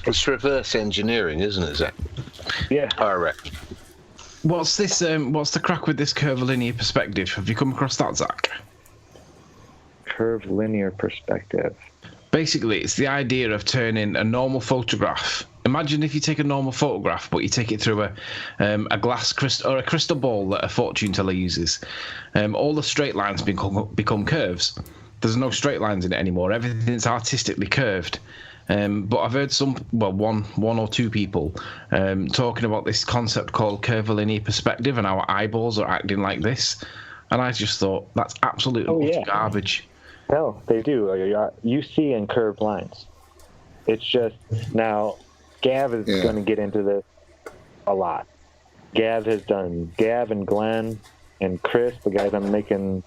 S2: It's reverse engineering, isn't it, Zach?
S3: Yeah.
S2: I reckon.
S1: What's this? What's the crack with this curvilinear perspective? Have you come across that, Zach?
S3: Curvilinear perspective.
S1: Basically, it's the idea of turning a normal photograph. Imagine if you take a normal photograph, but you take it through a glass crystal or a crystal ball that a fortune teller uses. All the straight lines become curves. There's no straight lines in it anymore. Everything's artistically curved. But I've heard one or two people talking about this concept called curvilinear perspective, and our eyeballs are acting like this. And I just thought that's absolutely garbage.
S3: No, they do. You see in curved lines. It's just now. Gav is going to get into this a lot. Gav and Glenn and Chris, the guys I'm making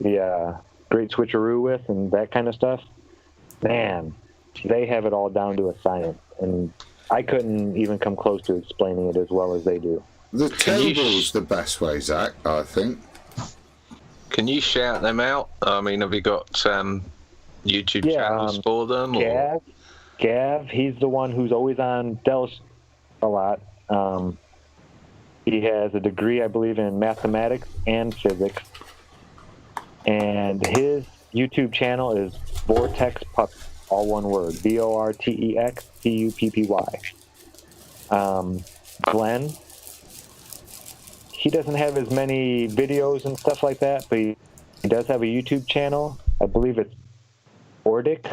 S3: the Great Switcheroo with and that kind of stuff. Man, they have it all down to a science, and I couldn't even come close to explaining it as well as they do.
S5: The table's the best way, Zach, I think.
S2: Can you shout them out? I mean, have you got YouTube channels for them?
S3: Gav, he's the one who's always on Dell's a lot. He has a degree, I believe, in mathematics and physics. And his YouTube channel is Vortex Puppy, all one word, VortexPuppy. Glenn, he doesn't have as many videos and stuff like that, but he does have a YouTube channel. I believe it's Orbic,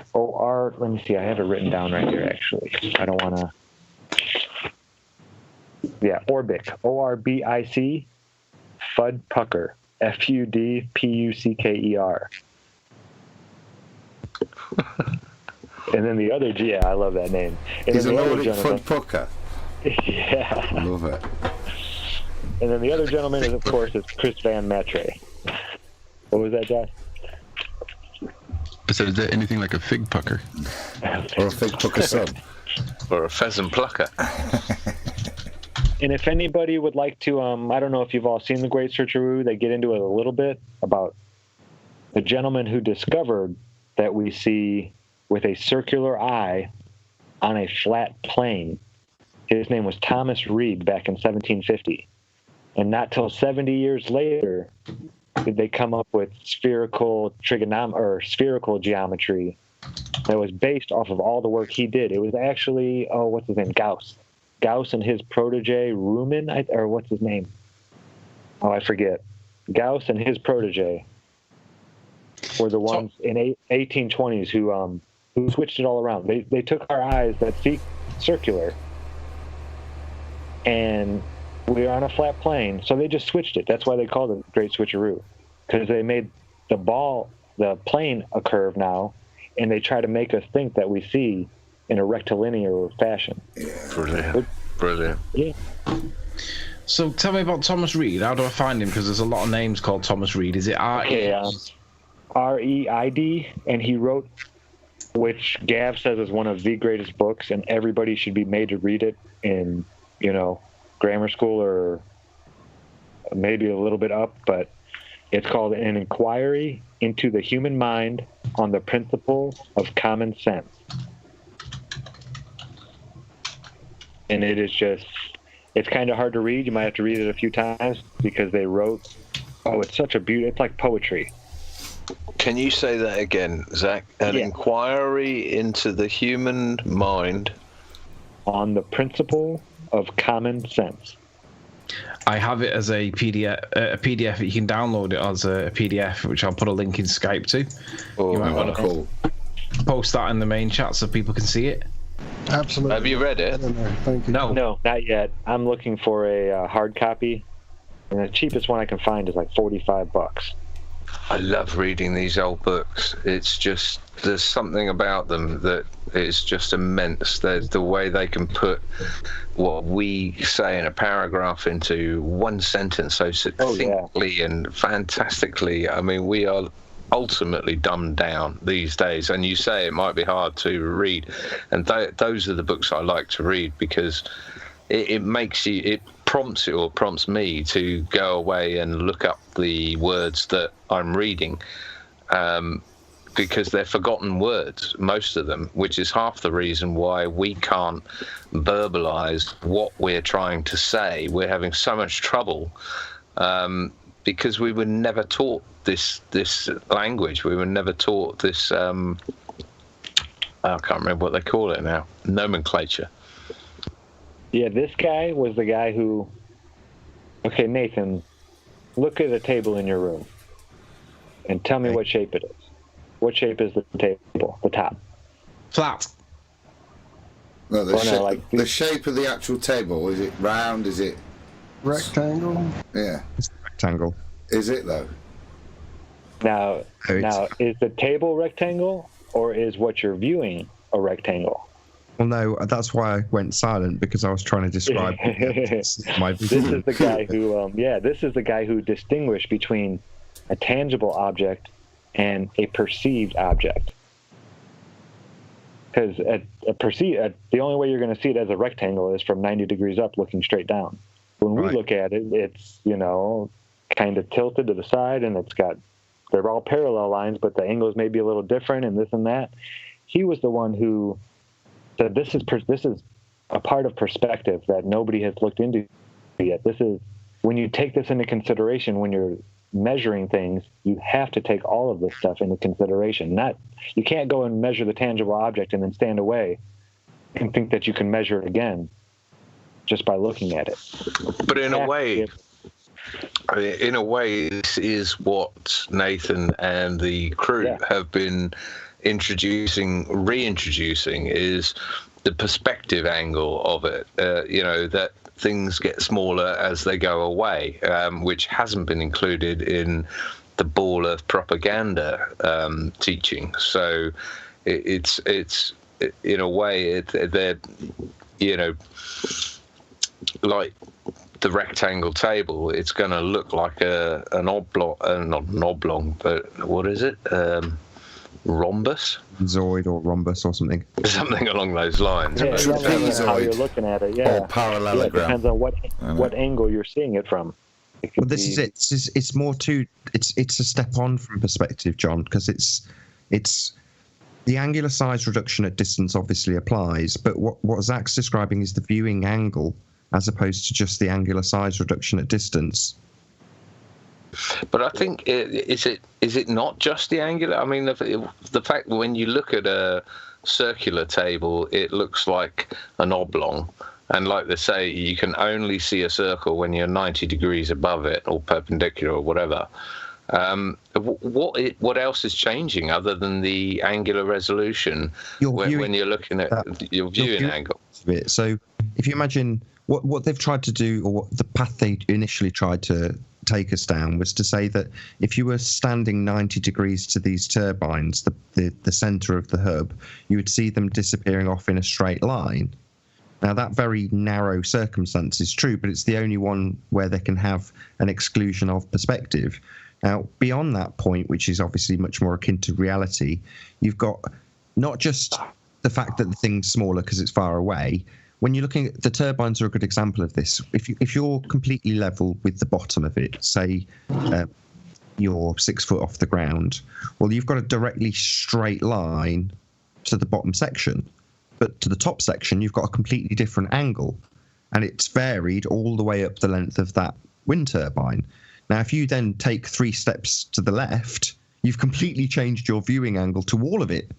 S3: let me see, I have it written down right here, actually. I don't want to... Yeah, Orbic, Orbic, Fud Pucker, Fudpucker. And then the other... Yeah, I love that name. And
S5: He's an Orbic Fud Pucker.
S3: Yeah.
S5: I love it.
S3: And then the other gentleman, of course, is Chris Van Matre. What was that, Josh?
S7: I said, is that anything like a fig pucker?
S5: Or a fig pucker sub?
S2: Or a pheasant plucker?
S3: And if anybody would like to, I don't know if you've all seen The Great Switcheroo, they get into it a little bit about the gentleman who discovered that we see with a circular eye on a flat plane. His name was Thomas Reed back in 1750. And not till 70 years later did they come up with spherical geometry that was based off of all the work he did. It was actually, what's his name? Gauss and his protege, Riemann, or what's his name? Oh, I forget. Gauss and his protege were the ones in 1820s who switched it all around. They took our eyes that see circular, and we were on a flat plane, so they just switched it. That's why they called it Great Switcheroo, because they made the plane a curve now, and they try to make us think that we see in a rectilinear fashion.
S5: Yeah.
S2: Brilliant.
S3: Yeah.
S1: So tell me about Thomas Reed. How do I find him? Because there's a lot of names called Thomas Reed. Is it
S3: R-E-I-D? And he wrote, which Gav says is one of the greatest books, and everybody should be made to read it in, grammar school or maybe a little bit up, but it's called An Inquiry into the Human Mind on the Principle of Common Sense. And it is it's kind of hard to read. You might have to read it a few times because they wrote, it's such a beauty. It's like poetry.
S2: Can you say that again, Zach? An inquiry into the human mind
S3: on the principle of common sense.
S1: I have it as a PDF. You can download it as a PDF, which I'll put a link in Skype to. You might want to post that in the main chat so people can see it.
S4: Absolutely.
S2: Have you read it?
S4: Thank you.
S3: No, not yet. I'm looking for a hard copy, and the cheapest one I can find is like $45.
S2: I love reading these old books. It's just, there's something about them that is just immense. There's the way they can put what we say in a paragraph into one sentence so succinctly and fantastically. I mean, we are ultimately dumbed down these days, and you say it might be hard to read, and those are the books I like to read because it prompts me to go away and look up the words that I'm reading, because they're forgotten words, most of them, which is half the reason why we can't verbalize what we're trying to say. We're having so much trouble because we were never taught this language. We were never taught this. I can't remember what they call it now. Nomenclature.
S3: Yeah, this guy was the guy who. Okay, Nathan, look at a table in your room, and tell me what shape it is. What shape is the table? The top.
S1: Flat.
S5: No, the shape of the actual table, is it round? Is it
S4: rectangle?
S5: Yeah,
S6: it's a rectangle.
S5: Is it though?
S3: Now, is the table rectangle, or is what you're viewing a rectangle?
S6: Well, no, that's why I went silent, because I was trying to describe my vision.
S3: This is the guy who, this is the guy who distinguished between a tangible object and a perceived object. Because the only way you're going to see it as a rectangle is from 90 degrees up, looking straight down. When we look at it, it's kind of tilted to the side, and they're all parallel lines, but the angles may be a little different, and this and that. He was the one who said this is a part of perspective that nobody has looked into yet. This is when you take this into consideration when you're measuring things. You have to take all of this stuff into consideration. You can't go and measure the tangible object and then stand away and think that you can measure it again just by looking at it.
S2: But in a way, this is what Nathan and the crew have been reintroducing is the perspective angle of it. That things get smaller as they go away, which hasn't been included in the ball earth propaganda teaching. So it's in a way they're like the rectangle table. It's going to look like an oblong, not an oblong, but what is it? Rhombus,
S6: zoid, or rhombus, or something
S2: along those lines.
S3: Yeah, depends on how you're looking at it. Yeah,
S5: or parallelogram.
S3: Yeah, depends on what angle you're seeing it from.
S6: Well, this is it. It's more it's a step on from perspective, John, because it's the angular size reduction at distance obviously applies, but what Zach's describing is the viewing angle as opposed to just the angular size reduction at distance.
S2: But I think is it not just the angular? I mean, the fact that when you look at a circular table, it looks like an oblong, and like they say, you can only see a circle when you're 90 degrees above it or perpendicular or whatever. What else is changing other than the angular resolution when you're looking at your viewing angle?
S6: So if you imagine what they've tried to do, or what the path they initially tried to take us down, was to say that if you were standing 90 degrees to these turbines, the center of the hub, you would see them disappearing off in a straight line. Now, that very narrow circumstance is true, but it's the only one where they can have an exclusion of perspective. Now, beyond that point, which is obviously much more akin to reality, you've got not just the fact that the thing's smaller because it's far away. When you're looking at the turbines, are a good example of this. If you're completely level with the bottom of it, say you're 6 foot off the ground, well, you've got a directly straight line to the bottom section, but to the top section, you've got a completely different angle, and it's varied all the way up the length of that wind turbine. Now, if you then take 3 steps to the left, you've completely changed your viewing angle to all of it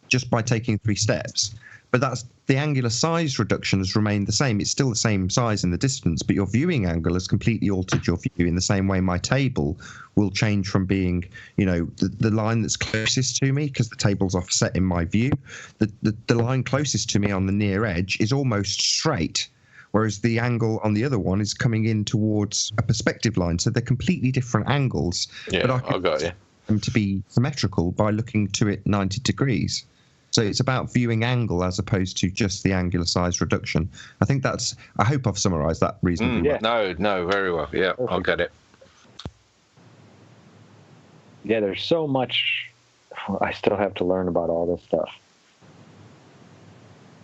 S6: just by taking 3 steps. But that's the angular size reduction has remained the same. It's still the same size in the distance, but your viewing angle has completely altered your view, in the same way my table will change from being, the line that's closest to me, because the table's offset in my view. The line closest to me on the near edge is almost straight, whereas the angle on the other one is coming in towards a perspective line. So they're completely different angles.
S2: Yeah,
S6: but I got you. Them to be symmetrical by looking to it 90 degrees. So it's about viewing angle as opposed to just the angular size reduction. I hope I've summarised that reasonably well.
S2: No, very well. Yeah, perfect. I'll get it.
S3: Yeah, there's so much I still have to learn about all this stuff.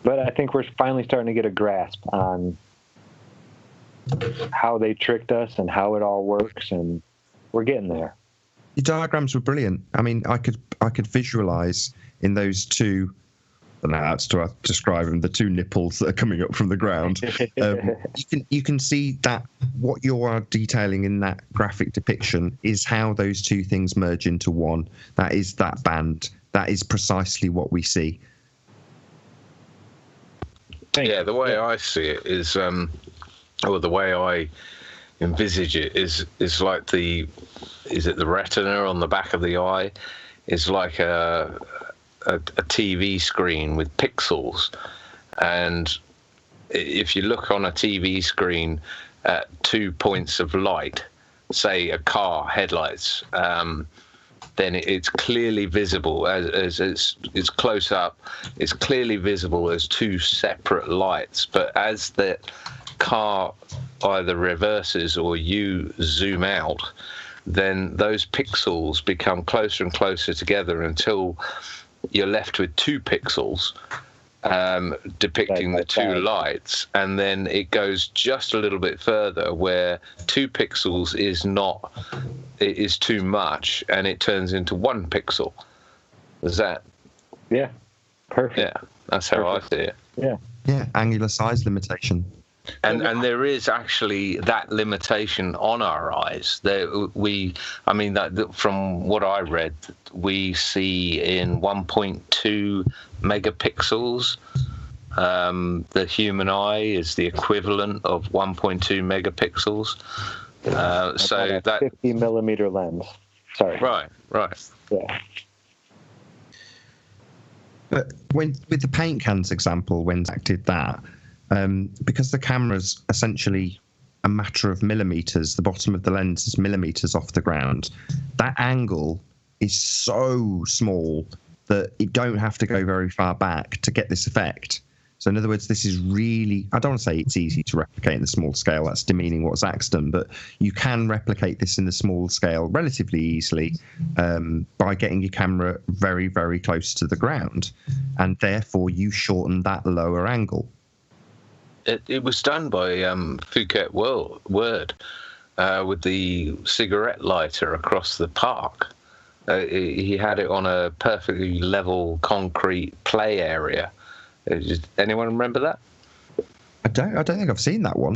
S3: But I think we're finally starting to get a grasp on how they tricked us and how it all works, and we're getting there.
S6: The diagrams were brilliant. I mean, I could visualize in those two. And that's to describe them, the two nipples that are coming up from the ground. You can see that what you are detailing in that graphic depiction is how those two things merge into one. That is that band. That is precisely what we see.
S2: Yeah, the way I see it is, or the way I envisage it is like the retina on the back of the eye is like a TV screen with pixels, and if you look on a TV screen at 2 points of light, say a car headlights, then it's clearly visible as it's close up. It's clearly visible as two separate lights, but as the car either reverses or you zoom out, then those pixels become closer and closer together until you're left with 2 pixels depicting the two lights, and then it goes just a little bit further where 2 pixels is too much, and it turns into 1 pixel. Is that?
S3: Yeah, perfect.
S2: Yeah, that's how I see it.
S6: Yeah, angular size limitation.
S2: And there is actually that limitation on our eyes. That from what I read, we see in 1.2 megapixels. The human eye is the equivalent of 1.2 megapixels. So that
S3: 50 millimeter lens. Sorry.
S2: Right.
S3: Yeah.
S6: But with the paint cans example, when Zach did that, because the camera's essentially a matter of millimeters, the bottom of the lens is millimeters off the ground, that angle is so small that you don't have to go very far back to get this effect. So in other words, this is really, I don't want to say it's easy to replicate in the small scale, that's demeaning what Zach's done, but you can replicate this in the small scale relatively easily by getting your camera very, very close to the ground, and therefore you shorten that lower angle.
S2: It was done by Phuket Word with the cigarette lighter across the park. He had it on a perfectly level concrete play area. Anyone remember that?
S6: I don't think I've seen that one.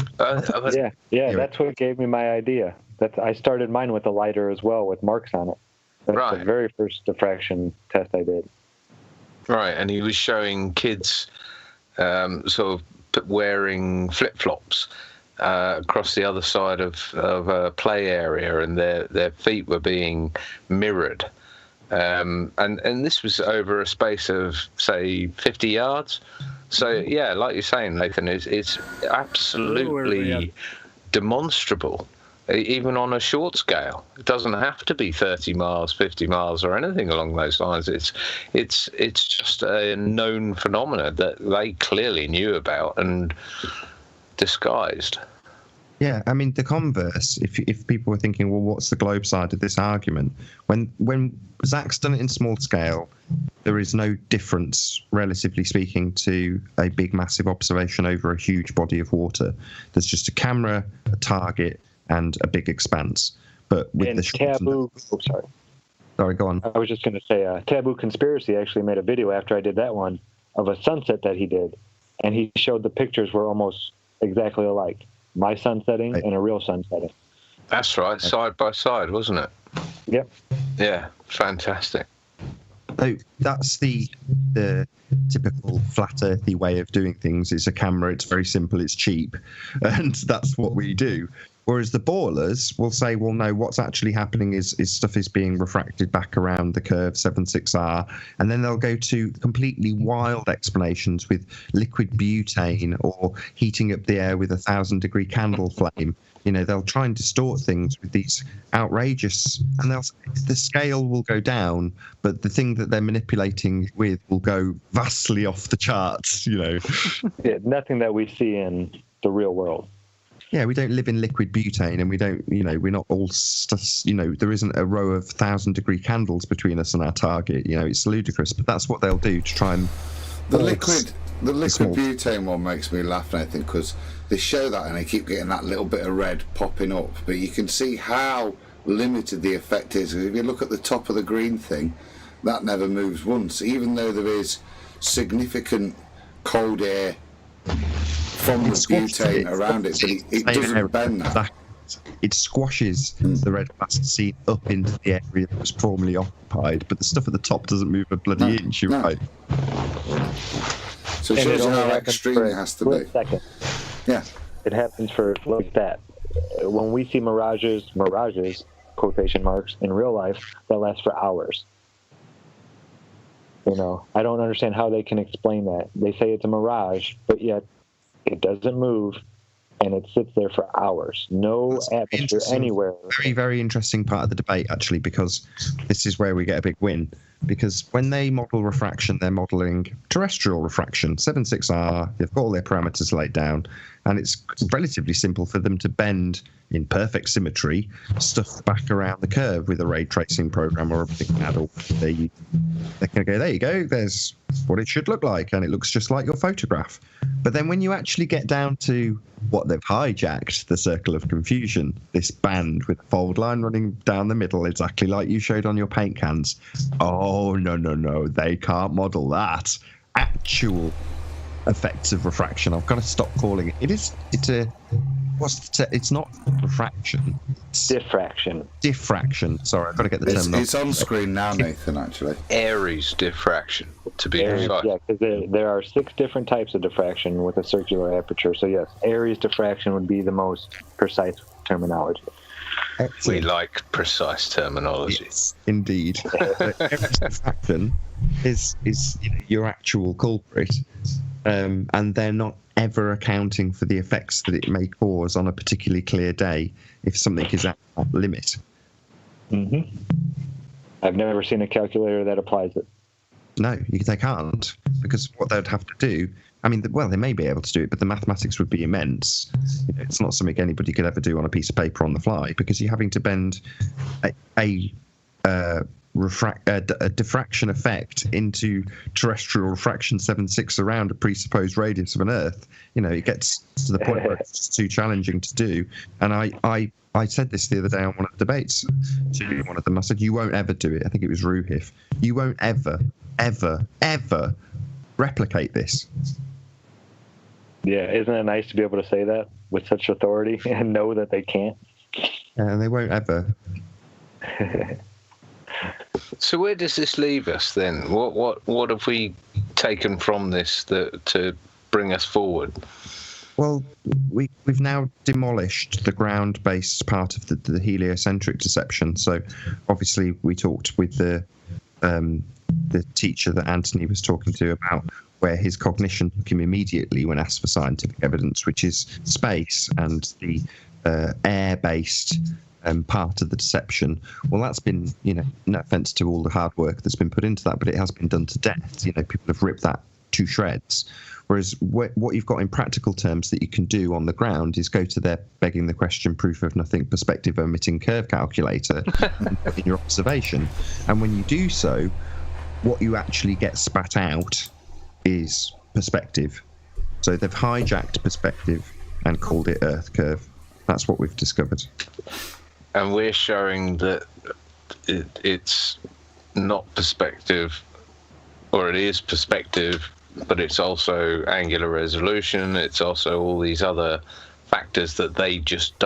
S3: Yeah, that's what gave me my idea. I started mine with a lighter as well, with marks on it. That's the very first diffraction test I did.
S2: Right, and he was showing kids sort of wearing flip-flops across the other side of a play area, and their feet were being mirrored. And this was over a space of, say, 50 yards. So, yeah, like you're saying, Nathan, it's absolutely demonstrable, even on a short scale. It doesn't have to be 30 miles, 50 miles, or anything along those lines. It's just a known phenomenon that they clearly knew about and disguised.
S6: Yeah, I mean, the converse, if people were thinking, well, what's the globe side of this argument? When Zach's done it in small scale, there is no difference, relatively speaking, to a big, massive observation over a huge body of water. There's just a camera, a target, and a big expanse. But with the
S3: Taboo... Oh, sorry.
S6: Sorry, go on.
S3: I was just going to say, Taboo Conspiracy actually made a video after I did that one of a sunset that he did, and he showed the pictures were almost exactly alike. My sun setting and a real sun setting.
S2: That's right, side by side, wasn't it?
S3: Yep.
S2: Yeah, fantastic.
S6: So that's the typical flat earthy way of doing things. It's a camera, it's very simple, it's cheap, and that's what we do. Whereas the ballers will say, well, no, what's actually happening is stuff is being refracted back around the curve 76R, and then they'll go to completely wild explanations with liquid butane or heating up the air with 1,000-degree candle flame. You know, they'll try and distort things with these outrageous, and the scale will go down, but the thing that they're manipulating with will go vastly off the charts, you know.
S3: Yeah, nothing that we see in the real world.
S6: Yeah, we don't live in liquid butane, and we don't, you know, we're not all, you know, there isn't a row of 1,000-degree candles between us and our target. You know, it's ludicrous, but that's what they'll do to try and.
S5: The liquid The liquid butane one makes me laugh, Nathan, because they show that and they keep getting that little bit of red popping up, but you can see how limited the effect is. If you look at the top of the green thing, that never moves once, even though there is significant cold air from the butane around it, but it doesn't bend that.
S6: It squashes the red plasticine up into the area that was formerly occupied, but the stuff at the top doesn't move a bloody inch, you're right.
S5: So it shows you how extreme it has to be.
S3: Second.
S5: Yeah.
S3: It happens for like that. When we see mirages, quotation marks, in real life, that lasts for hours. You know, I don't understand how they can explain that. They say it's a mirage, but yet it doesn't move, and it sits there for hours. No atmosphere anywhere.
S6: Very, very interesting part of the debate, actually, because this is where we get a big win. Because when they model refraction, they're modeling terrestrial refraction, 7.6R, they've got all their parameters laid down, and it's relatively simple for them to bend in perfect symmetry stuff back around the curve with a ray tracing program or a big paddle. They're going to go, there you go, there's what it should look like, and it looks just like your photograph. But then when you actually get down to what they've hijacked, the circle of confusion, this band with a fold line running down the middle, exactly like you showed on your paint cans. Oh, no, they can't model that. Actual effects of refraction. I've got to stop calling it. It's not refraction. It's diffraction. Sorry, I've got to get the term.
S5: It's on screen now, Nathan, actually.
S2: Aries diffraction, to be precise.
S3: Yeah, because there are 6 different types of diffraction with a circular aperture. So yes, Aries diffraction would be the most precise terminology.
S2: We like precise terminology.
S6: Yes, indeed. Aries diffraction is your actual culprit, and they're not ever accounting for the effects that it may cause on a particularly clear day if something is at that limit.
S3: Mm-hmm. I've never seen a calculator that applies it.
S6: No, they can't, because what they'd have to do, I mean, well, they may be able to do it, but the mathematics would be immense. It's not something anybody could ever do on a piece of paper on the fly, because you're having to bend a diffraction effect into terrestrial refraction 7.6 around a presupposed radius of an Earth. It gets to the point where it's too challenging to do. And I said this the other day on one of the debates to one of them. I said, you won't ever do it. I think it was Ruhif. You won't ever replicate this.
S3: Yeah, isn't it nice to be able to say that with such authority and know that they can't?
S6: And they won't ever.
S2: So where does this leave us then? What have we taken from this to bring us forward?
S6: Well, we've now demolished the ground-based part of the heliocentric deception. So obviously we talked with the teacher that Anthony was talking to about where his cognition took him immediately when asked for scientific evidence, which is space and the air-based part of the deception. Well, that's been, no offense to all the hard work that's been put into that, but it has been done to death. People have ripped that to shreds. Whereas what you've got in practical terms that you can do on the ground is go to their begging the question proof of nothing perspective omitting curve calculator and put in your observation. And when you do so, what you actually get spat out is perspective. So they've hijacked perspective and called it Earth curve. That's what we've discovered.
S2: And we're showing that it's not perspective, or it is perspective, but it's also angular resolution. It's also all these other factors that they just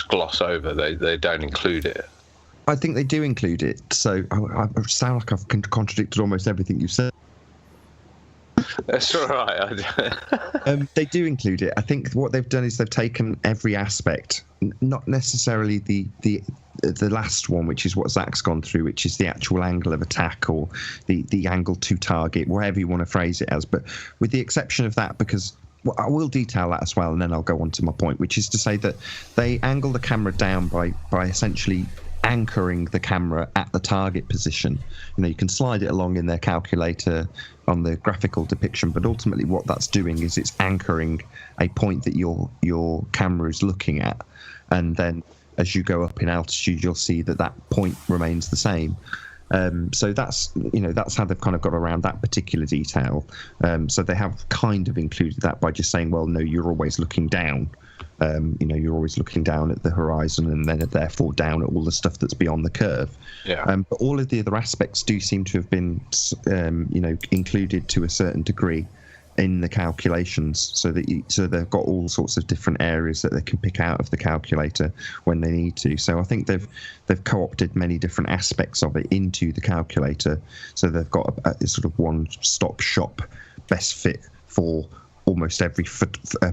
S2: gloss over. They don't include it.
S6: I think they do include it. So I sound like I've contradicted almost everything you've said.
S2: That's all right.
S6: They do include it. I think what they've done is they've taken every aspect, not necessarily the last one, which is what Zach's gone through, which is the actual angle of attack or the angle to target, whatever you want to phrase it as. But with the exception of that, because I will detail that as well, and then I'll go on to my point, which is to say that they angle the camera down by essentially anchoring the camera at the target position. You can slide it along in their calculator on the graphical depiction, but ultimately what that's doing is it's anchoring a point that your camera is looking at, and then as you go up in altitude you'll see that point remains the same. So that's how they've kind of got around that particular detail. So they have kind of included that by just saying, well, no, you're always looking down. You're always looking down at the horizon, and then therefore down at all the stuff that's beyond the curve.
S2: Yeah.
S6: But all of the other aspects do seem to have been, included to a certain degree in the calculations, so they've got all sorts of different areas that they can pick out of the calculator when they need to. So I think they've co-opted many different aspects of it into the calculator, so they've got a sort of one-stop shop best fit for almost every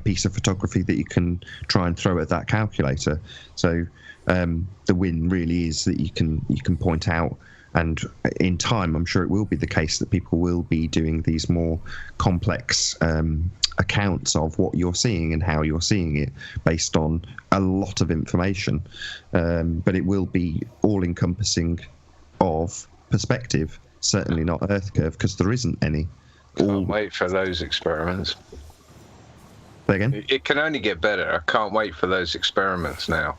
S6: piece of photography that you can try and throw at that calculator. So the win really is that you can point out. And in time, I'm sure it will be the case that people will be doing these more complex accounts of what you're seeing and how you're seeing it based on a lot of information. But it will be all-encompassing of perspective, certainly not Earth curve, because there isn't any.
S2: Can't wait for those experiments.
S6: Say again?
S2: It can only get better. I can't wait for those experiments now,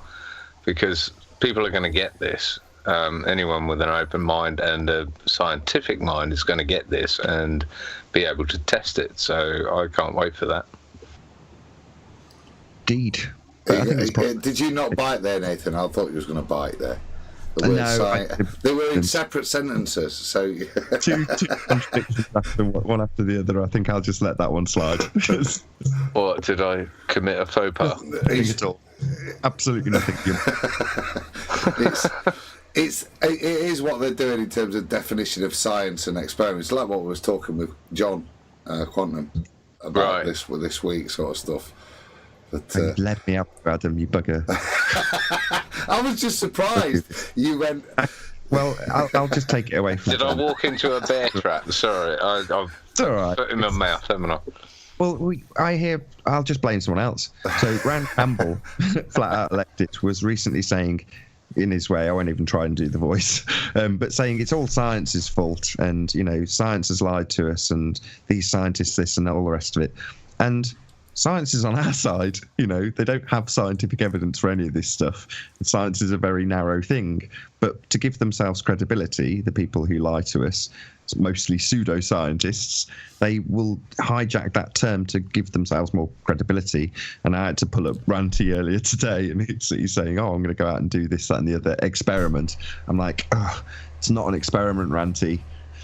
S2: because people are going to get this. Anyone with an open mind and a scientific mind is going to get this and be able to test it. So I can't wait for that.
S6: Indeed.
S5: Did you not bite there, Nathan? I thought you was going to bite there. They were in separate sentences. So
S6: two contradictions one after the other. I think I'll just let that one slide.
S2: What, did I commit a faux pas?
S6: Nothing at all. Absolutely nothing.
S5: It is what they're doing in terms of definition of science and experiments, like what we was talking with John Quantum about this week sort of stuff. But
S6: you led me up, Adam, you bugger.
S5: I was just surprised you went.
S6: Well, I'll just take it away from.
S2: Did I walk into a bear trap? Sorry, I've
S6: it's all right.
S2: put in my mouth, haven't I?
S6: Well, I'll just blame someone else. So Rand Campbell, flat out elected, was recently saying, in his way, I won't even try and do the voice, but saying it's all science's fault, and science has lied to us, and these scientists this and all the rest of it, and science is on our side. They don't have scientific evidence for any of this stuff. Science is a very narrow thing, but to give themselves credibility, the people who lie to us, mostly pseudoscientists, they will hijack that term to give themselves more credibility. And I had to pull up Ranty earlier today, and he's saying, "Oh, I'm going to go out and do this, that, and the other experiment." I'm like, "Oh, it's not an experiment, Ranty."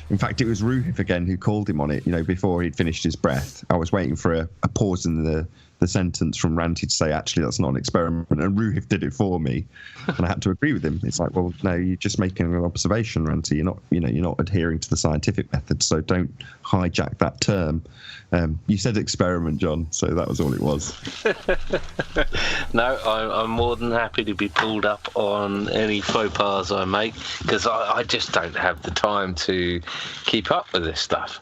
S6: In fact, it was Ruhif again who called him on it, before he'd finished his breath. I was waiting for a pause in the sentence from Ranty to say, actually, that's not an experiment, and Ruhif did it for me, and I had to agree with him. It's like, well, no, you're just making an observation, Ranty. You're not adhering to the scientific method, so don't hijack that term. You said experiment, John, so that was all it was.
S9: No, I'm more than happy to be pulled up on any faux pas I make, because I just don't have the time to keep up with this stuff.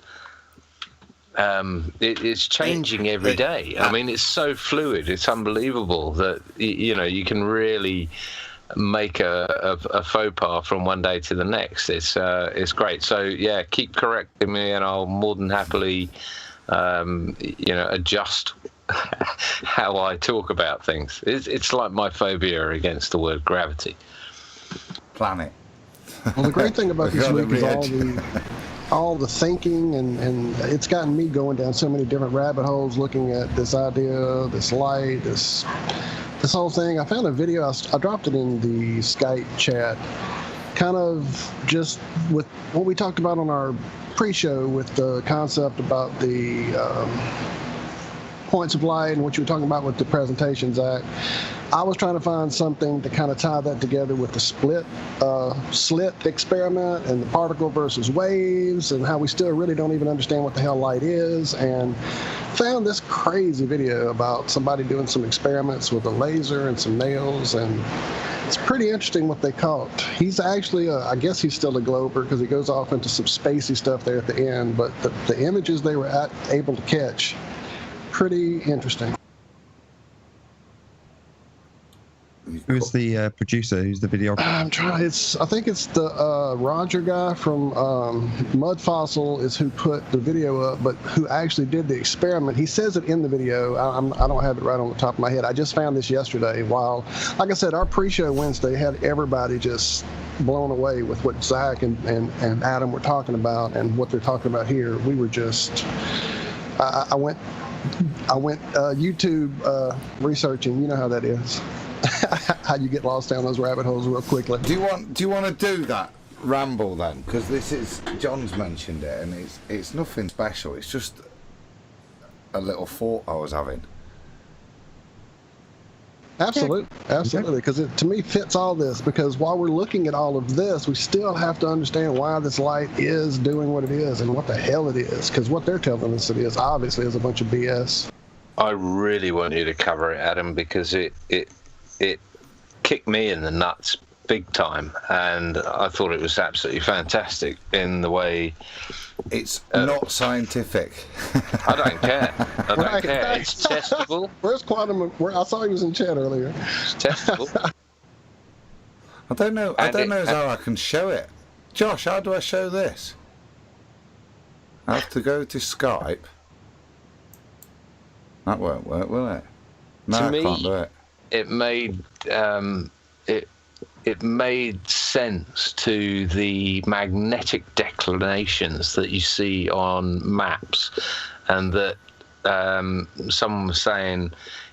S9: It's changing every day. I mean, it's so fluid. It's unbelievable that you can really make a faux pas from one day to the next. It's great. So yeah, keep correcting me, and I'll more than happily adjust how I talk about things. It's like my phobia against the word gravity.
S5: Planet.
S4: Well, the great thing about this week is all the thinking, and it's gotten me going down so many different rabbit holes looking at this idea, this light, this whole thing. I found a video, I dropped it in the Skype chat, kind of just with what we talked about on our pre-show with the concept about the points of light and what you were talking about with the presentation, Zach. I was trying to find something to kind of tie that together with the slit experiment and the particle versus waves, and how we still really don't even understand what the hell light is, and found this crazy video about somebody doing some experiments with a laser and some nails, and it's pretty interesting what they caught. He's actually, I guess he's still a glober, because he goes off into some spacey stuff there at the end, but the images they were able to catch, pretty interesting.
S6: Who's the producer? Who's the videographer?
S4: I think it's the Roger guy from Mud Fossil is who put the video up, but who actually did the experiment. He says it in the video. I don't have it right on the top of my head. I just found this yesterday. While, like I said, our pre-show Wednesday had everybody just blown away with what Zach and Adam were talking about and what they're talking about here. We were just, I went YouTube researching. You know how that is. How you get lost down those rabbit holes real quickly.
S5: Do you want to do that ramble then? Because this is, John's mentioned it, and it's nothing special. It's just a little thought I was having.
S4: Absolutely, because it to me fits all this. Because while we're looking at all of this, we still have to understand why this light is doing what it is and what the hell it is. Because what they're telling us it is obviously is a bunch of BS.
S2: I really want you to cover it, Adam, because it kicked me in the nuts big time, and I thought it was absolutely fantastic in the way.
S5: It's not scientific.
S2: I don't care. I don't care. It's testable.
S4: Where's Quantum? I saw he was in chat earlier.
S2: It's testable.
S5: I don't know how I can show it. Josh, how do I show this? I have to go to Skype. That won't work, will it? No, I can't do it.
S2: It made it made sense to the magnetic declinations that you see on maps, and that someone was saying,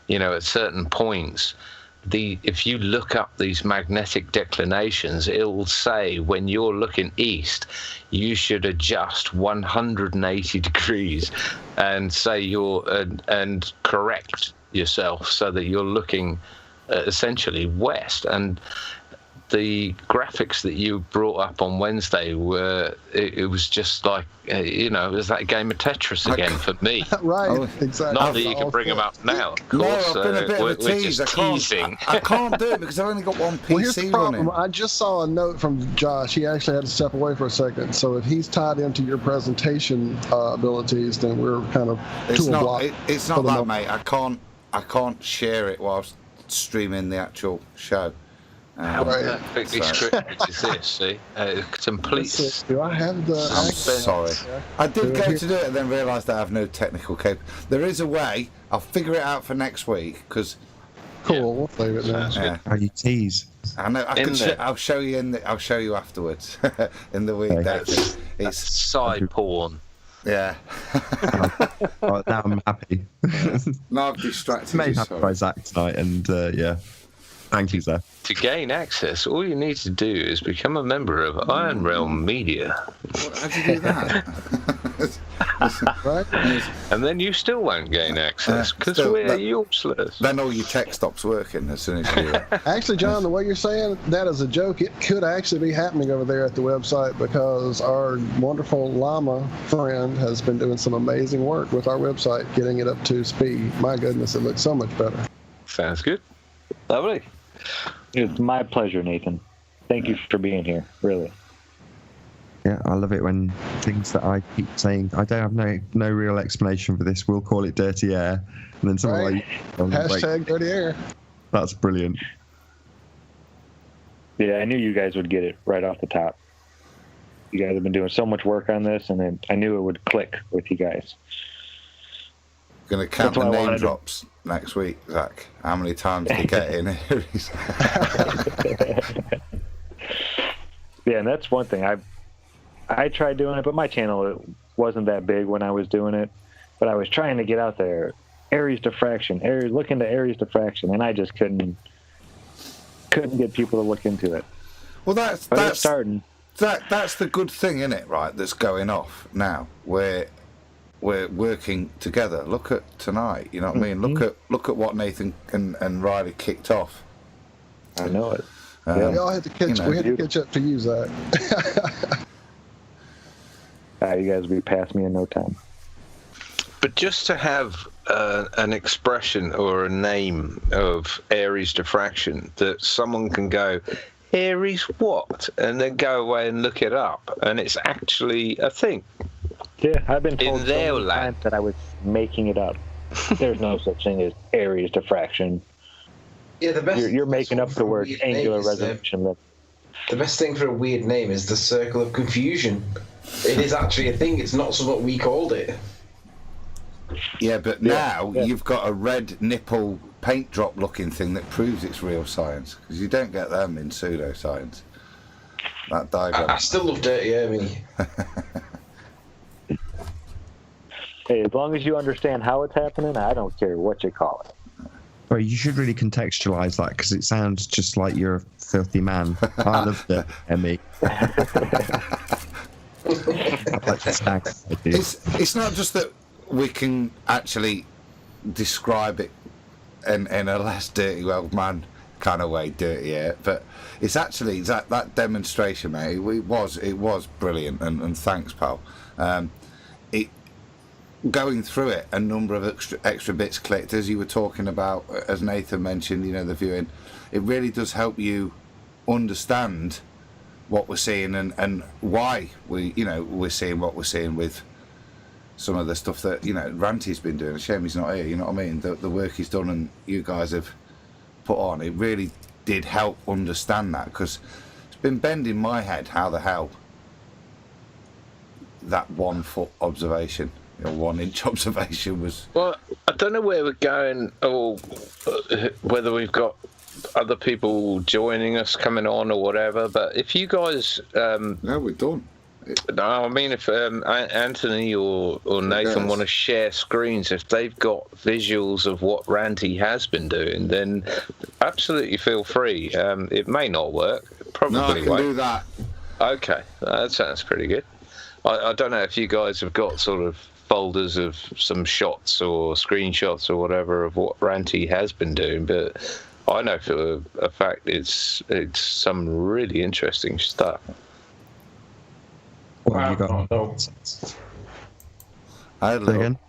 S2: at certain points, if you look up these magnetic declinations, it will say when you're looking east, you should adjust 180 degrees and say and correct yourself so that you're looking essentially west. And the graphics that you brought up on Wednesday were, it was just like, it was that game of Tetris again for me.
S4: Right, exactly.
S2: Not that you can bring them up now, of course.
S5: No, I've been a bit of a tease. I can't do it because I've only got one PC.
S4: Well, here's the problem. I just saw a note from Josh. He actually had to step away for a second. So if he's tied into your presentation abilities, then we're kind of
S5: it's not that, mate. I can't share it whilst streaming the actual show.
S2: How perfectly scripted is this? See, complete.
S4: Do I have the?
S5: I'm sorry. I did go to do it and then realised I have no technical capability. There is a way. I'll figure it out for next week. Because
S4: cool, we'll save it now.
S6: Yeah. How you tease?
S5: I know. I'll show you I'll show you afterwards in the week.
S6: Okay.
S2: It's side porn.
S5: Yeah.
S6: Right, now I'm happy.
S5: Now I've distracted
S6: Made happy by Zach tonight, and yeah. Thank you, sir.
S2: To gain access, all you need to do is become a member of Iron Realm Media.
S5: How'd you do that?
S4: Right?
S2: And then you still won't gain access because we're useless.
S5: Then all your tech stops working as soon as you...
S4: Actually, John, the way you're saying that is a joke. It could actually be happening over there at the website because our wonderful llama friend has been doing some amazing work with our website, getting it up to speed. My goodness, it looks so much better.
S2: Sounds good. Lovely.
S3: It's my pleasure, Nathan. Thank you for being here, really.
S6: Yeah, I love it when things that I keep saying, I don't have no real explanation for this, we'll call it dirty air. And then someone
S4: right. Hashtag dirty air.
S6: That's brilliant.
S3: Yeah, I knew you guys would get it right off the top. You guys have been doing so much work on this, and I knew it would click with you guys.
S5: Going to count the name drops next week, Zach. How many times did you get in here?
S3: Yeah, and that's one thing. I tried doing it, but my channel wasn't that big when I was doing it. But I was trying to get out there. Aries diffraction, look into Aries diffraction, and I just couldn't get people to look into it.
S5: Well, that's
S3: starting.
S5: That's the good thing, isn't it? Right, that's going off now. We're working together. Look at tonight. You know what I mean? Look at what Nathan and Riley kicked off.
S3: I know it.
S4: We all had to catch. We had to catch up to you, Zach.
S3: You guys will be past me in no time.
S2: But just to have an expression or a name of Aries diffraction that someone can go, Aries what? And then go away and look it up. And it's actually a thing.
S3: Yeah, I've been told
S2: in
S3: so
S2: their
S3: many
S2: land
S3: times that I was making it up. There's no such thing as Aries diffraction.
S10: Yeah, the best.
S3: You're making up the word angular resolution.
S10: The best thing for a weird name is the Circle of Confusion. It is actually a thing. It's not what we called it.
S5: Yeah, but now you've got a red nipple paint drop looking thing that proves it's real science, because you don't get them in pseudoscience. that diagram.
S10: I still love Dirty Ermy.
S3: Hey, as long as you understand how it's happening, I don't care what you call it.
S6: Well, you should really contextualise that because it sounds just like you're a filthy man. I love Dirty Ermy.
S5: It's not just that we can actually describe it in a less dirty old man kind of way, dirty, but it's actually that demonstration, mate. It was brilliant, and thanks, pal. Going through it, a number of extra bits clicked, as you were talking about, as Nathan mentioned, the viewing. It really does help you understand what we're seeing and why we're seeing what we're seeing with some of the stuff that Ranty's been doing. A shame he's not here. You know what I mean? The work he's done and you guys have put on. It really did help understand that, because it's been bending my head how the hell that 1 foot observation. 1 inch observation was.
S2: Well, I don't know where we're going, or whether we've got other people joining us, coming on, or whatever. But if you guys,
S5: no, we're done.
S2: No, I mean, if Anthony or Nathan want to share screens, if they've got visuals of what Ranty has been doing, then absolutely feel free. It may not work. Probably
S5: no, I can
S2: won't.
S5: do that.
S2: Okay, that sounds pretty good. I don't know if you guys have got sort of folders of some shots or screenshots or whatever of what Ranty has been doing, but I know for a fact it's some really interesting stuff.
S6: What have you got?
S5: I had a little...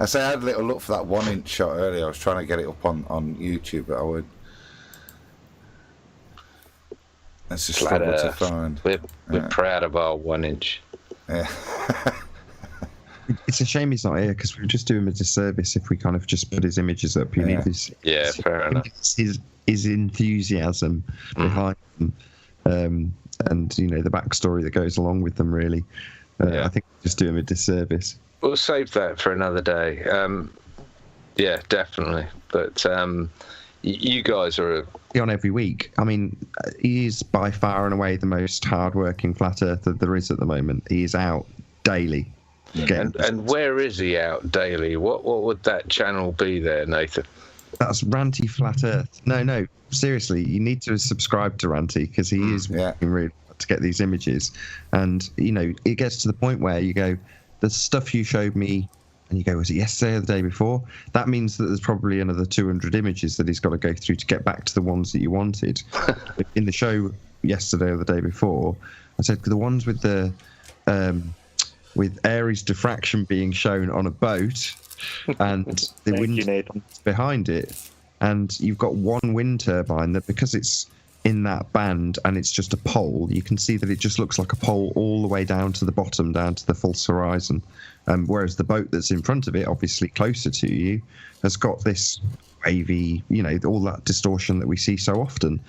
S5: I say I had a little look for that 1 inch shot earlier. I was trying to get it up on YouTube, but I would. That's just struggle to find.
S2: We're proud of our 1 inch.
S5: Yeah.
S6: It's a shame he's not here, because we would just do him a disservice if we kind of just put his images up. You need his,
S2: fair enough.
S6: His enthusiasm behind them, and the backstory that goes along with them. Really, I think we just do him a disservice.
S2: We'll save that for another day. Yeah, definitely. But you guys are
S6: on every week. I mean, he is by far and away the most hard-working flat earther there is at the moment. He is out daily.
S2: And where is he out daily? What would that channel be there, Nathan?
S6: That's Ranty Flat Earth. No, seriously, you need to subscribe to Ranty, because he is working really hard to get these images. And, it gets to the point where you go, the stuff you showed me, and you go, was it yesterday or the day before? That means that there's probably another 200 images that he's got to go through to get back to the ones that you wanted. In the show yesterday or the day before, I said the ones with the... with Ares diffraction being shown on a boat and the wind behind it, and you've got one wind turbine that, because it's in that band and it's just a pole, you can see that it just looks like a pole all the way down to the bottom, down to the false horizon, whereas the boat that's in front of it, obviously closer to you, has got this wavy, all that distortion that we see so often,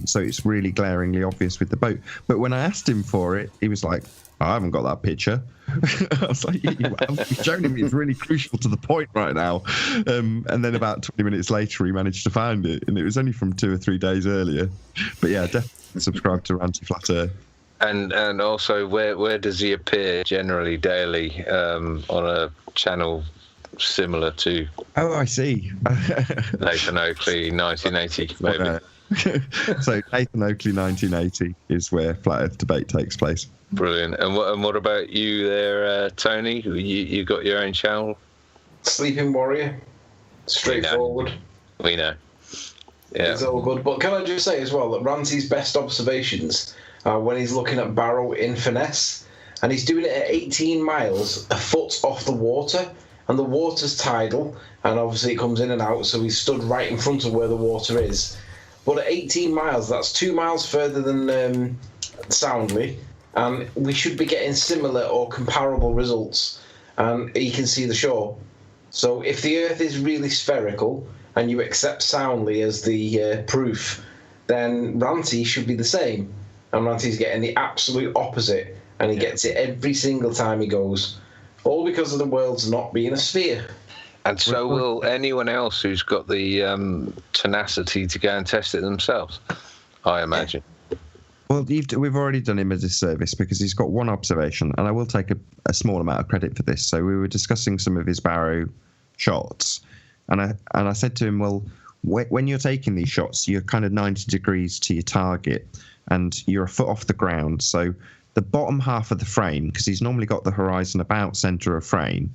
S6: so it's really glaringly obvious with the boat. But when I asked him for it, he was like, I haven't got that picture. I was like, you've shown him, it's really crucial to the point right now. And then about 20 minutes later, he managed to find it, and it was only from 2 or 3 days earlier. But yeah, definitely subscribe to Ranty Flat Earth. And
S2: also, where does he appear generally daily on a channel similar to?
S6: Oh, I see.
S2: Nathan Oakley, 1980, maybe.
S6: So Nathan Oakley 1980 is where Flat Earth Debate takes place.
S2: Brilliant. And what about you there, Tony? You got your own channel?
S10: Sleeping Warrior. Straightforward.
S2: We know. Yeah.
S10: It's all good. But can I just say as well that Ranty's best observations are when he's looking at Barrow in finesse, and he's doing it at 18 miles, a foot off the water, and the water's tidal, and obviously it comes in and out, so he's stood right in front of where the water is. But at 18 miles, that's 2 miles further than Soundly, and we should be getting similar or comparable results, and you can see the shore. So if the Earth is really spherical, and you accept Soundly as the proof, then Ranty should be the same. And Ranty's getting the absolute opposite, and he gets it every single time he goes. All because of the world's not being a sphere.
S2: And so will anyone else who's got the tenacity to go and test it themselves, I imagine.
S6: Well, we've already done him a disservice because he's got one observation, and I will take a small amount of credit for this. So we were discussing some of his Barrow shots, and I said to him, well, when you're taking these shots, you're kind of 90 degrees to your target, and you're a foot off the ground. So the bottom half of the frame, because he's normally got the horizon about centre of frame,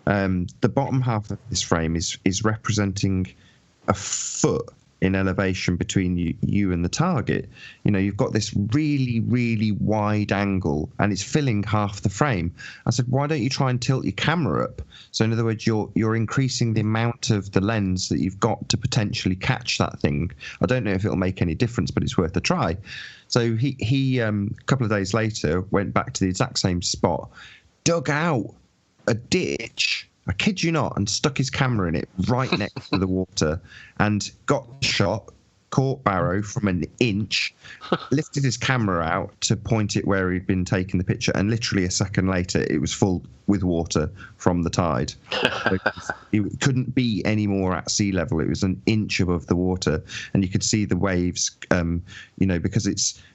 S6: the bottom half of this frame is representing a foot in elevation between you and the target. You know, you've got this really, really wide angle, and it's filling half the frame. I said, why don't you try and tilt your camera up? So in other words, you're increasing the amount of the lens that you've got to potentially catch that thing. I don't know if it'll make any difference, but it's worth a try. So he a couple of days later went back to the exact same spot, dug out a ditch, I kid you not, and stuck his camera in it right next to the water, and got the shot, caught Barrow from an inch, lifted his camera out to point it where he'd been taking the picture, and literally a second later it was full with water from the tide. It couldn't be any more at sea level. It was an inch above the water, and you could see the waves, because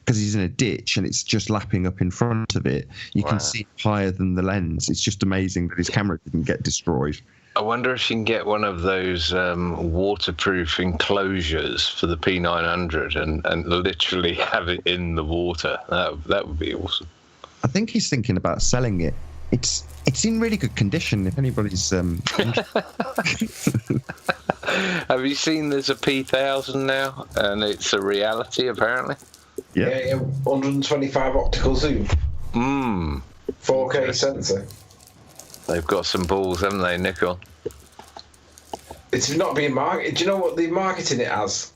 S6: he's in a ditch and it's just lapping up in front of it. You can see higher than the lens. It's just amazing that his camera didn't get destroyed.
S2: I wonder if you can get one of those waterproof enclosures for the P900 and literally have it in the water. That would be awesome.
S6: I think he's thinking about selling it. It's in really good condition. If anybody's,
S2: have you seen there's a P1000 now, and it's a reality apparently?
S10: Yeah, 125 optical zoom. 4K sensor.
S2: They've got some balls, haven't they, Nikon?
S10: It's not being marketed. Do you know what they're marketing it as?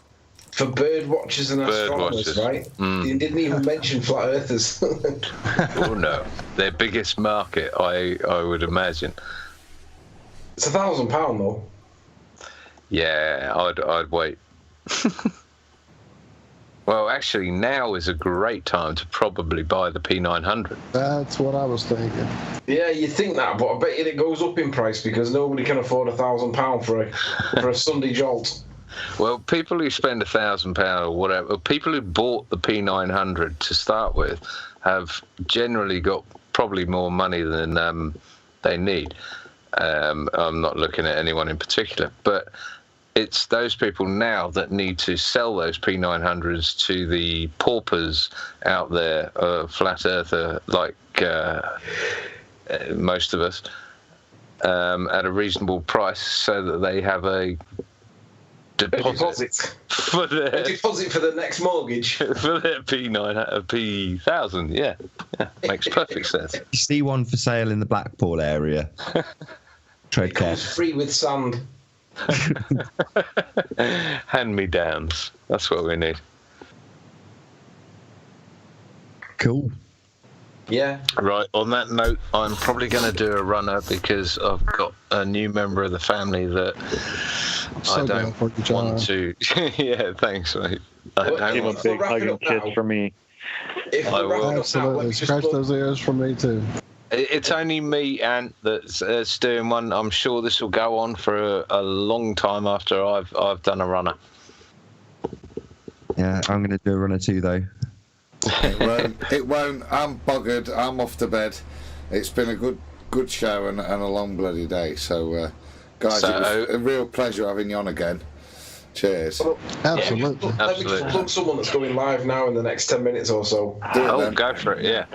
S10: For bird watchers and astronomers, right? You didn't even mention flat earthers.
S2: Oh no, their biggest market, I would imagine.
S10: It's £1,000 though.
S2: Yeah, I'd wait. Well, actually, now is a great time to probably buy the P900.
S4: That's what I was thinking.
S10: Yeah, you think that, but I bet you it goes up in price because nobody can afford £1,000 for a Sunday jolt.
S2: Well, people who spend £1,000 or whatever, people who bought the P900 to start with, have generally got probably more money than they need. I'm not looking at anyone in particular, but it's those people now that need to sell those P900s to the paupers out there, flat earther like most of us, at a reasonable price, so that they have a deposit for
S10: the next mortgage
S2: for their P1000. Yeah, makes perfect sense.
S6: You see one for sale in the Blackpool area. Tread carefully.
S10: It's free with sand.
S2: Hand-me-downs. That's what we need.
S6: Cool.
S10: Yeah.
S2: Right, on that note, I'm probably going to do a runner because I've got a new member of the family that I don't want to. Yeah, thanks, mate.
S3: Give a big hug and kiss for me.
S2: I will.
S4: Absolutely. Scratch those ears for me, too.
S2: It's only me, Ant, that's doing one. I'm sure this will go on for a long time after I've done a runner.
S6: Yeah, I'm going to do a runner too, though.
S5: It won't. I'm buggered. I'm off to bed. It's been a good show and a long bloody day. So, guys, it was a real pleasure having you on again. Cheers.
S10: Well,
S4: absolutely.
S10: Let me plug someone that's going live now in the next 10 minutes or so.
S2: Go for it, yeah.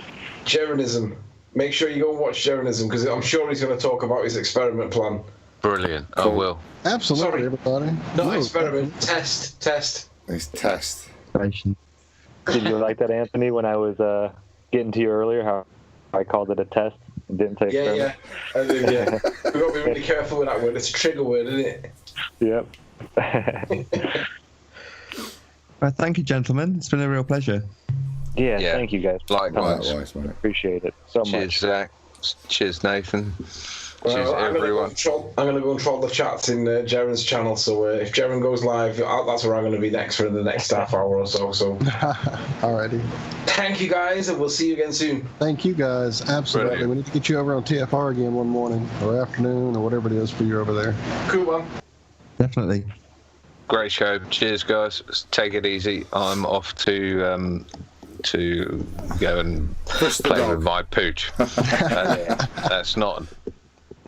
S10: Jeronism. Make sure you go and watch Jeronism because I'm sure he's going to talk about his experiment plan.
S2: Brilliant. Cool. I will.
S4: Absolutely,
S10: Sorry.
S4: everybody.
S10: Not experiment. Test.
S5: It's test.
S3: Did you like that, Anthony, when I was getting to you earlier, how I called it a test and didn't say experiment?
S10: Yeah. I do, yeah. We've got to be really careful with that word. It's a trigger word, isn't it?
S3: Yep.
S6: Well, thank you, gentlemen. It's been a real pleasure.
S3: Yeah, thank you guys.
S2: Likewise,
S5: mate.
S3: Appreciate it so much.
S2: Cheers, Zach. Cheers, Nathan. Cheers, everyone.
S10: I'm going to go and troll the chats in Jaren's channel. So if Jaren goes live, that's where I'm going to be next for the next half hour or so.
S4: Alrighty.
S10: Thank you guys, and we'll see you again soon.
S4: Thank you guys. Absolutely.
S2: Brilliant.
S4: We need to get you over on TFR again one morning or afternoon or whatever it is for you over there.
S10: Cool, man.
S6: Definitely.
S2: Great show. Cheers, guys. Take it easy. I'm off to go and play with my pooch. That's not.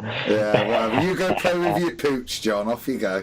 S5: Yeah, well, you go play with your pooch, John. Off you go.